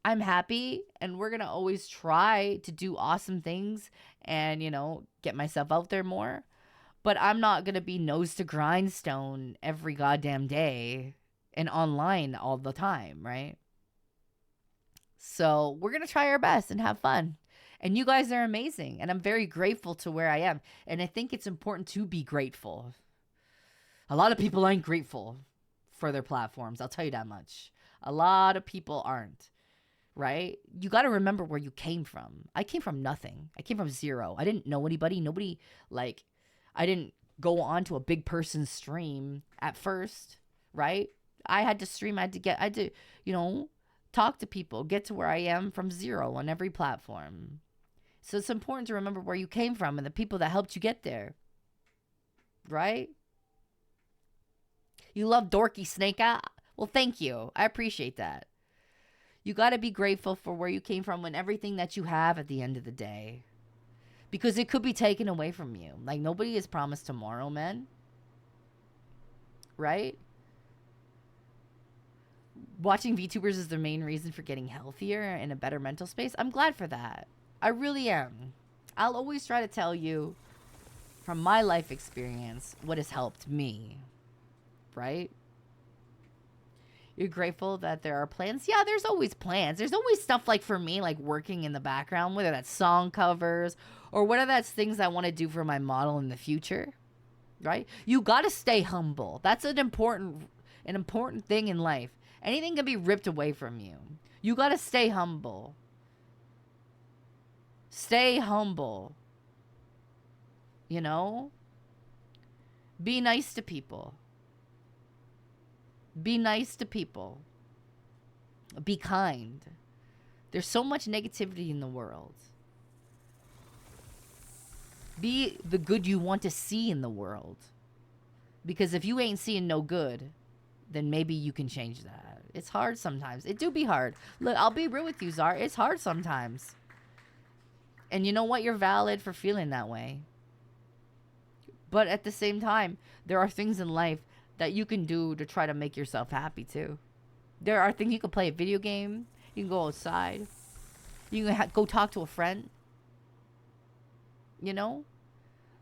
I'm happy, and we're going to always try to do awesome things and, you know, get myself out there more. But I'm not going to be nose to grindstone every goddamn day and online all the time, right? So we're going to try our best and have fun. And you guys are amazing. And I'm very grateful to where I am. And I think it's important to be grateful. A lot of people aren't grateful for their platforms. I'll tell you that much. A lot of people aren't, right? You got to remember where you came from. I came from nothing. I came from zero. I didn't know anybody. Nobody, like, I didn't go on to a big person stream at first, right? I had to stream. I had to, you know, talk to people, get to where I am from zero on every platform. So it's important to remember where you came from and the people that helped you get there. Right? You love dorky Snake Eye? Well, thank you. I appreciate that. You got to be grateful for where you came from and everything that you have at the end of the day. Because it could be taken away from you. Like, nobody is promised tomorrow, man. Right? Watching VTubers is the main reason for getting healthier and a better mental space. I'm glad for that. I really am. I'll always try to tell you from my life experience what has helped me. Right? You're grateful that there are plans. Yeah, there's always plans. There's always stuff like for me, like working in the background, whether that's song covers or whether that's things I want to do for my model in the future, right? You got to stay humble. That's an important thing in life. Anything can be ripped away from you. You got to stay humble. Stay humble. You know? Be nice to people. Be nice to people. Be kind. There's so much negativity in the world. Be the good you want to see in the world. Because if you ain't seeing no good, then maybe you can change that. It's hard sometimes. It do be hard. Look, I'll be real with you, Czar. It's hard sometimes. And you know what? You're valid for feeling that way. But at the same time, there are things in life that you can do to try to make yourself happy too. There are things you can play a video game. You can go outside. You can go talk to a friend. You know?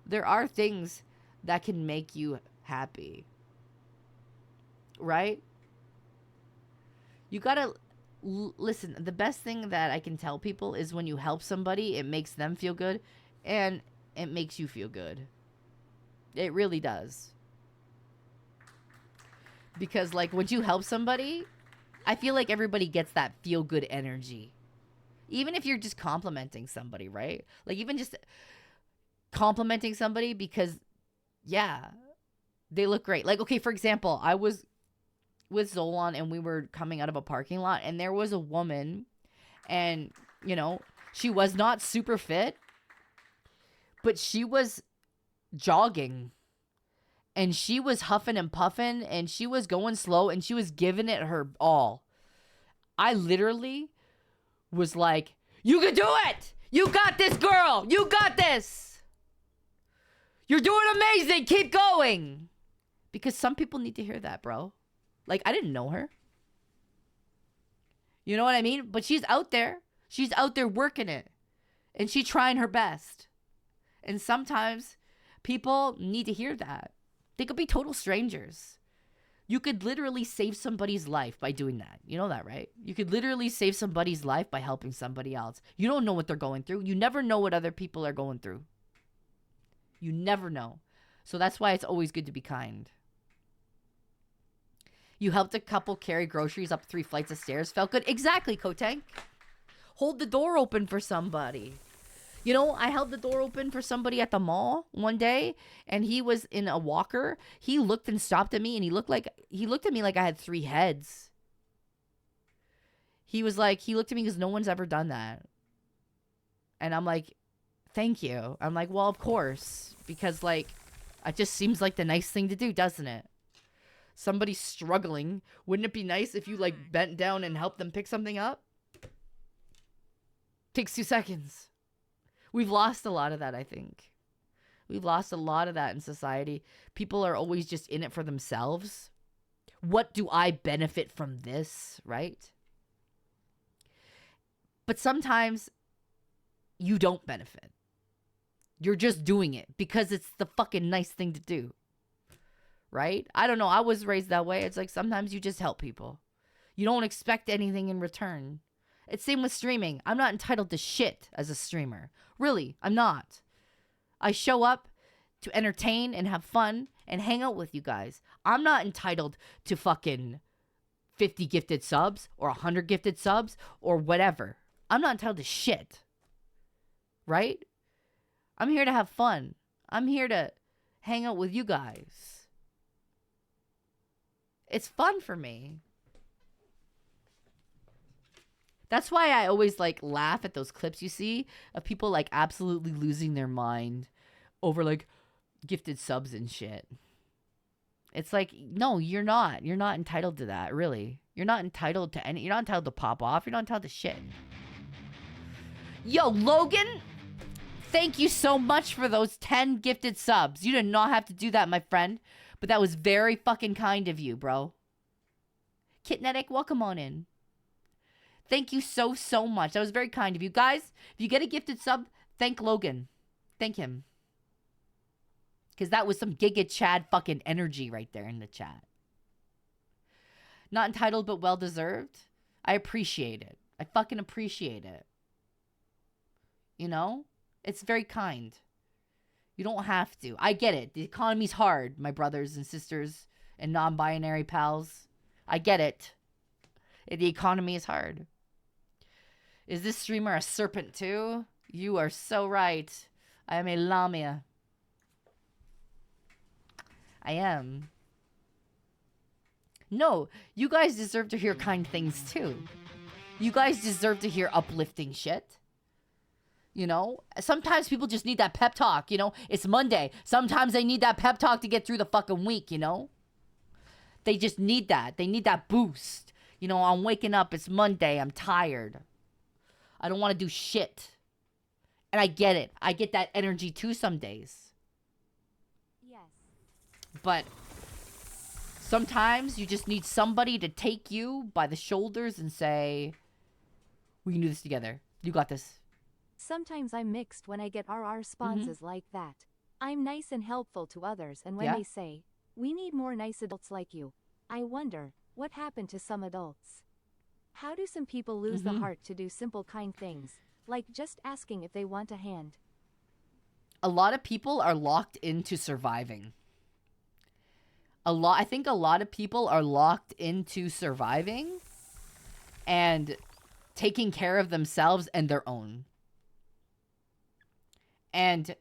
There are things that can make you happy. Right? You gotta listen. The best thing that I can tell people is when you help somebody, it makes them feel good and it makes you feel good. It really does. Because like when you help somebody, I feel like everybody gets that feel good energy. Even if you're just complimenting somebody, right? Like even just complimenting somebody because yeah, they look great. Like, okay, for example, I was with Zolan and we were coming out of a parking lot and there was a woman and, you know, she was not super fit, but she was jogging and she was huffing and puffing and she was going slow and she was giving it her all. I literally was like, you can do it! You got this, girl! You got this! You're doing amazing! Keep going! Because some people need to hear that, bro. Like, I didn't know her. You know what I mean? But she's out there. She's out there working it. And she's trying her best. And sometimes people need to hear that. They could be total strangers. You could literally save somebody's life by doing that. You know that, right? You could literally save somebody's life by helping somebody else. You don't know what they're going through. You never know what other people are going through. You never know. So that's why it's always good to be kind. You helped a couple carry groceries up 3 flights of stairs. Felt good. Exactly, Kotank. Hold the door open for somebody. You know, I held the door open for somebody at the mall one day, and he was in a walker. He looked and stopped at me, and he looked at me like I had 3 heads. He looked at me because no one's ever done that. And I'm like, thank you. I'm like, well, of course. Because, like, it just seems like the nice thing to do, doesn't it? Somebody's struggling. Wouldn't it be nice if you, like, bent down and helped them pick something up? Takes 2 seconds. We've lost a lot of that, I think. We've lost a lot of that in society. People are always just in it for themselves. What do I benefit from this, right? But sometimes you don't benefit. You're just doing it because it's the fucking nice thing to do. Right? I don't know. I was raised that way. It's like sometimes you just help people. You don't expect anything in return. It's same with streaming. I'm not entitled to shit as a streamer. Really, I'm not. I show up to entertain and have fun and hang out with you guys. I'm not entitled to fucking 50 gifted subs or 100 gifted subs or whatever. I'm not entitled to shit. Right? I'm here to have fun. I'm here to hang out with you guys. It's fun for me. That's why I always like laugh at those clips you see of people like absolutely losing their mind over like gifted subs and shit. It's like, no, you're not. You're not entitled to that, really. You're not entitled to any. You're not entitled to pop off. You're not entitled to shit. Yo, Logan, thank you so much for those 10 gifted subs. You did not have to do that, my friend. But that was very fucking kind of you, bro. Kitnetic, welcome on in. Thank you so, so much. That was very kind of you. Guys, if you get a gifted sub, thank Logan. Thank him. Because that was some Giga Chad fucking energy right there in the chat. Not entitled, but well-deserved. I appreciate it. I fucking appreciate it. You know? It's very kind. You don't have to. I get it. The economy's hard, my brothers and sisters and non-binary pals. I get it. The economy is hard. Is this streamer a serpent too? You are so right. I am a lamia. I am. No, you guys deserve to hear kind things too. You guys deserve to hear uplifting shit. You know, sometimes people just need that pep talk, you know? It's Monday. Sometimes they need that pep talk to get through the fucking week, you know? They just need that. They need that boost. You know, I'm waking up. It's Monday. I'm tired. I don't want to do shit. And I get it. I get that energy too some days. Yes. But sometimes you just need somebody to take you by the shoulders and say, we can do this together. You got this. Sometimes I'm mixed when I get RR responses like that. I'm nice and helpful to others, and when Yeah. they say, we need more nice adults like you, I wonder, what happened to some adults? How do some people lose the heart to do simple kind things, like just asking if they want a hand? A lot of people are locked into surviving. I think a lot of people are locked into surviving and taking care of themselves and their own. And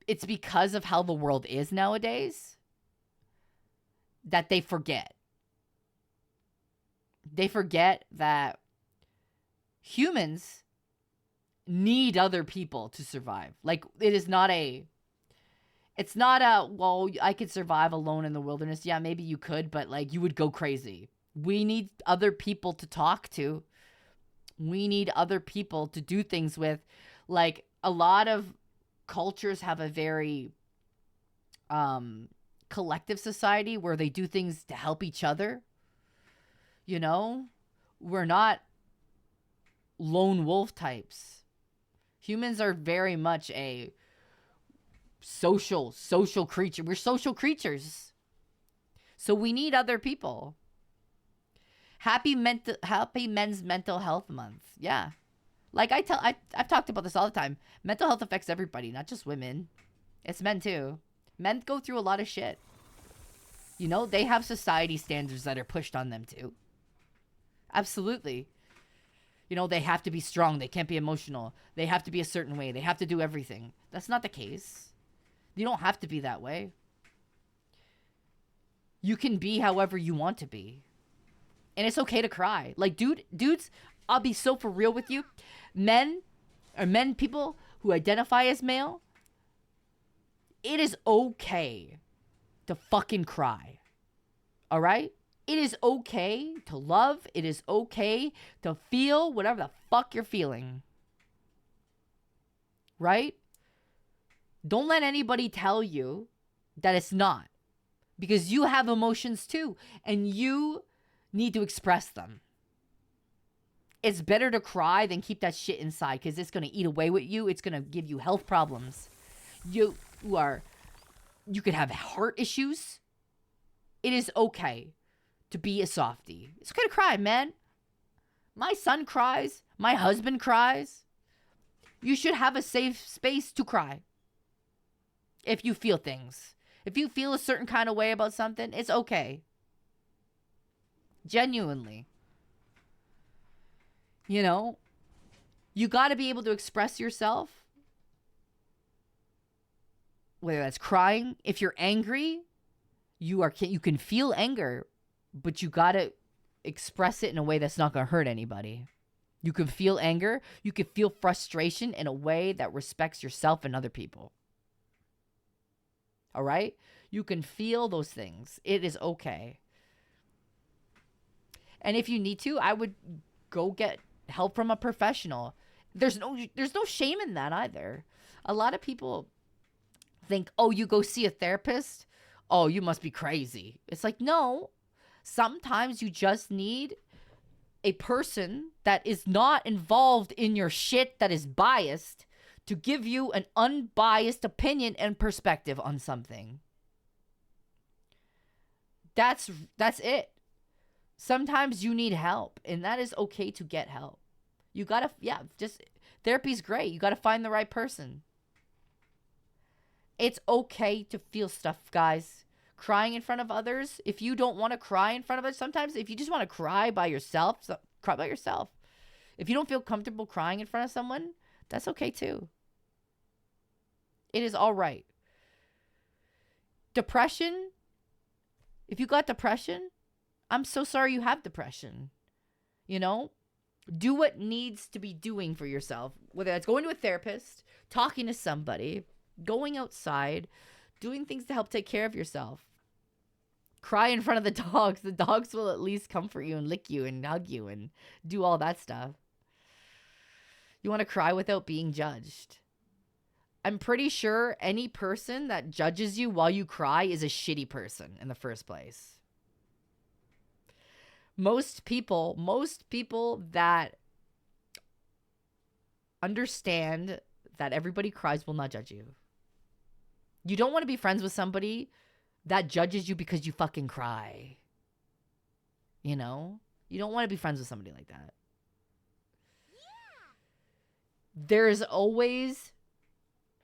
it's because of how the world is nowadays that they forget. They forget that humans need other people to survive. Like, it's not a, well, I could survive alone in the wilderness. Yeah, maybe you could, but like, you would go crazy. We need other people to talk to. We need other people to do things with. Like, a lot of cultures have a very collective society where they do things to help each other. You know? We're not lone wolf types. Humans are very much a social creature. We're social creatures. So we need other people. Happy Men's Mental Health Month. Yeah. Like I've talked about this all the time. Mental health affects everybody, not just women. It's men too. Men go through a lot of shit. You know, they have society standards that are pushed on them too. Absolutely. You know, they have to be strong. They can't be emotional. They have to be a certain way. They have to do everything. That's not the case. You don't have to be that way. You can be however you want to be. And it's okay to cry. Like, dudes, I'll be so for real with you. People who identify as male, it is okay to fucking cry. All right? It is okay to love. It is okay to feel whatever the fuck you're feeling. Right? Don't let anybody tell you that it's not. Because you have emotions too. And you need to express them. It's better to cry than keep that shit inside, because it's going to eat away with you. It's going to give you health problems. You could have heart issues. It is okay to be a softie. It's okay to cry, man. My son cries. My husband cries. You should have a safe space to cry. If you feel things. If you feel a certain kind of way about something, it's okay. Genuinely. You know, you got to be able to express yourself. Whether that's crying, if you're angry, you can feel anger, but you got to express it in a way that's not going to hurt anybody. You can feel anger, you can feel frustration in a way that respects yourself and other people. All right? You can feel those things. It is okay. And if you need to, I would go get help from a professional. There's no shame in that either. A lot of people think, oh, you go see a therapist? Oh, you must be crazy. It's like, no. Sometimes you just need a person that is not involved in your shit that is biased to give you an unbiased opinion and perspective on something. That's it. Sometimes you need help, and that is okay to get help. You gotta, just therapy's great. You gotta find the right person. It's okay to feel stuff, guys. Crying in front of others. If you don't want to cry in front of others, sometimes if you just want to cry by yourself, cry by yourself. If you don't feel comfortable crying in front of someone, that's okay too. It is all right. Depression. If you got depression, I'm so sorry you have depression. You know? Do what needs to be doing for yourself. Whether that's going to a therapist, talking to somebody, going outside, doing things to help take care of yourself. Cry in front of the dogs. The dogs will at least comfort you and lick you and hug you and do all that stuff. You want to cry without being judged. I'm pretty sure any person that judges you while you cry is a shitty person in the first place. Most people that understand that everybody cries will not judge you. You don't want to be friends with somebody that judges you because you fucking cry. You know? You don't want to be friends with somebody like that. There's always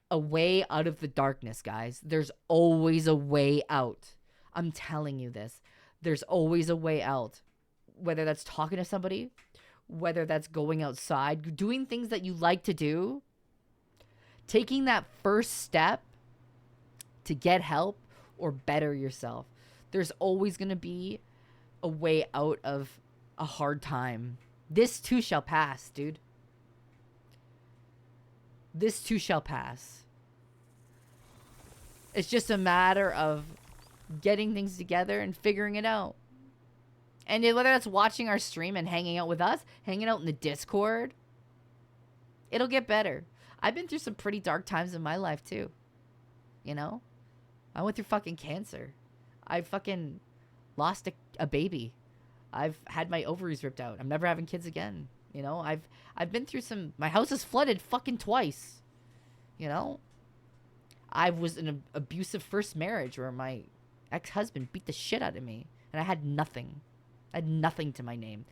a way out of the darkness, guys. There's always a way out. I'm telling you this. There's always a way out. Whether that's talking to somebody, whether that's going outside, doing things that you like to do, taking that first step to get help or better yourself. There's always going to be a way out of a hard time. This too shall pass, dude. This too shall pass. It's just a matter of getting things together and figuring it out. And whether that's watching our stream and hanging out with us, hanging out in the Discord, it'll get better. I've been through some pretty dark times in my life too. You know? I went through fucking cancer. I fucking lost a baby. I've had my ovaries ripped out. I'm never having kids again. You know, I've been through some. My house is flooded fucking twice. You know, I was in an abusive first marriage where my ex-husband beat the shit out of me, and I had nothing. I had nothing to my name.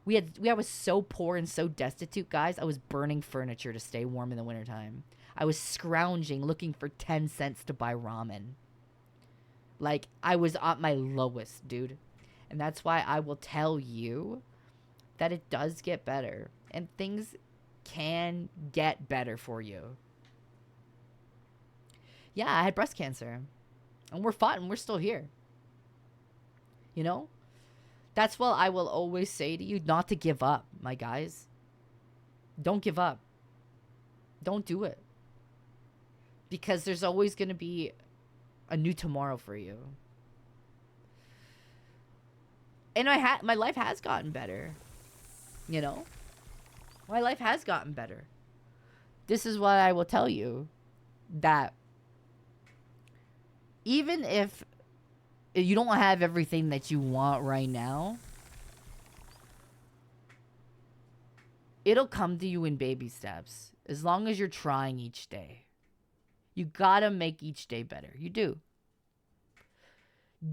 I was so poor and so destitute, guys. I was burning furniture to stay warm in the wintertime. I was scrounging, looking for 10 cents to buy ramen. Like, I was at my lowest, dude. And that's why I will tell you that it does get better. And things can get better for you. Yeah, I had breast cancer. And we're fought and we're still here. You know? That's what I will always say to you, not to give up, my guys. Don't give up. Don't do it. Because there's always going to be a new tomorrow for you. And my life has gotten better. You know? My life has gotten better. This is what I will tell you. That even if you don't have everything that you want right now, it'll come to you in baby steps. As long as you're trying each day. You gotta make each day better. You do.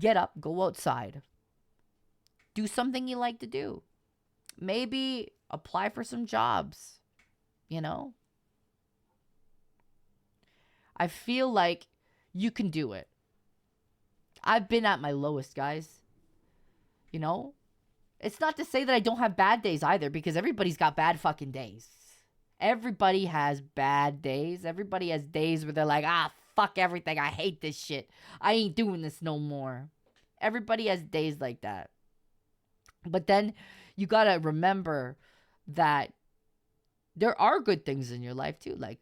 Get up, go outside. Do something you like to do. Maybe apply for some jobs. You know? I feel like you can do it. I've been at my lowest, guys. You know? It's not to say that I don't have bad days either, because everybody's got bad fucking days. Everybody has bad days. Everybody has days where they're like, fuck everything. I hate this shit. I ain't doing this no more. Everybody has days like that. But then you gotta remember that there are good things in your life too. Like,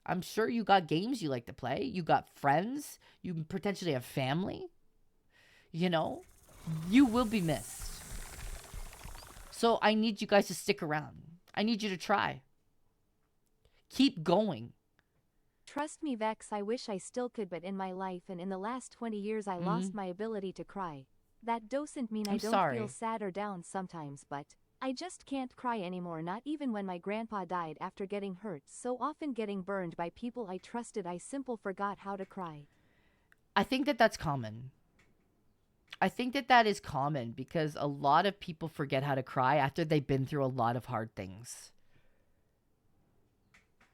I'm sure you got games you like to play. You got friends. You potentially have family. You know, you will be missed. So I need you guys to stick around. I need you to try. Keep going. Trust me, Vex, I wish I still could, but in my life and in the last 20 years I lost my ability to cry. That doesn't mean I don't feel sad or down sometimes, but I just can't cry anymore, not even when my grandpa died after getting hurt so often, getting burned by people I trusted. I simple forgot how to cry. I think that that's common. I think that is common because a lot of people forget how to cry after they've been through a lot of hard things.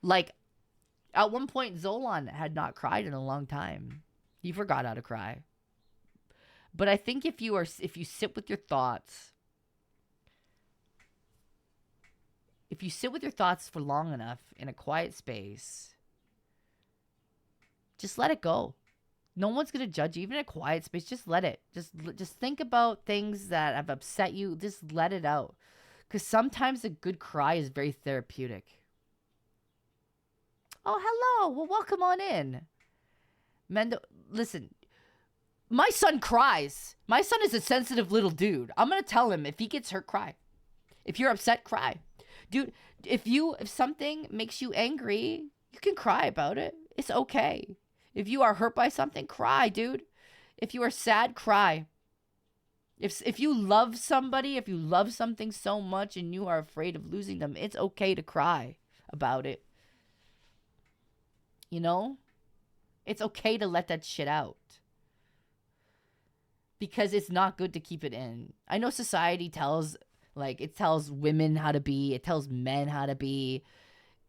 Like, at one point, Zolan had not cried in a long time. He forgot how to cry. But I think if you sit with your thoughts, if you sit with your thoughts for long enough in a quiet space, just let it go. No one's going to judge you. Even in a quiet space, just let it. Just think about things that have upset you. Just let it out. Because sometimes a good cry is very therapeutic. Oh, hello. Well, welcome on in. Mendo, listen. My son cries. My son is a sensitive little dude. I'm going to tell him if he gets hurt, cry. If you're upset, cry. Dude, if something makes you angry, you can cry about it. It's okay. If you are hurt by something, cry, dude. If you are sad, cry. If you love somebody, if you love something so much and you are afraid of losing them, it's okay to cry about it. You know? It's okay to let that shit out. Because it's not good to keep it in. I know society tells women how to be, it tells men how to be,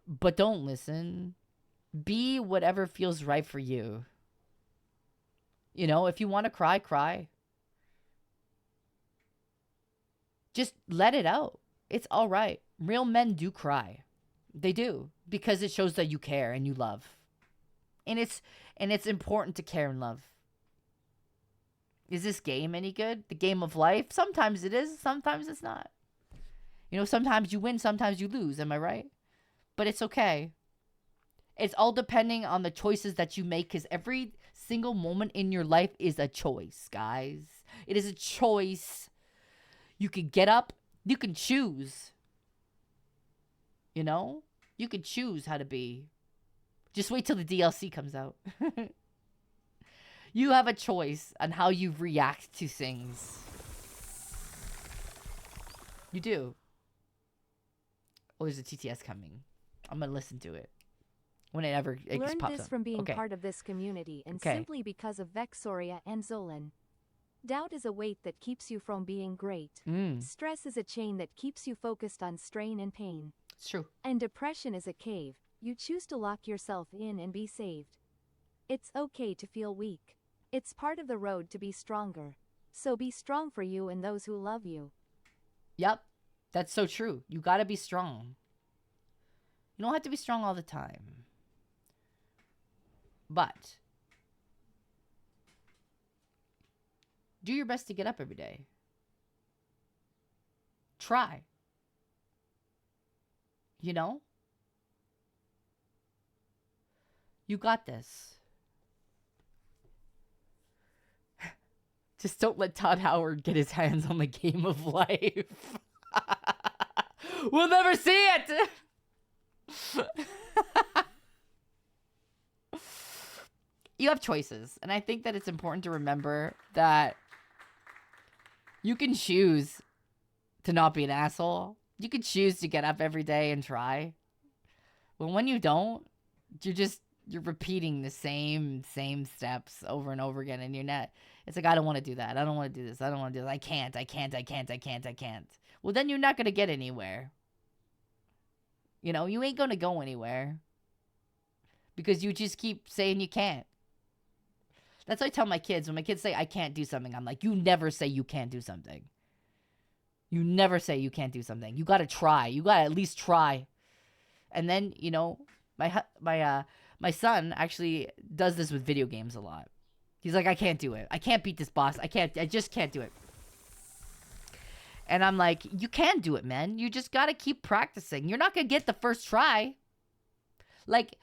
but don't listen. Be whatever feels right for you. You know, if you want to cry, cry. Just let it out. It's all right. Real men do cry. They do. Because it shows that you care and you love. And it's important to care and love. Is this game any good? The game of life? Sometimes it is. Sometimes it's not. You know, sometimes you win. Sometimes you lose. Am I right? But it's okay. It's all depending on the choices that you make, because every single moment in your life is a choice, guys. It is a choice. You can get up. You can choose. You know? You can choose how to be. Just wait till the DLC comes out. You have a choice on how you react to things. You do. Oh, there's a TTS coming. I'm going to listen to it. Whenever it Learned pops this up. from being Okay. part of this community and Okay. simply because of Vexoria and Zolan. Doubt is a weight that keeps you from being great. Stress is a chain that keeps you focused on strain and pain. It's true. And depression is a cave. You choose to lock yourself in and be saved. It's okay to feel weak. It's part of the road to be stronger. So be strong for you and those who love you. Yep. That's so true. You got to be strong. You don't have to be strong all the time. But do your best to get up every day. Try. You know? You got this. Just don't let Todd Howard get his hands on the game of life. We'll never see it. You have choices. And I think that it's important to remember that you can choose to not be an asshole. You can choose to get up every day and try. But when you don't, you're repeating the same steps over and over again, and you're not. It's like, I don't want to do that. I don't want to do this. I don't want to do that. I can't. Well, then you're not going to get anywhere. You know, you ain't going to go anywhere. Because you just keep saying you can't. That's what I tell my kids. When my kids say I can't do something, I'm like, you never say you can't do something. You never say you can't do something. You got to try. You got to at least try. And then, you know, my son actually does this with video games a lot. He's like, I can't do it. I can't beat this boss. I just can't do it. And I'm like, you can do it, man. You just got to keep practicing. You're not going to get the first try. Like,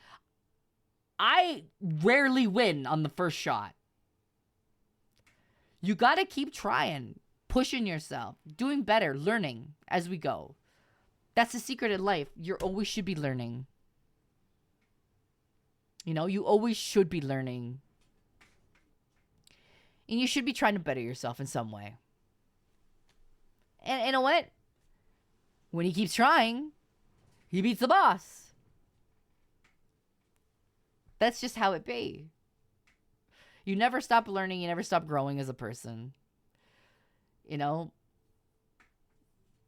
I rarely win on the first shot. You got to keep trying, pushing yourself, doing better, learning as we go. That's the secret in life. You always should be learning. You know, you always should be learning. And you should be trying to better yourself in some way. And you know what? When he keeps trying, he beats the boss. That's just how it be. You never stop learning. You never stop growing as a person. You know,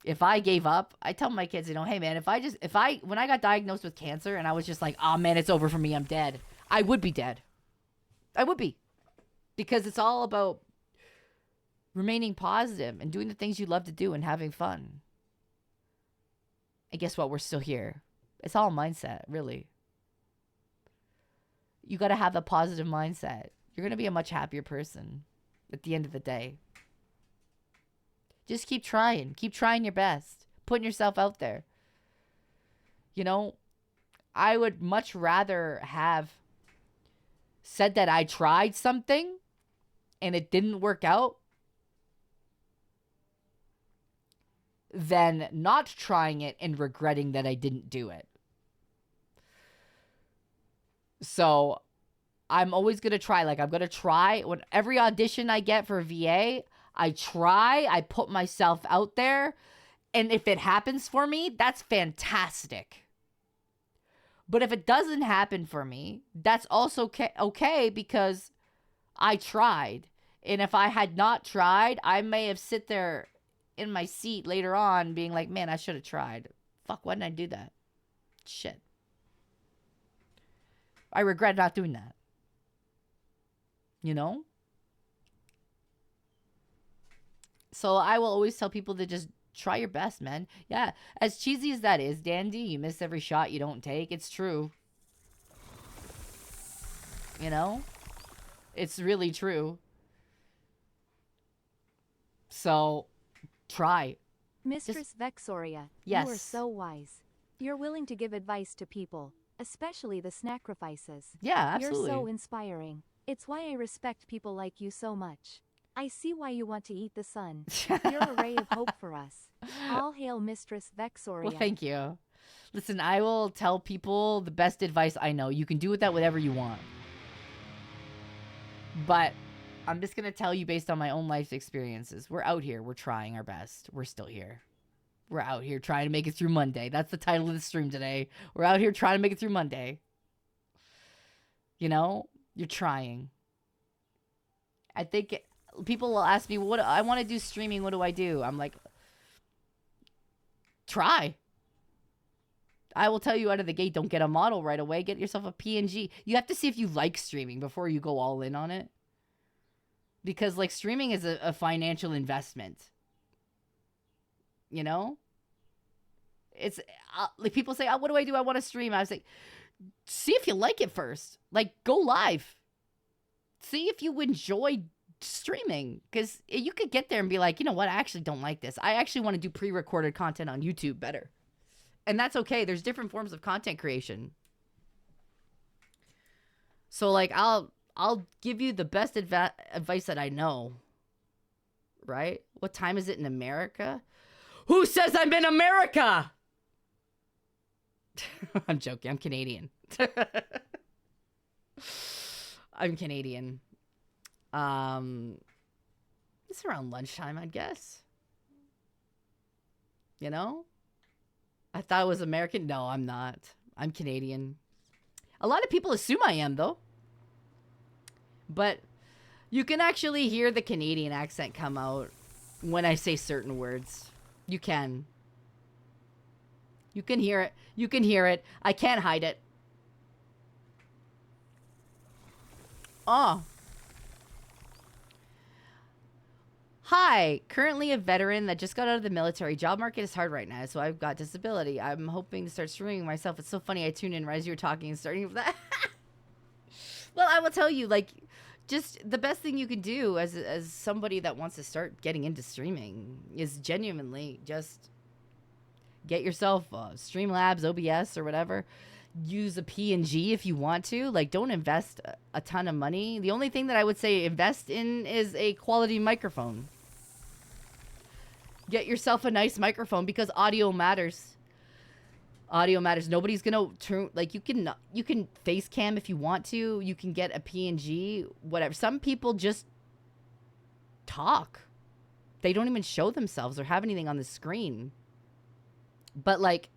if I gave up, I tell my kids, you know, hey man, when I got diagnosed with cancer and I was just like, oh man, it's over for me, I'm dead. I would be dead. I would be. Because it's all about remaining positive and doing the things you love to do and having fun. And guess what? We're still here. It's all mindset, really. You got to have a positive mindset. You're going to be a much happier person at the end of the day. Just keep trying. Keep trying your best. Putting yourself out there. You know, I would much rather have said that I tried something and it didn't work out than not trying it and regretting that I didn't do it. So I'm always going to try. Like, I'm going to try. When every audition I get for VA, I try. I put myself out there. And if it happens for me, that's fantastic. But if it doesn't happen for me, that's also okay because I tried. And if I had not tried, I may have sit there in my seat later on being like, man, I should have tried. Fuck, why didn't I do that? Shit. I regret not doing that. You know? So I will always tell people to just try your best, man. Yeah, as cheesy as that is, Dandy, you miss every shot you don't take. It's true. You know? It's really true. So, try. Mistress Vexoria, Yes. you are so wise. You're willing to give advice to people, especially the sacrifices. Yeah, absolutely. You're so inspiring. It's why I respect people like you so much. I see why you want to eat the sun. You're a ray of hope for us. All hail Mistress Vexoria. Well, thank you. Listen, I will tell people the best advice I know. You can do with that whatever you want. But I'm just going to tell you based on my own life experiences. We're out here. We're trying our best. We're still here. We're out here trying to make it through Monday. That's the title of the stream today. We're out here trying to make it through Monday. You know, you're trying. I think people will ask me, "What I want to do streaming. What do I do?" I'm like, try. I will tell you out of the gate, don't get a model right away. Get yourself a PNG. You have to see if you like streaming before you go all in on it. Because, like, streaming is a financial investment. You know? It's, like, people say, oh, what do I do? I want to stream. I was like, see if you like it first. Like, go live. See if you enjoy streaming. Because you could get there and be like, you know what? I actually don't like this. I actually want to do pre-recorded content on YouTube better. And that's okay. There's different forms of content creation. So, like, I'll give you the best advice that I know. Right? What time is it in America? Who says I'm in America? I'm joking. I'm Canadian. I'm Canadian. It's around lunchtime, I guess. You know? I thought it was American. No, I'm not. I'm Canadian. A lot of people assume I am, though. But you can actually hear the Canadian accent come out when I say certain words. You can. You can hear it. You can hear it. I can't hide it. Oh. Hi, currently a veteran that just got out of the military. Job market is hard right now, so I've got disability. I'm hoping to start streaming myself. It's so funny. I tuned in right as you were talking and starting with that. Well, I will tell you, like, just the best thing you can do as somebody that wants to start getting into streaming is genuinely just get yourself Streamlabs, OBS, or whatever. Use a PNG if you want to. Like, don't invest a ton of money. The only thing that I would say invest in is a quality microphone. Get yourself a nice microphone because audio matters. Audio matters. Nobody's gonna turn, like, you can face cam if you want to. You can get a PNG, whatever. Some people just talk. They don't even show themselves or have anything on the screen. But, like,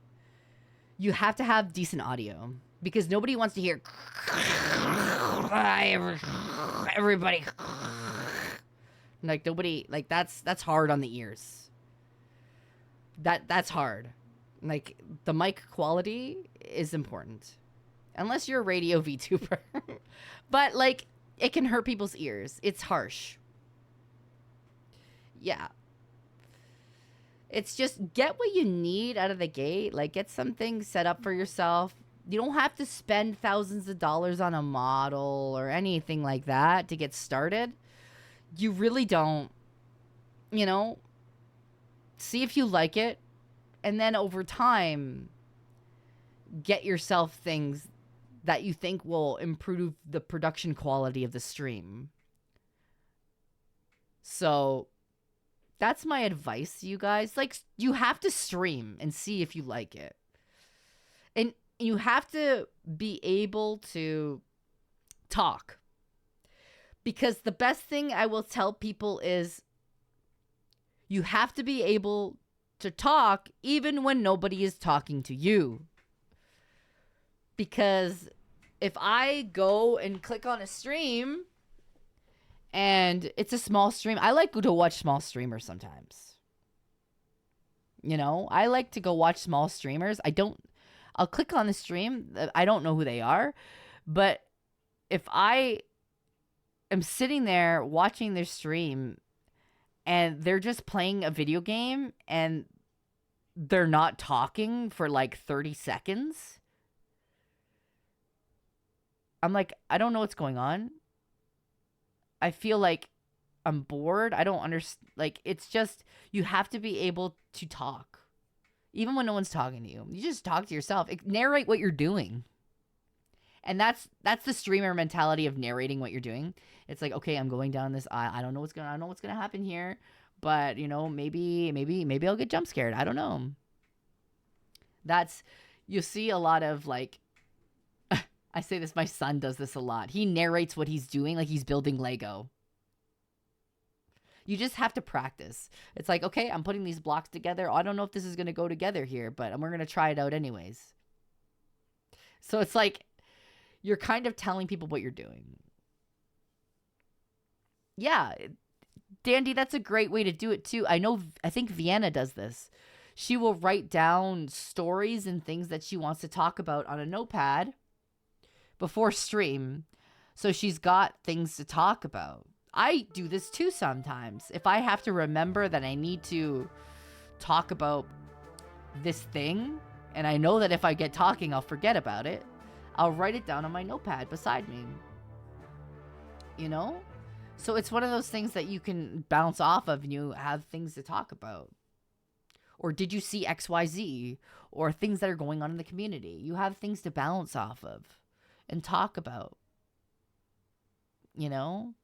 you have to have decent audio because nobody wants to hear everybody. Like nobody, like that's hard on the ears. That's hard. Like the mic quality is important. Unless you're a radio VTuber. But like it can hurt people's ears. It's harsh. Yeah. It's just get what you need out of the gate. Like get something set up for yourself. You don't have to spend thousands of dollars on a model or anything like that to get started. You really don't. You know, see if you like it. And then over time, get yourself things that you think will improve the production quality of the stream. So that's my advice to you guys. Like, you have to stream and see if you like it. And you have to be able to talk. Because the best thing I will tell people is you have to be able to talk even when nobody is talking to you. Because if I go and click on a stream and it's a small stream, I like to watch small streamers sometimes. You know, I like to go watch small streamers. I'll click on the stream. I don't know who they are. But if I am sitting there watching their stream and they're just playing a video game and they're not talking for like 30 seconds, I'm like, I don't know what's going on. I feel like I'm bored. I don't understand. Like, it's just, you have to be able to talk. Even when no one's talking to you. You just talk to yourself. Narrate what you're doing. And that's the streamer mentality of narrating what you're doing. It's like, okay, I'm going down this aisle. I don't know what's gonna happen here. But, you know, maybe I'll get jump scared. I don't know. You see a lot of like, I say this, my son does this a lot. He narrates what he's doing like he's building Lego. You just have to practice. It's like, okay, I'm putting these blocks together. I don't know if this is going to go together here, but we're going to try it out anyways. So it's like, you're kind of telling people what you're doing. Yeah, Dandy, that's a great way to do it too. I think Vienna does this. She will write down stories and things that she wants to talk about on a notepad before stream. So she's got things to talk about. I do this too sometimes. If I have to remember that I need to talk about this thing, and I know that if I get talking, I'll forget about it, I'll write it down on my notepad beside me. You know? So it's one of those things that you can bounce off of and you have things to talk about. Or did you see XYZ? Or things that are going on in the community. You have things to bounce off of and talk about. You know?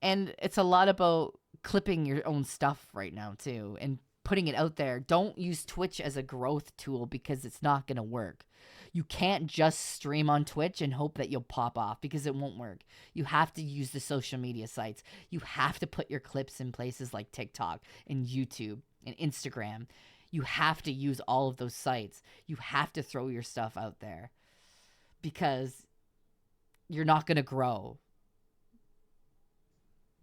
And it's a lot about clipping your own stuff right now, too, and putting it out there. Don't use Twitch as a growth tool because it's not going to work. You can't just stream on Twitch and hope that you'll pop off because it won't work. You have to use the social media sites. You have to put your clips in places like TikTok and YouTube and Instagram. You have to use all of those sites. You have to throw your stuff out there because you're not going to grow.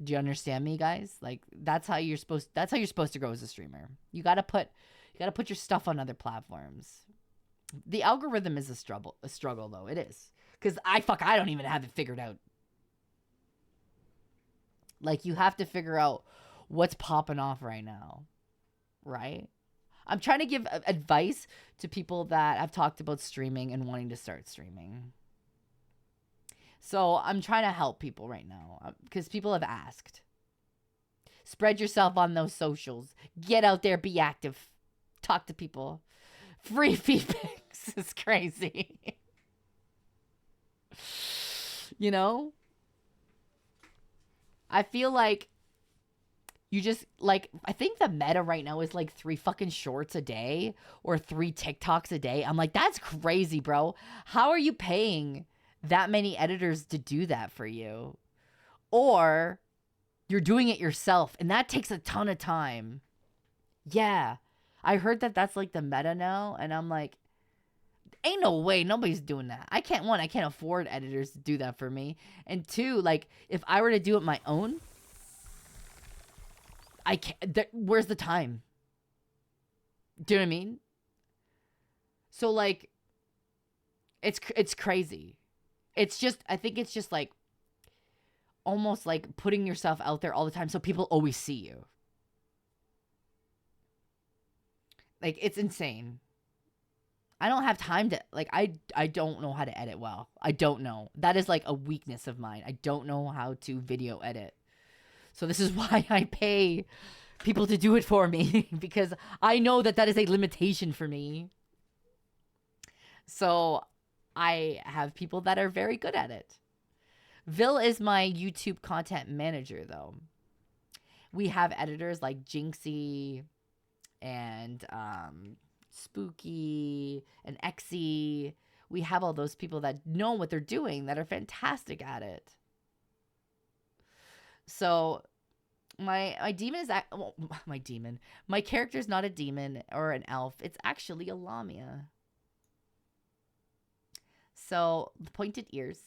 Do you understand me, guys? Like that's how you're supposed to grow as a streamer. You got to put your stuff on other platforms. The algorithm is a struggle though. It is. Cuz I don't even have it figured out. Like you have to figure out what's popping off right now. Right? I'm trying to give advice to people that have talked about streaming and wanting to start streaming. So I'm trying to help people right now because people have asked. Spread yourself on those socials. Get out there, be active. Talk to people. Free feedbacks is crazy. You know? I feel like you just, like, I think the meta right now is like 3 fucking shorts a day or 3 TikToks a day. I'm like, that's crazy, bro. How are you paying that many editors to do that for you? Or you're doing it yourself and that takes a ton of time. Yeah. I heard that that's like the meta now and I'm like, Ain't no way nobody's doing that. I can't afford editors to do that for me. And two, like, if I were to do it my own, I can't. Where's the time? Do you know what I mean? So like, it's crazy. It's just, I think it's just like almost like putting yourself out there all the time so people always see you. Like, it's insane. I don't have time to, like, I don't know how to edit well. I don't know. That is like a weakness of mine. I don't know how to video edit. So this is why I pay people to do it for me, because I know that is a limitation for me. So I have people that are very good at it. Vil is my YouTube content manager, though. We have editors like Jinxie and Spooky and Exy. We have all those people that know what they're doing, that are fantastic at it. So my demon is my character's not a demon or an elf. It's actually a Lamia. So the pointed ears,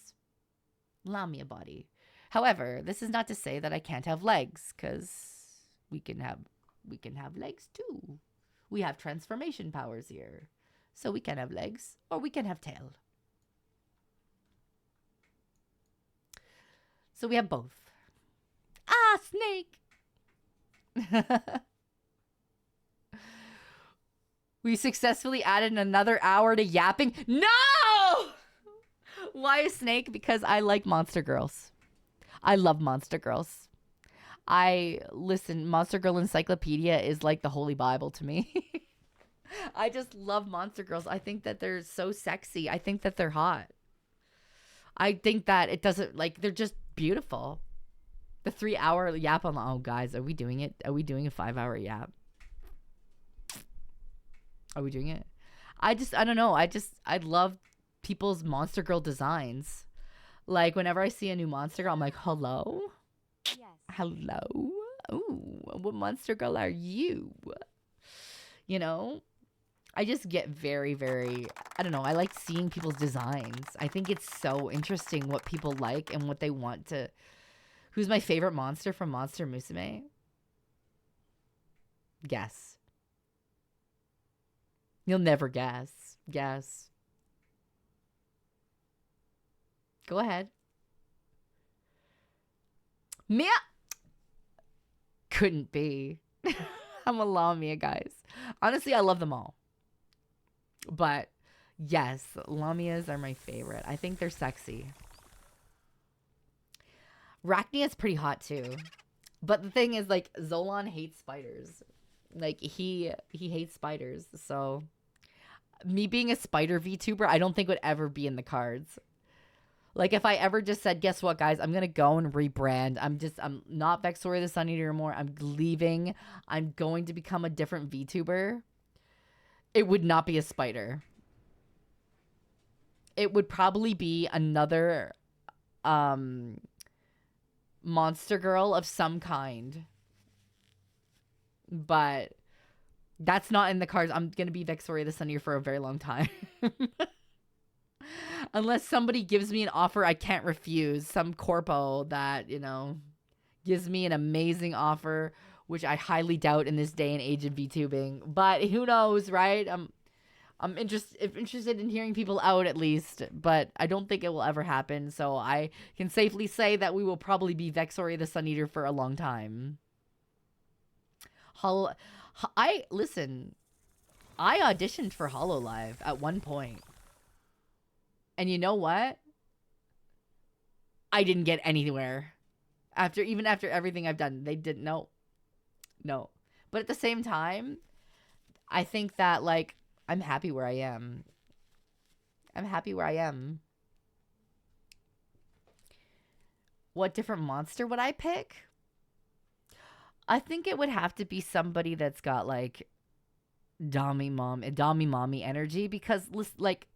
Lamia body. However, this is not to say that I can't have legs, because we can have legs too. We have transformation powers here. So we can have legs or we can have tail. So we have both. Ah, snake! We successfully added another hour to yapping. No! Why a snake? Because I like Monster Girls. I love Monster Girls. Listen, Monster Girl Encyclopedia is like the Holy Bible to me. I just love Monster Girls. I think that they're so sexy. I think that they're hot. I think that it doesn't, like, they're just beautiful. The 3-hour yap on, oh guys, are we doing it? Are we doing a 5-hour yap? Are we doing it? I don't know. I love people's Monster Girl designs. Like, whenever I see a new Monster Girl, I'm like, hello? Yes. Hello? Ooh, what Monster Girl are you? You know? I just get very, very, I don't know. I like seeing people's designs. I think it's so interesting what people like and what they want to. Who's my favorite monster from Monster Musume? Guess. You'll never guess. Guess. Go ahead. Mia! Couldn't be. I'm a Lamia, guys. Honestly, I love them all. But yes, Lamias are my favorite. I think they're sexy. Rachnia's pretty hot too. But the thing is, like, Zolan hates spiders. Like, he hates spiders. So me being a spider VTuber, I don't think would ever be in the cards. Like, if I ever just said, guess what, guys? I'm going to go and rebrand. I'm not Vexoria the Sun Eater anymore. I'm leaving. I'm going to become a different VTuber. It would not be a spider. It would probably be another monster girl of some kind. But that's not in the cards. I'm going to be Vexoria the Sun Eater for a very long time. Unless somebody gives me an offer I can't refuse. Some corpo that, you know, gives me an amazing offer, which I highly doubt in this day and age of VTubing. But who knows, right? I'm interested in hearing people out at least, but I don't think it will ever happen. So I can safely say that we will probably be Vexoria the Sun Eater for a long time. Listen, I auditioned for HoloLive at one point. And you know what? I didn't get anywhere. Even after everything I've done, they didn't know. No. But at the same time, I think that, like, I'm happy where I am. I'm happy where I am. What different monster would I pick? I think it would have to be somebody that's got, like, Dami mommy energy, because, like,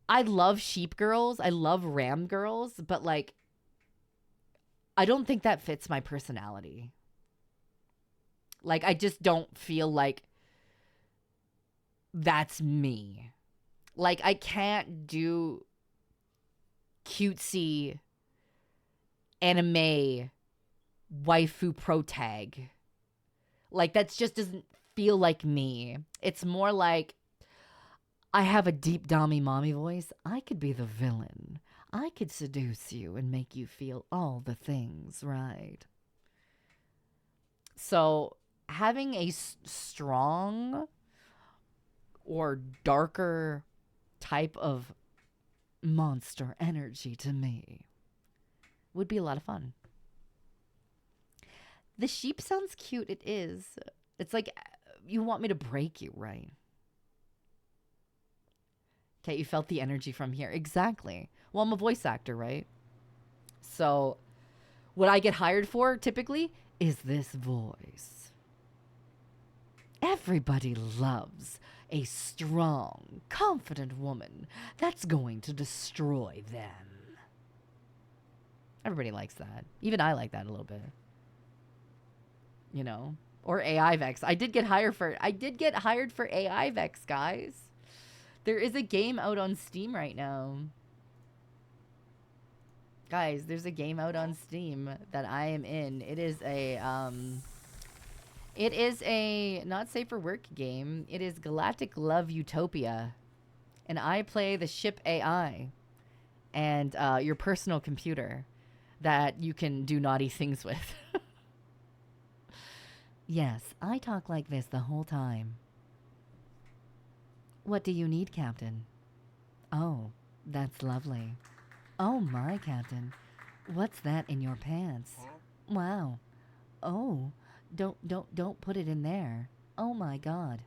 I love sheep girls. I love ram girls, but, like, I don't think that fits my personality. Like, I just don't feel like that's me. Like, I can't do cutesy anime waifu protag. Like, that just doesn't feel like me. It's more like I have a deep dommy mommy voice. I could be the villain. I could seduce you and make you feel all the things, right? So having a strong or darker type of monster energy to me would be a lot of fun. The sheep sounds cute. It is. It's like you want me to break you, right? Okay, you felt the energy from here. Exactly. Well, I'm a voice actor, right? So what I get hired for typically is this voice. Everybody loves a strong, confident woman that's going to destroy them. Everybody likes that. Even I like that a little bit. You know? Or AI Vex. I did get hired for AI Vex, guys. There is a game out on Steam right now. Guys, there's a game out on Steam that I am in. It is a not safe for work game. It is Galactic Love Utopia. And I play the ship AI and your personal computer that you can do naughty things with. Yes, I talk like this the whole time. What do you need, Captain? Oh, that's lovely. Oh my, Captain. What's that in your pants? Wow. Oh, don't put it in there. Oh my God.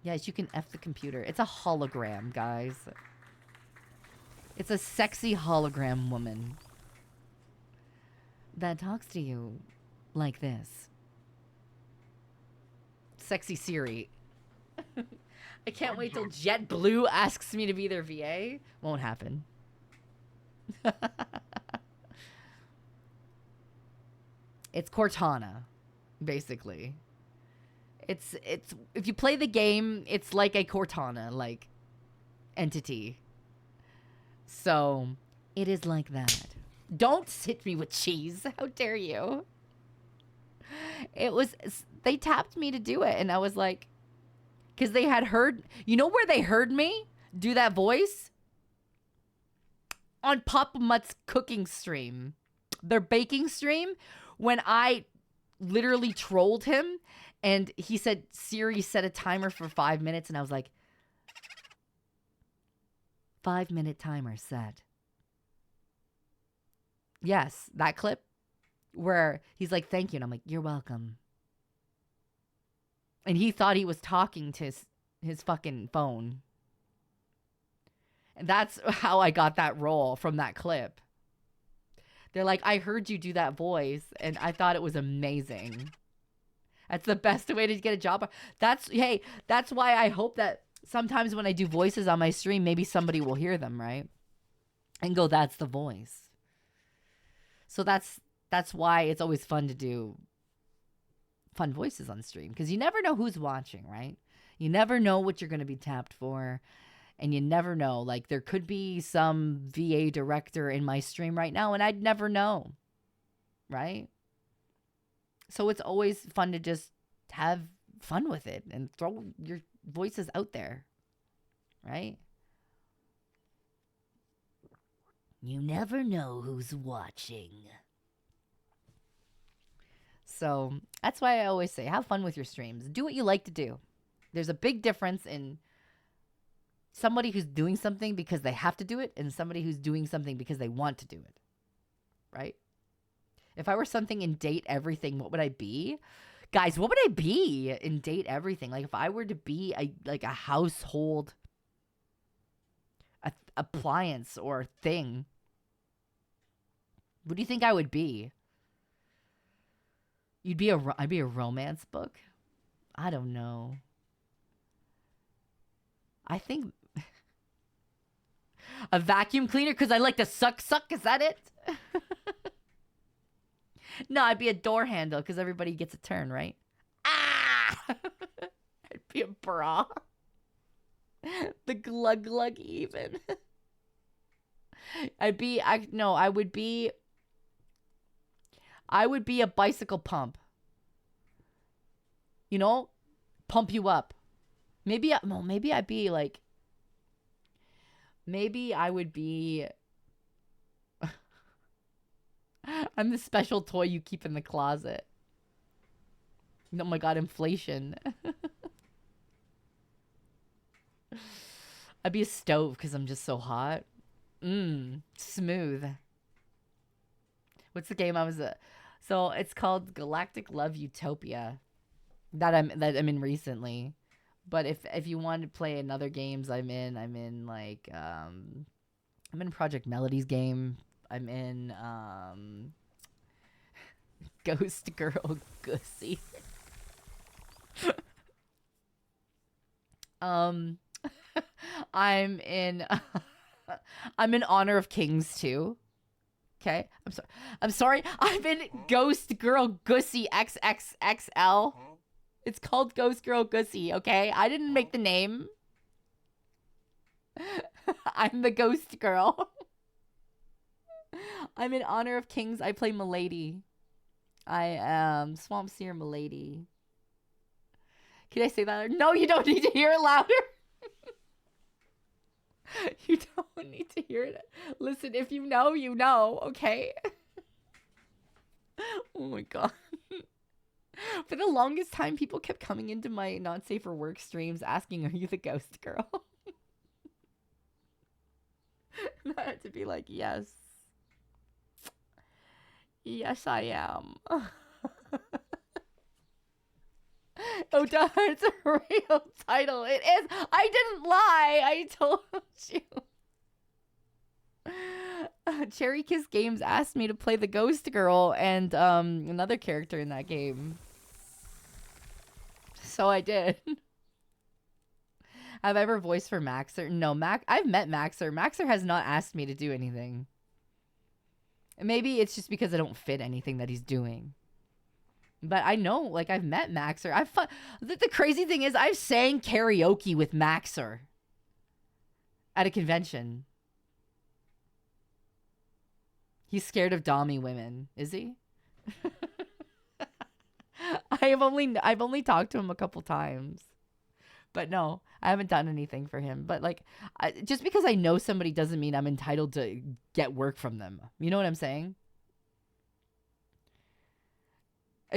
Yes, you can F the computer. It's a hologram, guys. It's a sexy hologram woman that talks to you like this. Sexy Siri. I can't wait till JetBlue asks me to be their VA. Won't happen. It's Cortana, basically. It's if you play the game, it's like a Cortana like entity. So it is like that. Don't hit me with cheese. How dare you? They tapped me to do it, and I was like, because they had heard, you know where they heard me do that voice? On Papa Mutt's cooking stream, their baking stream, when I literally trolled him, and he said, Siri set a timer for 5 minutes, and I was like, 5-minute timer set. Yes, that clip where he's like, thank you, and I'm like, you're welcome. And he thought he was talking to his fucking phone. And that's how I got that role from that clip. They're like, I heard you do that voice, and I thought it was amazing. That's the best way to get a job. That's why I hope that sometimes when I do voices on my stream, maybe somebody will hear them, right? And go, that's the voice. So that's why it's always fun to do fun voices on stream, because you never know who's watching, right? You never know what you're going to be tapped for, and you never know. Like, there could be some VA director in my stream right now, and I'd never know, right? So it's always fun to just have fun with it and throw your voices out there, right? You never know who's watching. So that's why I always say, have fun with your streams. Do what you like to do. There's a big difference in somebody who's doing something because they have to do it and somebody who's doing something because they want to do it, right? If I were something in Date Everything, what would I be? Guys, what would I be in Date Everything? Like, if I were to be a household appliance or thing, what do you think I would be? I'd be a romance book? I don't know. I think a vacuum cleaner because I like to suck. Is that it? No, I'd be a door handle because everybody gets a turn, right? Ah! I'd be a bra. The glug glug even. I would be a bicycle pump. You know? Pump you up. Maybe I'd be like, maybe I would be I'm the special toy you keep in the closet. Oh my god, inflation. I'd be a stove because I'm just so hot. Smooth. What's the game I was so it's called Galactic Love Utopia that I'm in recently. But if you want to play in other games I'm in like I'm in Project Melody's game. I'm in Ghost Girl Gussy. I'm in Honor of Kings too. Okay, I'm sorry. I'm in Ghost Girl Gussy XXXL. It's called Ghost Girl Gussy. Okay, I didn't make the name. I'm the Ghost Girl. I'm in Honor of Kings. I play Milady. I am Swamp Seer Milady. Can I say that? No, you don't need to hear it louder. You don't need to hear it. Listen, if you know, you know, okay? Oh my god. For the longest time, people kept coming into my Not Safe for Work streams asking, are you the ghost girl? And I had to be like, yes. Yes, I am. Oh, duh, it's a real title. It is. I didn't lie. I told you. Cherry Kiss Games asked me to play the Ghost Girl and another character in that game. So I did. Have I ever voiced for Maxer? No, I've met Maxer. Maxer has not asked me to do anything. And maybe it's just because I don't fit anything that he's doing. But I know, like, I've met Maxer. The crazy thing is, I've sang karaoke with Maxer at a convention. He's scared of dommy women, is he? I've only talked to him a couple times. But no, I haven't done anything for him. But like, just because I know somebody doesn't mean I'm entitled to get work from them. You know what I'm saying?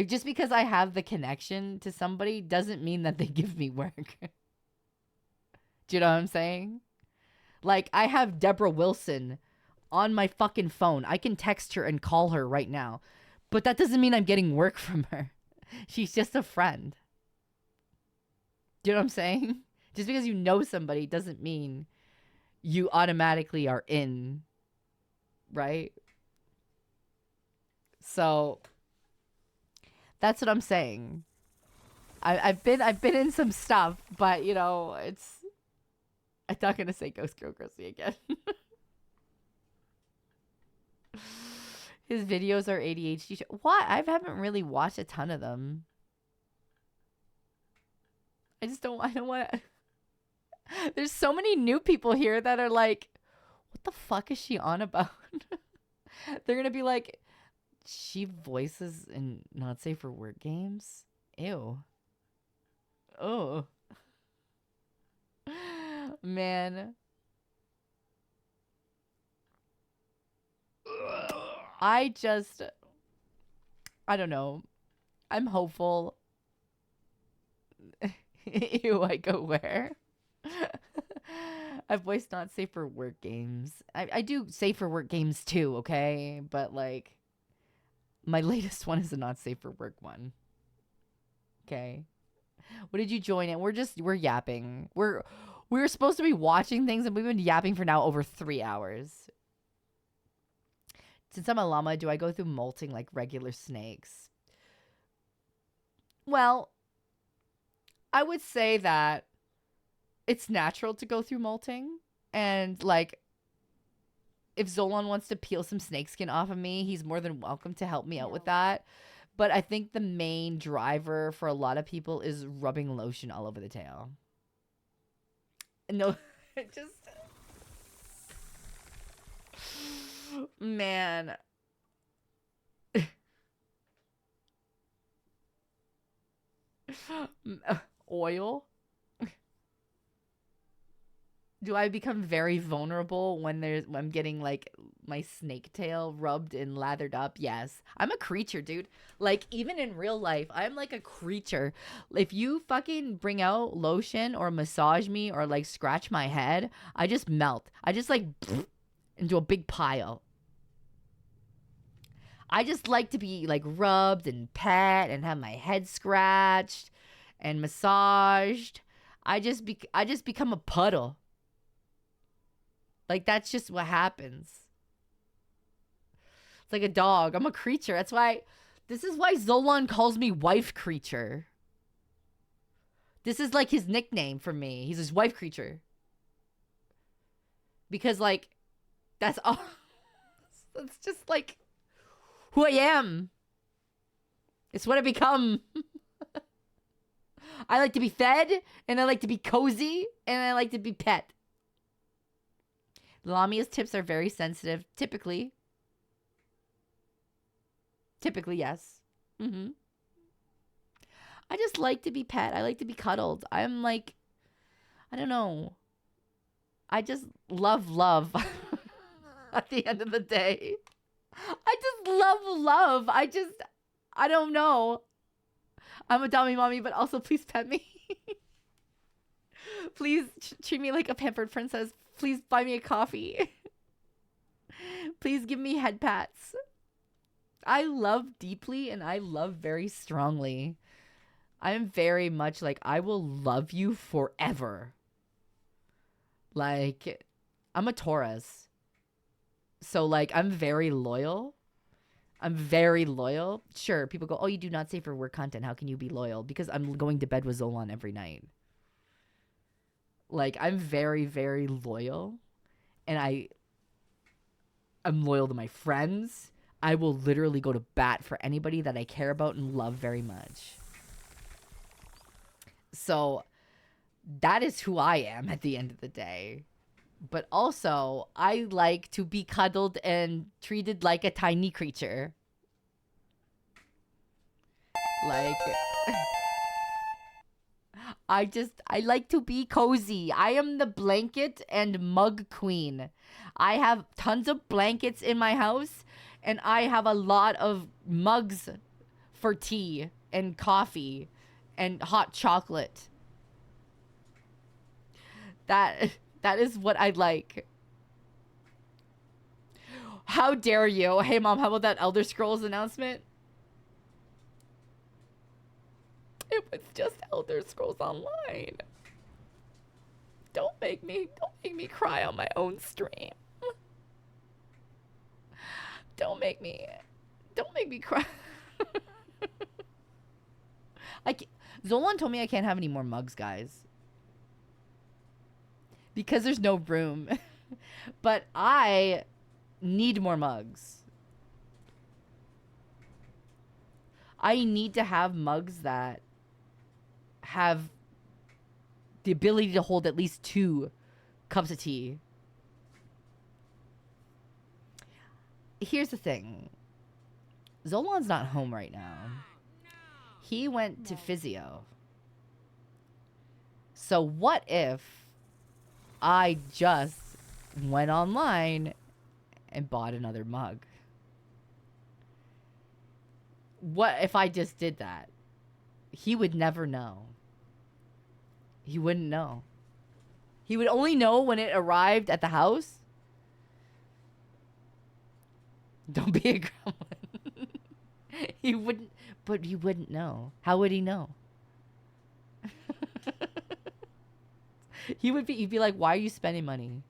Just because I have the connection to somebody doesn't mean that they give me work. Do you know what I'm saying? Like, I have Deborah Wilson on my fucking phone. I can text her and call her right now. But that doesn't mean I'm getting work from her. She's just a friend. Do you know what I'm saying? Just because you know somebody doesn't mean you automatically are in. Right? So that's what I'm saying. I've been in some stuff, but you know, I'm not gonna say Ghost Girl Grossy again. His videos are ADHD. What? I haven't really watched a ton of them. I don't want to. There's so many new people here that are like, what the fuck is she on about? They're gonna be like, she voices in Not Safe for Work games? Ew. Oh. Man. I don't know. I'm hopeful. Ew, I go where? I've voiced Not Safe for Work games. I do Safe for Work games too, okay? But like, my latest one is a Not Safe for Work one. Okay. What did you join in? We're yapping. We were supposed to be watching things and we've been yapping for now over 3 hours. Since I'm a llama, do I go through molting like regular snakes? Well, I would say that it's natural to go through molting. And like, if Zolan wants to peel some snakeskin off of me, he's more than welcome to help me out with that. But I think the main driver for a lot of people is rubbing lotion all over the tail. No, just man. Oil? Do I become very vulnerable when I'm getting like my snake tail rubbed and lathered up? Yes. I'm a creature, dude. Like even in real life, I'm like a creature. If you fucking bring out lotion or massage me or like scratch my head, I just melt. I just like into a big pile. I just like to be like rubbed and pet and have my head scratched and massaged. I just become a puddle. Like, that's just what happens. It's like a dog. I'm a creature. This is why Zolan calls me wife creature. This is like his nickname for me. He's his wife creature. Because, like, that's all. That's just like who I am. It's what I become. I like to be fed, and I like to be cozy, and I like to be pet. Lamia's tips are very sensitive, typically. Typically, yes. I just like to be pet. I like to be cuddled. I'm like, I don't know. I just love at the end of the day. I just love. I don't know. I'm a dummy mommy, but also please pet me. Please treat me like a pampered princess. Please buy me a coffee. Please give me head pats. I love deeply and I love very strongly. I am very much like, I will love you forever. Like, I'm a Taurus. So, like, I'm very loyal. Sure, people go, oh, you do not say for work content. How can you be loyal? Because I'm going to bed with Zolan every night. Like, I'm very, very loyal. And I'm loyal to my friends. I will literally go to bat for anybody that I care about and love very much. So, that is who I am at the end of the day. But also, I like to be cuddled and treated like a tiny creature. Like... I like to be cozy. I am the blanket and mug queen. I have tons of blankets in my house, and I have a lot of mugs for tea and coffee and hot chocolate. That is what I like. How dare you? Hey, Mom, how about that Elder Scrolls announcement? It was just Elder Scrolls Online. Don't make me cry on my own stream. Don't make me cry. Zolan told me I can't have any more mugs, guys. Because there's no room. But I need more mugs. I need to have mugs that have the ability to hold at least 2 cups of tea. Here's the thing. Zolan's not home right now. He went to physio. So what if I just went online and bought another mug? What if I just did that? He would never know. He wouldn't know. He would only know when it arrived at the house. Don't be a gremlin. He wouldn't know. How would he know? He'd be like, why are you spending money?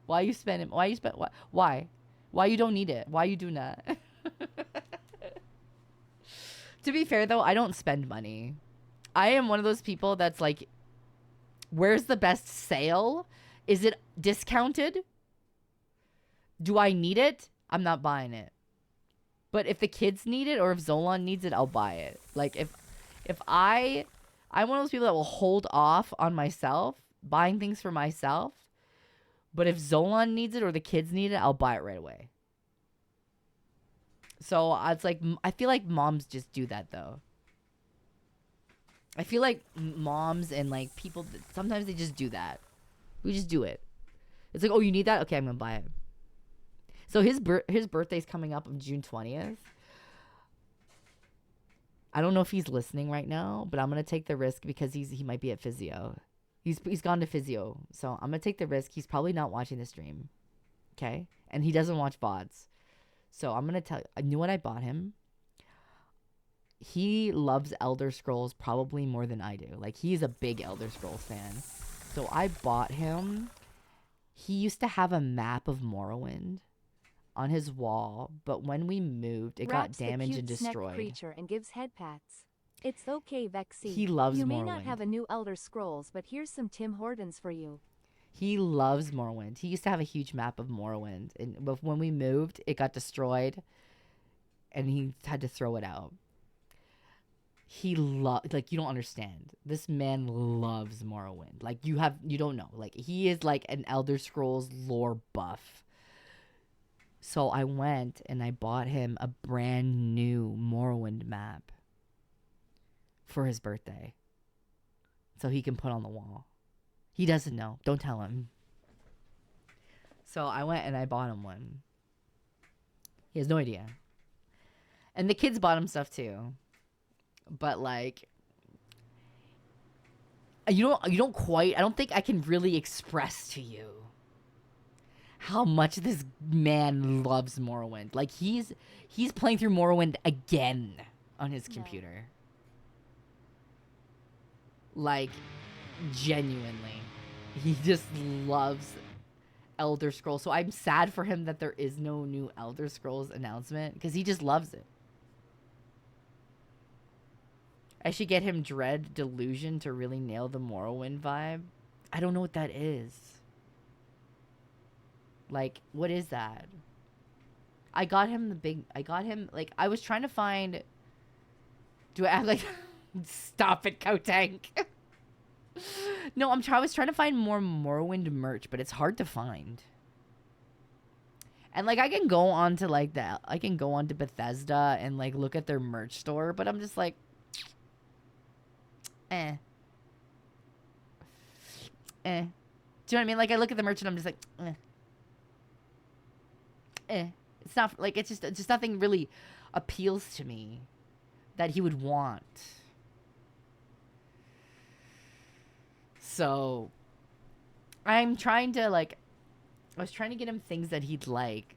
Why you don't need it? Why are you doing that? To be fair, though, I don't spend money. I am one of those people that's like, where's the best sale? Is it discounted? Do I need it? I'm not buying it. But if the kids need it or if Zolan needs it, I'll buy it. Like, if I I'm one of those people that will hold off on myself, buying things for myself. But if Zolan needs it or the kids need it, I'll buy it right away. So it's like, I feel like moms just do that though. I feel like moms and like people, sometimes they just do that. We just do it. It's like, oh, you need that? Okay, I'm going to buy it. So his birthday's coming up on June 20th. I don't know if he's listening right now, but I'm going to take the risk because he might be at physio. He's gone to physio. So I'm going to take the risk. He's probably not watching the stream. Okay? And he doesn't watch VODs. So I'm going to tell you, I knew what I bought him. He loves Elder Scrolls probably more than I do. Like, he's a big Elder Scrolls fan. So I bought him. He used to have a map of Morrowind on his wall, but when we moved, it got damaged and destroyed. Creature and gives head pats. It's okay, Vexy. He loves You may Morrowind. not have a new Elder Scrolls, but here's some Tim Hortons for you. He loves Morrowind. He used to have a huge map of Morrowind, but when we moved, it got destroyed, and he had to throw it out. He like, you don't understand. This man loves Morrowind. Like, you don't know. Like, he is like an Elder Scrolls lore buff. So I went and I bought him a brand new Morrowind map for his birthday, so he can put on the wall. He doesn't know. Don't tell him. So I went and I bought him one. He has no idea. And the kids bought him stuff too. But like, you don't quite, I don't think I can really express to you how much this man loves Morrowind. Like, he's playing through Morrowind again on his computer. Like, genuinely. He just loves Elder Scrolls. So I'm sad for him that there is no new Elder Scrolls announcement, because he just loves it. I should get him Dread Delusion to really nail the Morrowind vibe. I don't know what that is. Like, what is that? I got him like, I was trying to find... Do I act like... Stop it, Kotank. No, I was trying to find more Morrowind merch, but it's hard to find. And like, I can go on to like that. I can go on to Bethesda and like look at their merch store, but I'm just like, eh. Do you know what I mean? Like, I look at the merch and I'm just like, It's not like, it's just nothing really appeals to me that he would want. So I'm trying to like, I was trying to get him things that he'd like.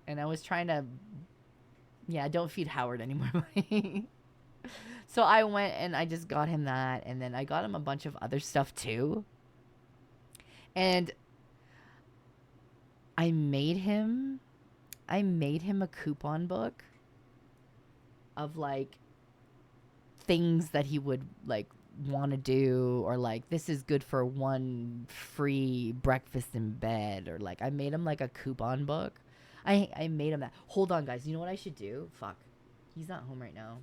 And I was trying to, yeah, don't feed Howard anymore. So I went and I just got him that. And then I got him a bunch of other stuff too. And I made him a coupon book of like things that he would like want to do, or like, this is good for one free breakfast in bed, or like, I made him like a coupon book. I made him that. Hold on, guys. You know what I should do? Fuck. He's not home right now.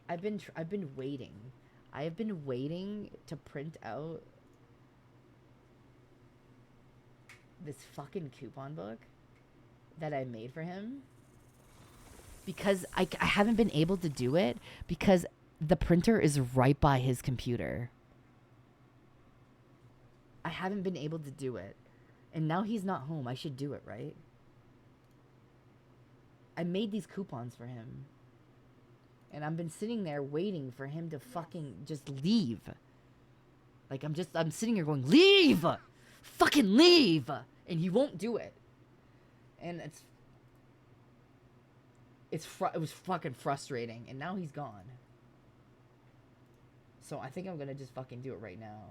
I've been waiting. I have been waiting to print out this fucking coupon book that I made for him, because I haven't been able to do it because the printer is right by his computer. I haven't been able to do it. And now he's not home. I should do it, right? I made these coupons for him. And I've been sitting there waiting for him to fucking just leave. Like, I'm sitting here going, leave! Fucking leave! And he won't do it. And it was fucking frustrating. And now he's gone. So I think I'm gonna just fucking do it right now.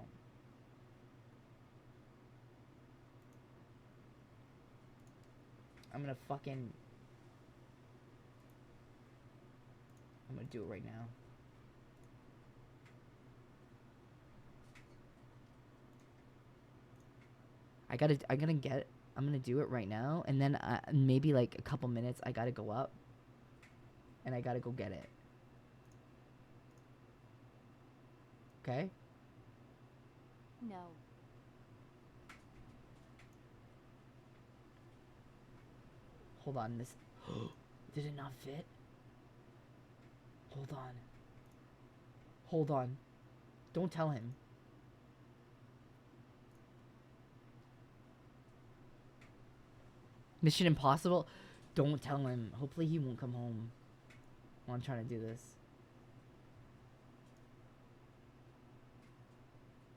I'm gonna do it right now. I'm gonna do it right now, and then maybe like a couple minutes I gotta go up and I gotta go get it. okay? No. Hold on, this... Did it not fit? Hold on. Hold on. Don't tell him. Mission Impossible? Don't tell him. Hopefully he won't come home while I'm trying to do this.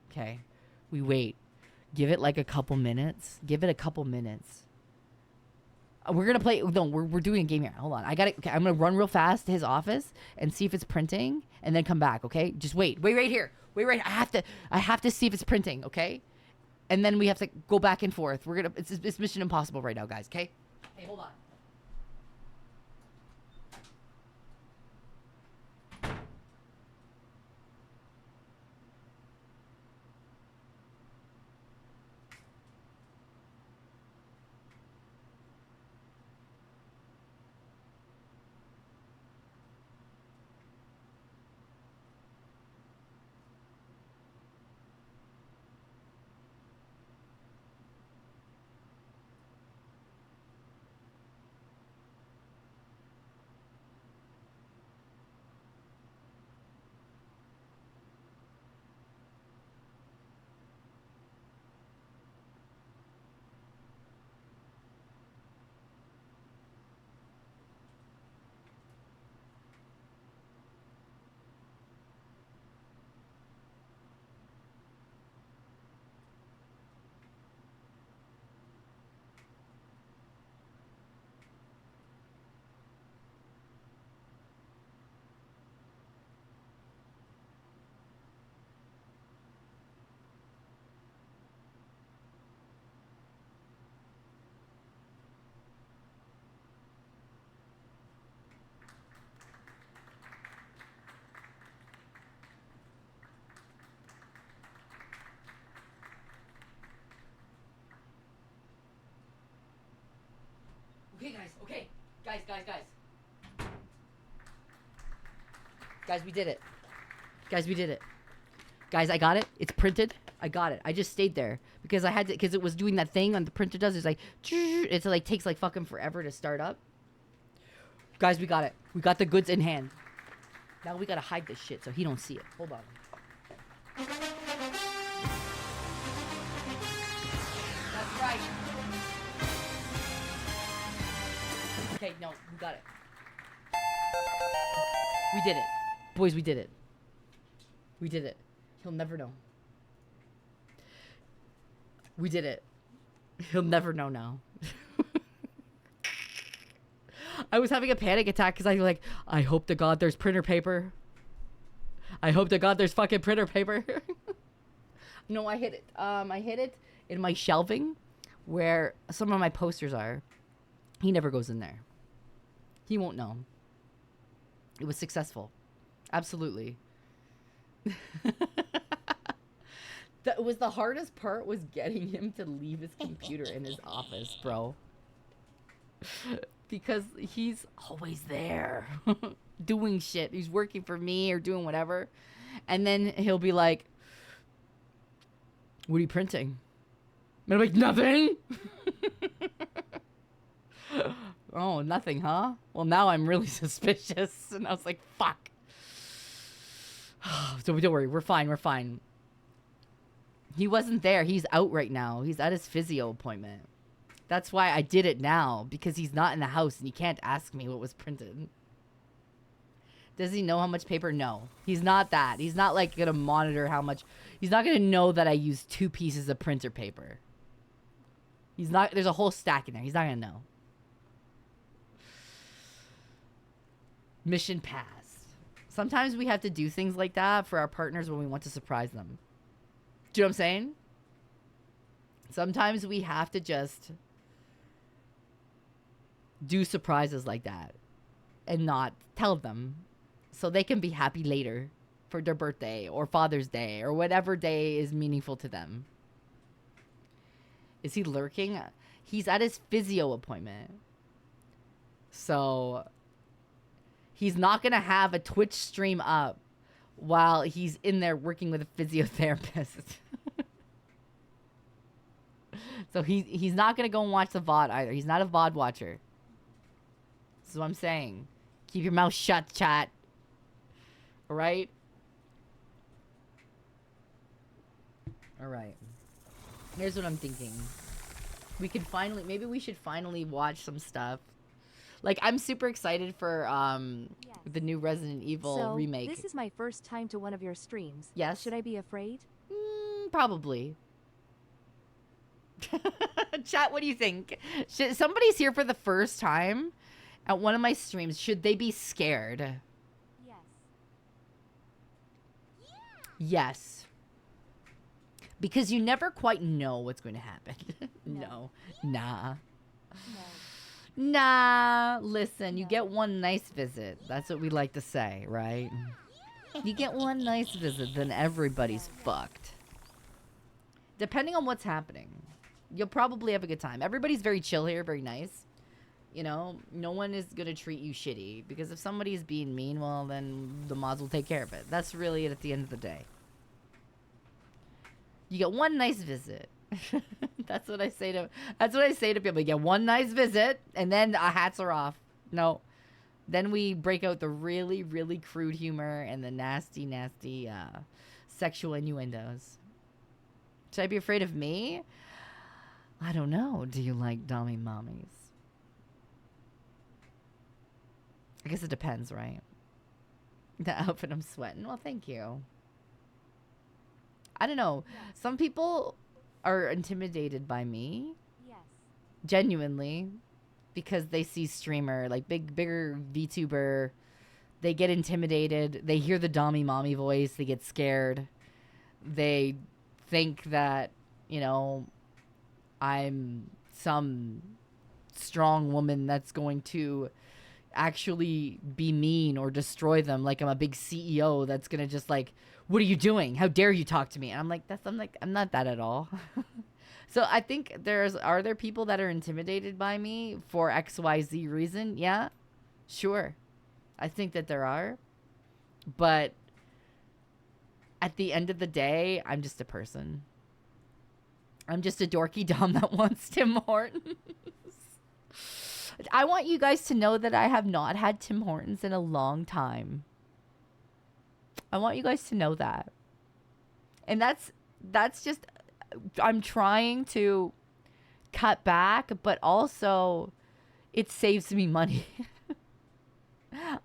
Okay. We wait. Give it like a couple minutes. Give it a couple minutes. We're gonna play. No, we're doing a game here. Hold on. I got it. Okay, I'm gonna run real fast to his office and see if it's printing, and then come back. Okay, just wait. Wait right here. Wait right. I have to see if it's printing. Okay, and then we have to go back and forth. We're gonna. It's Mission Impossible right now, guys. Okay. Hey, hold on. Okay, guys. Okay. Guys. Guys, we did it. Guys, we did it. Guys, I got it. It's printed. I got it. I just stayed there because I had to, because it was doing that thing on the printer does. It's like, it's like takes like fucking forever to start up. Guys, we got it. We got the goods in hand. Now we gotta hide this shit so he don't see it. Hold on. That's right. Okay, no, we got it. We did it. Boys, we did it. We did it. He'll never know. We did it. He'll never know now. I was having a panic attack because I was like, I hope to God there's printer paper. I hope to God there's fucking printer paper. No, I hid it. I hid it in my shelving where some of my posters are. He never goes in there. He won't know. It was successful. Absolutely. That was the hardest part, was getting him to leave his computer in his office, bro. Because he's always there doing shit. He's working for me or doing whatever. And then he'll be like, what are you printing? And I'm like, nothing. Oh, nothing, huh? Well, now I'm really suspicious. And I was like, fuck. So don't worry. We're fine. We're fine. He wasn't there. He's out right now. He's at his physio appointment. That's why I did it now, because he's not in the house and he can't ask me what was printed. Does he know how much paper? No. He's not that. He's not like gonna monitor how much. He's not gonna know that I used 2 pieces of printer paper. He's not. There's a whole stack in there. He's not gonna know. Mission passed. Sometimes we have to do things like that for our partners when we want to surprise them. Do you know what I'm saying? Sometimes we have to just do surprises like that and not tell them so they can be happy later for their birthday or Father's Day or whatever day is meaningful to them. Is he lurking? He's at his physio appointment. So he's not going to have a Twitch stream up while he's in there working with a physiotherapist. So he's not gonna go and watch the VOD either. He's not a VOD watcher. This is what I'm saying. Keep your mouth shut, chat. All right? All right. Here's what I'm thinking. Maybe we should finally watch some stuff. Like, I'm super excited for the new Resident Evil remake. This is my first time to one of your streams. Yes. Should I be afraid? Probably. Chat, what do you think? Somebody's here for the first time at one of my streams. Should they be scared? Yes. Yes. Because you never quite know what's going to happen. No. Nah. No. Nah. Listen, you get one nice visit. That's what we like to say, right? You get one nice visit, then everybody's fucked. Depending on what's happening. You'll probably have a good time. Everybody's very chill here, very nice. You know, no one is going to treat you shitty. Because if somebody's being mean, well, then the mods will take care of it. That's really it at the end of the day. You get one nice visit. That's what I say to people. You get one nice visit, and then our hats are off. No. Then we break out the really, really crude humor and the nasty, nasty sexual innuendos. Should I be afraid of me? I don't know. Do you like dummy mommies? I guess it depends, right? The outfit I'm sweating. Well, thank you. I don't know. Some people are intimidated by me. Yes. Genuinely. Because they see streamer, like bigger VTuber. They get intimidated. They hear the Dommy Mommy voice. They get scared. They think that, you know, I'm some strong woman that's going to actually be mean or destroy them. Like I'm a big CEO that's going to just like, what are you doing? How dare you talk to me? And I'm like, I'm not that at all. So I think are there people that are intimidated by me for XYZ reason? Yeah, sure. I think that there are. But at the end of the day, I'm just a person. I'm just a dorky dom that wants Tim Hortons. I want you guys to know that I have not had Tim Hortons in a long time. I want you guys to know that. And that's just, I'm trying to cut back, but also it saves me money.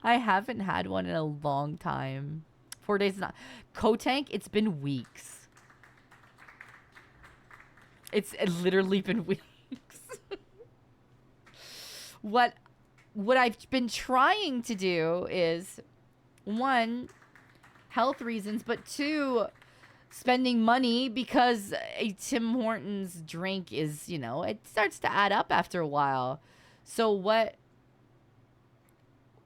I haven't had one in a long time. 4 days not. Kotank, it's been weeks. It's literally been weeks. What I've been trying to do is, one, health reasons, but two, spending money because a Tim Hortons drink is, you know, it starts to add up after a while. So what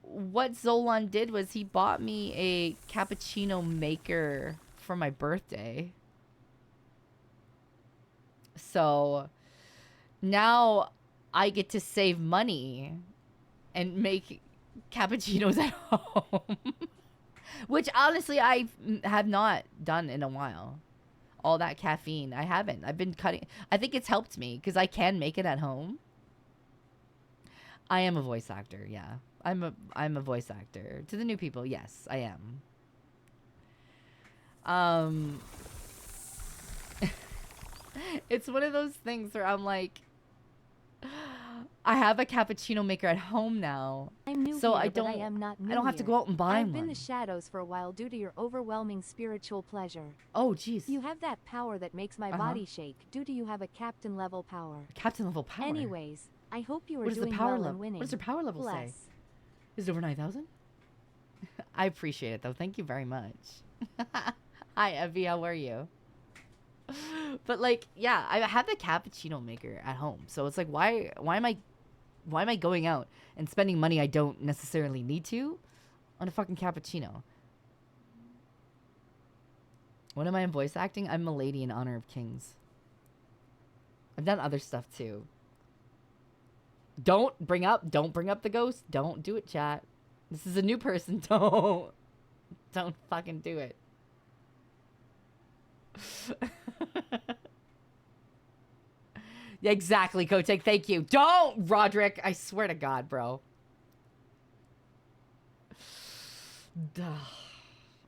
Zolan did was he bought me a cappuccino maker for my birthday. So now I get to save money and make cappuccinos at home. Which honestly I have not done in a while. All that caffeine, I haven't. I've been cutting. I think it's helped me because I can make it at home. I am a voice actor, yeah. I'm a voice actor. To the new people, yes, I am. It's one of those things where I'm like, I have a cappuccino maker at home now. I'm new so here, I but don't I am not new I don't have to here. go out and buy I've one. been in the shadows for a while due to your overwhelming spiritual pleasure. Oh, jeez. You have that power that makes my body shake. Due to you have a captain level power. Captain level power. Anyways, I hope you are What does doing the power well level? and winning. What does your power level say? Bless. Is it over 9,000? I appreciate it though. Thank you very much. Hi, Evie. How are you? But like, yeah, I have the cappuccino maker at home, so it's like, why am I going out and spending money I don't necessarily need to on a fucking cappuccino? When am I in voice acting? I'm a lady in Honor of Kings. I've done other stuff too. Don't bring up the ghost. Don't do it, chat. This is a new person. Don't. Don't fucking do it. Exactly, Kotek. Thank you. Don't, Roderick. I swear to God, bro. Duh.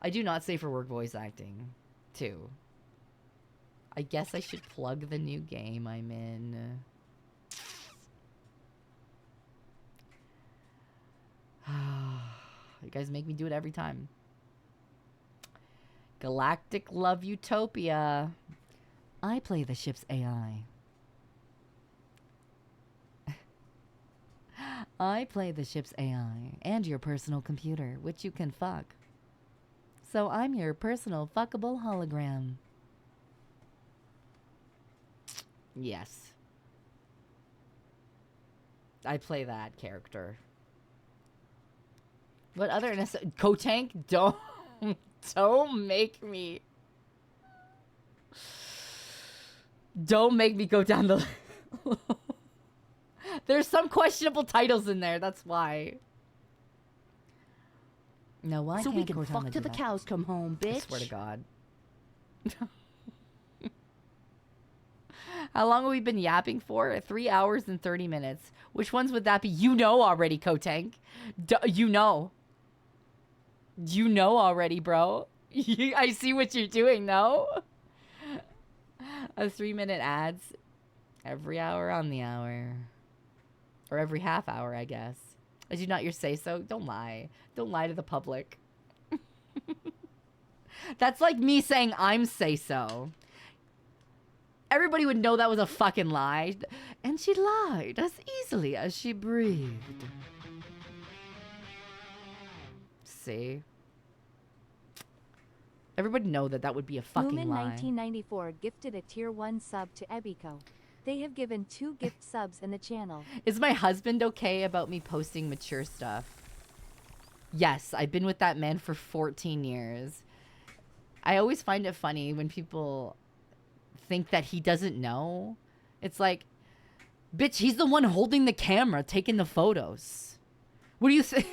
I do not say for work voice acting, too. I guess I should plug the new game I'm in. You guys make me do it every time. Galactic Love Utopia. I play the ship's AI. I play the ship's AI and your personal computer, which you can fuck. So I'm your personal fuckable hologram. Yes. I play that character. What other Kotank? Don't make me. Don't make me go down the. There's some questionable titles in there. That's why. No, why so can't we can Cortana fuck do till the that? cows come home, bitch. I swear to God. How long have we been yapping for? 3 hours and 30 minutes. Which ones would that be? You know already, Kotank. You know. You know already, bro. I see what you're doing, no? A 3-minute ads every hour on the hour. Or every half hour, I guess. Is you not your say-so? Don't lie. Don't lie to the public. That's like me saying I'm say-so. Everybody would know that was a fucking lie. And she lied as easily as she breathed. See? Everybody know that that would be a fucking Lumen lie. 1994 gifted a tier 1 sub to Ebiko. They have given 2 gift subs in the channel. Is my husband okay about me posting mature stuff? Yes, I've been with that man for 14 years. I always find it funny when people think that he doesn't know. It's like, bitch, he's the one holding the camera, taking the photos. What do you think?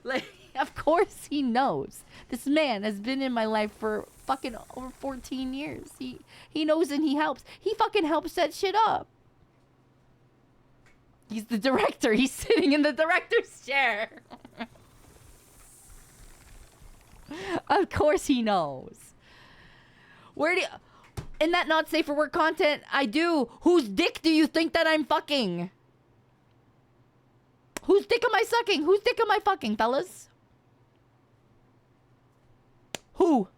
Like, of course he knows. This man has been in my life for fucking over 14 years. He knows and he helps. He fucking helps set shit up. He's the director. He's sitting in the director's chair. Of course he knows. Where do you... In that not safe for work content, I do. Whose dick do you think that I'm fucking? Whose dick am I sucking? Whose dick am I fucking, fellas? Who?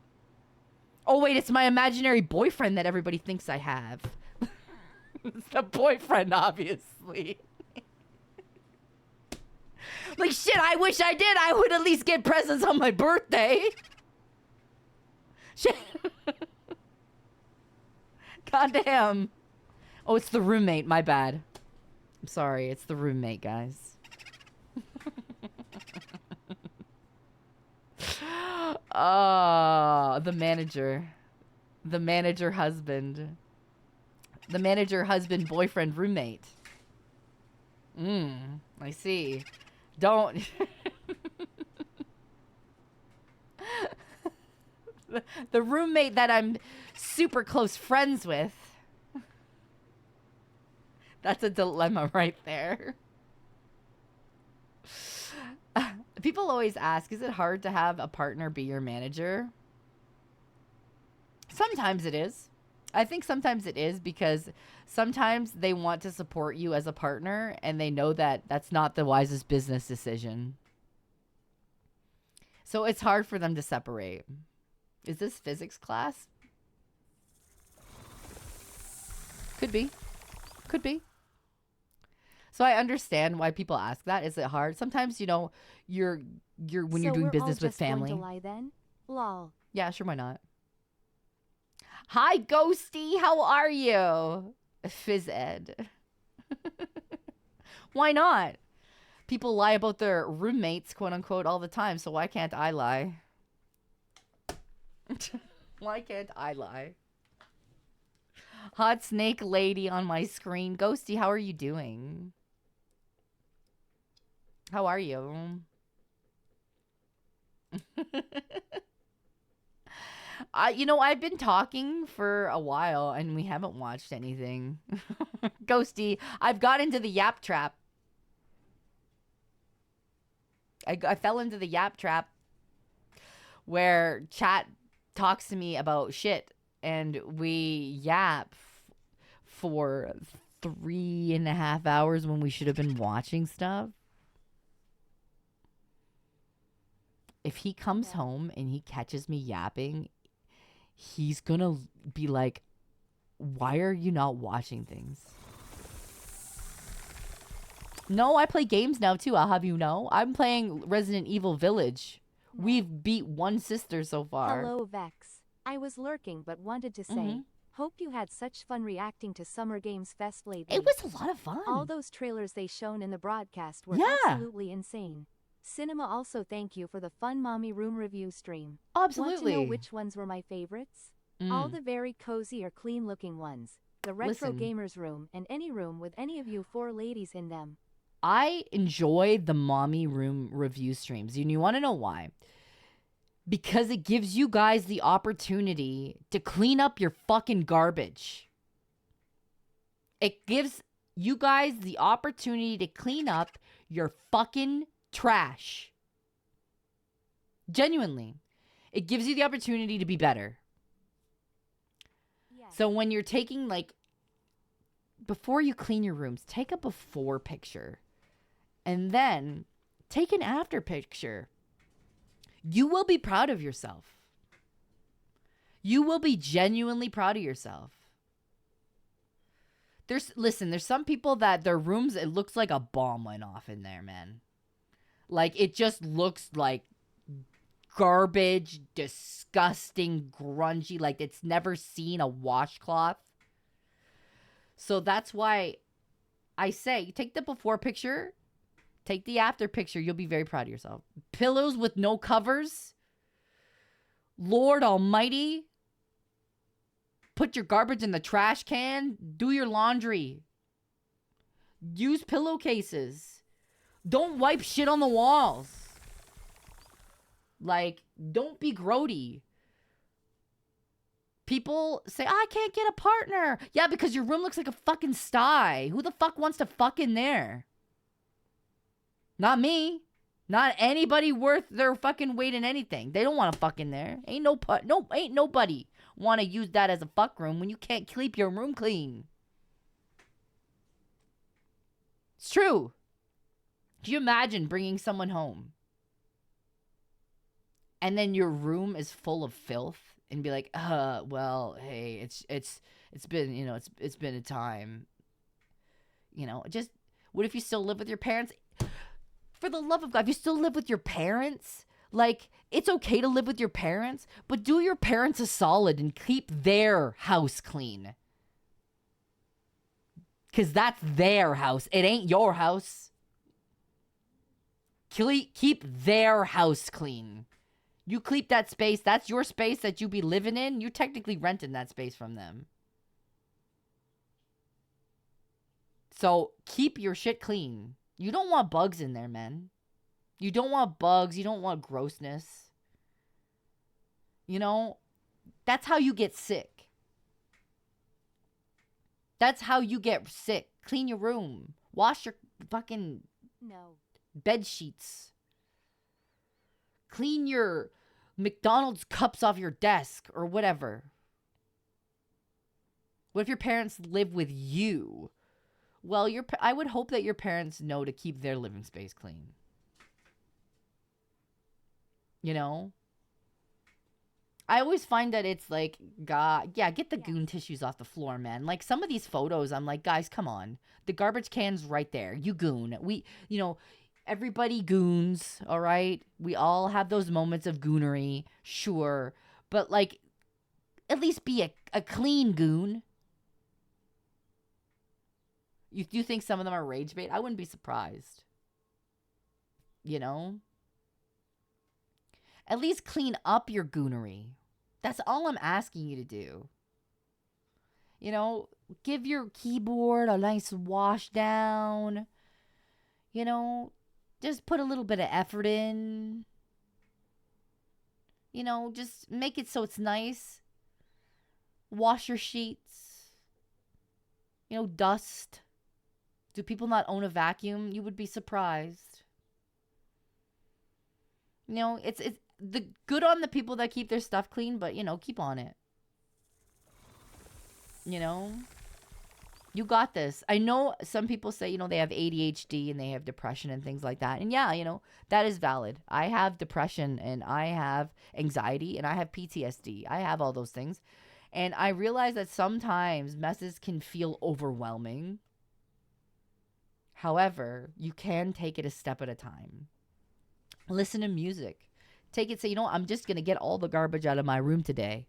Oh, wait, it's my imaginary boyfriend that everybody thinks I have. It's the boyfriend, obviously. Like, shit, I wish I did. I would at least get presents on my birthday. Shit. Goddamn. Oh, it's the roommate. My bad. I'm sorry. It's the roommate, guys. The manager. The manager husband. The manager husband boyfriend roommate. I see. Don't. The roommate that I'm super close friends with. That's a dilemma right there. People always ask, is it hard to have a partner be your manager? Sometimes it is. I think sometimes it is because sometimes they want to support you as a partner and they know that that's not the wisest business decision. So it's hard for them to separate. Is this physics class? Could be. Could be. So I understand why people ask that. Is it hard? Sometimes, you know, you're when you're doing business with family. Going to lie then? Lol. Yeah, sure, why not? Hi, Ghosty. How are you? Phys ed. Why not? People lie about their roommates, quote unquote, all the time. So why can't I lie? Why can't I lie? Hot snake lady on my screen. Ghosty, how are you doing? How are you? I've been talking for a while and we haven't watched anything. Ghosty, I've got into the yap trap. I fell into the yap trap where chat talks to me about shit and we yap for 3.5 hours when we should have been watching stuff. If he comes home and he catches me yapping, he's gonna be like, why are you not watching things? No, I play games now too, I'll have you know. I'm playing Resident Evil Village. We've beat one sister so far. Hello, Vex. I was lurking but wanted to say, hope you had such fun reacting to Summer Games Fest lately. It was a lot of fun. All those trailers they shown in the broadcast were Yeah. absolutely insane. Cinema also thank you for the fun mommy room review stream. Absolutely. Want to know which ones were my favorites? All the very cozy or clean looking ones. The retro Listen. gamers room and any room with any of you 4 ladies in them. I enjoy the mommy room review streams. And you want to know why? Because it gives you guys the opportunity to clean up your fucking garbage. It gives you guys the opportunity to clean up your fucking trash. Genuinely. It gives you the opportunity to be better. Yes. So when you're taking, like, before you clean your rooms, take a before picture. And then take an after picture. You will be proud of yourself. You will be genuinely proud of yourself. There's some people that their rooms, it looks like a bomb went off in there, man. Like, it just looks like garbage, disgusting, grungy, like it's never seen a washcloth. So that's why I say, take the before picture, take the after picture, you'll be very proud of yourself. Pillows with no covers. Lord Almighty. Put your garbage in the trash can. Do your laundry. Use pillowcases. Don't wipe shit on the walls. Like, don't be grody. People say, I can't get a partner. Yeah, because your room looks like a fucking sty. Who the fuck wants to fuck in there? Not me. Not anybody worth their fucking weight in anything. They don't want to fuck in there. Ain't nobody want to use that as a fuck room when you can't keep your room clean. It's true. Can you imagine bringing someone home and then your room is full of filth and be like, well, hey, it's been, it's been a time. Just what if you still live with your parents? For the love of God, if you still live with your parents, like, it's okay to live with your parents, but do your parents a solid and keep their house clean. Because that's their house. It ain't your house. Keep their house clean. You keep that space. That's your space that you be living in. You're technically renting that space from them. So keep your shit clean. You don't want bugs in there, man. You don't want bugs. You don't want grossness. That's how you get sick. That's how you get sick. Clean your room. Wash your fucking bed sheets. Clean your McDonald's cups off your desk or whatever. What if your parents live with you? Well, I would hope that your parents know to keep their living space clean. I always find that it's like, God, yeah, get the goon tissues off the floor, man. Like, some of these photos, I'm like, guys, come on. The garbage can's right there. You goon. Everybody goons, all right? We all have those moments of goonery, sure. But, like, at least be a clean goon. You do think some of them are rage bait? I wouldn't be surprised. At least clean up your goonery. That's all I'm asking you to do. Give your keyboard a nice wash down. Just put a little bit of effort in. You know, just make it so it's nice. Wash your sheets. You know, dust. Do people not own a vacuum? You would be surprised. You know, it's the good on the people that keep their stuff clean, but, you know, keep on it. You know? You got this. I know some people say, you know, they have ADHD and they have depression and things like that. And yeah, you know, that is valid. I have depression and I have anxiety and I have PTSD. I have all those things. And I realize that sometimes messes can feel overwhelming. However, you can take it a step at a time. Listen to music. Take it, say, you know, I'm just going to get all the garbage out of my room today.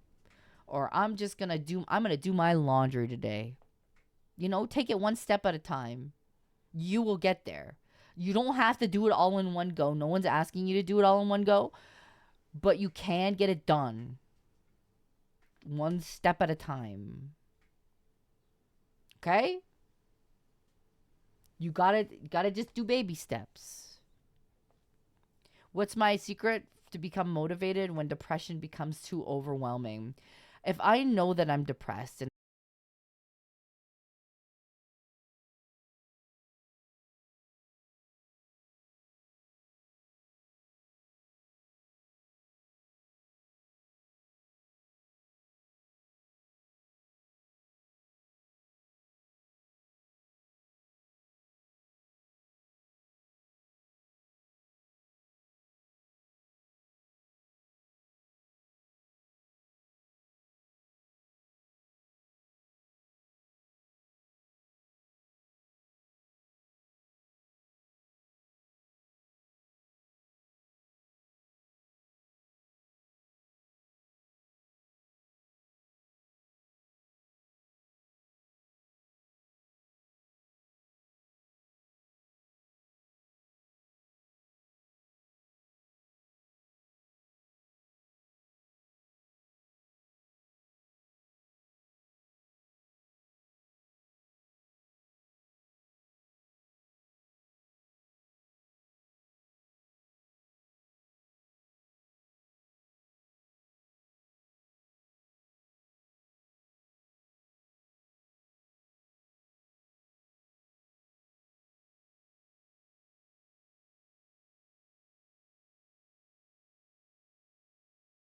Or I'm going to do my laundry today. You know, take it one step at a time. You will get there. You don't have to do it all in one go. No one's asking you to do it all in one go. But you can get it done. One step at a time. Okay? You gotta just do baby steps. What's my secret to become motivated when depression becomes too overwhelming? If I know that I'm depressed and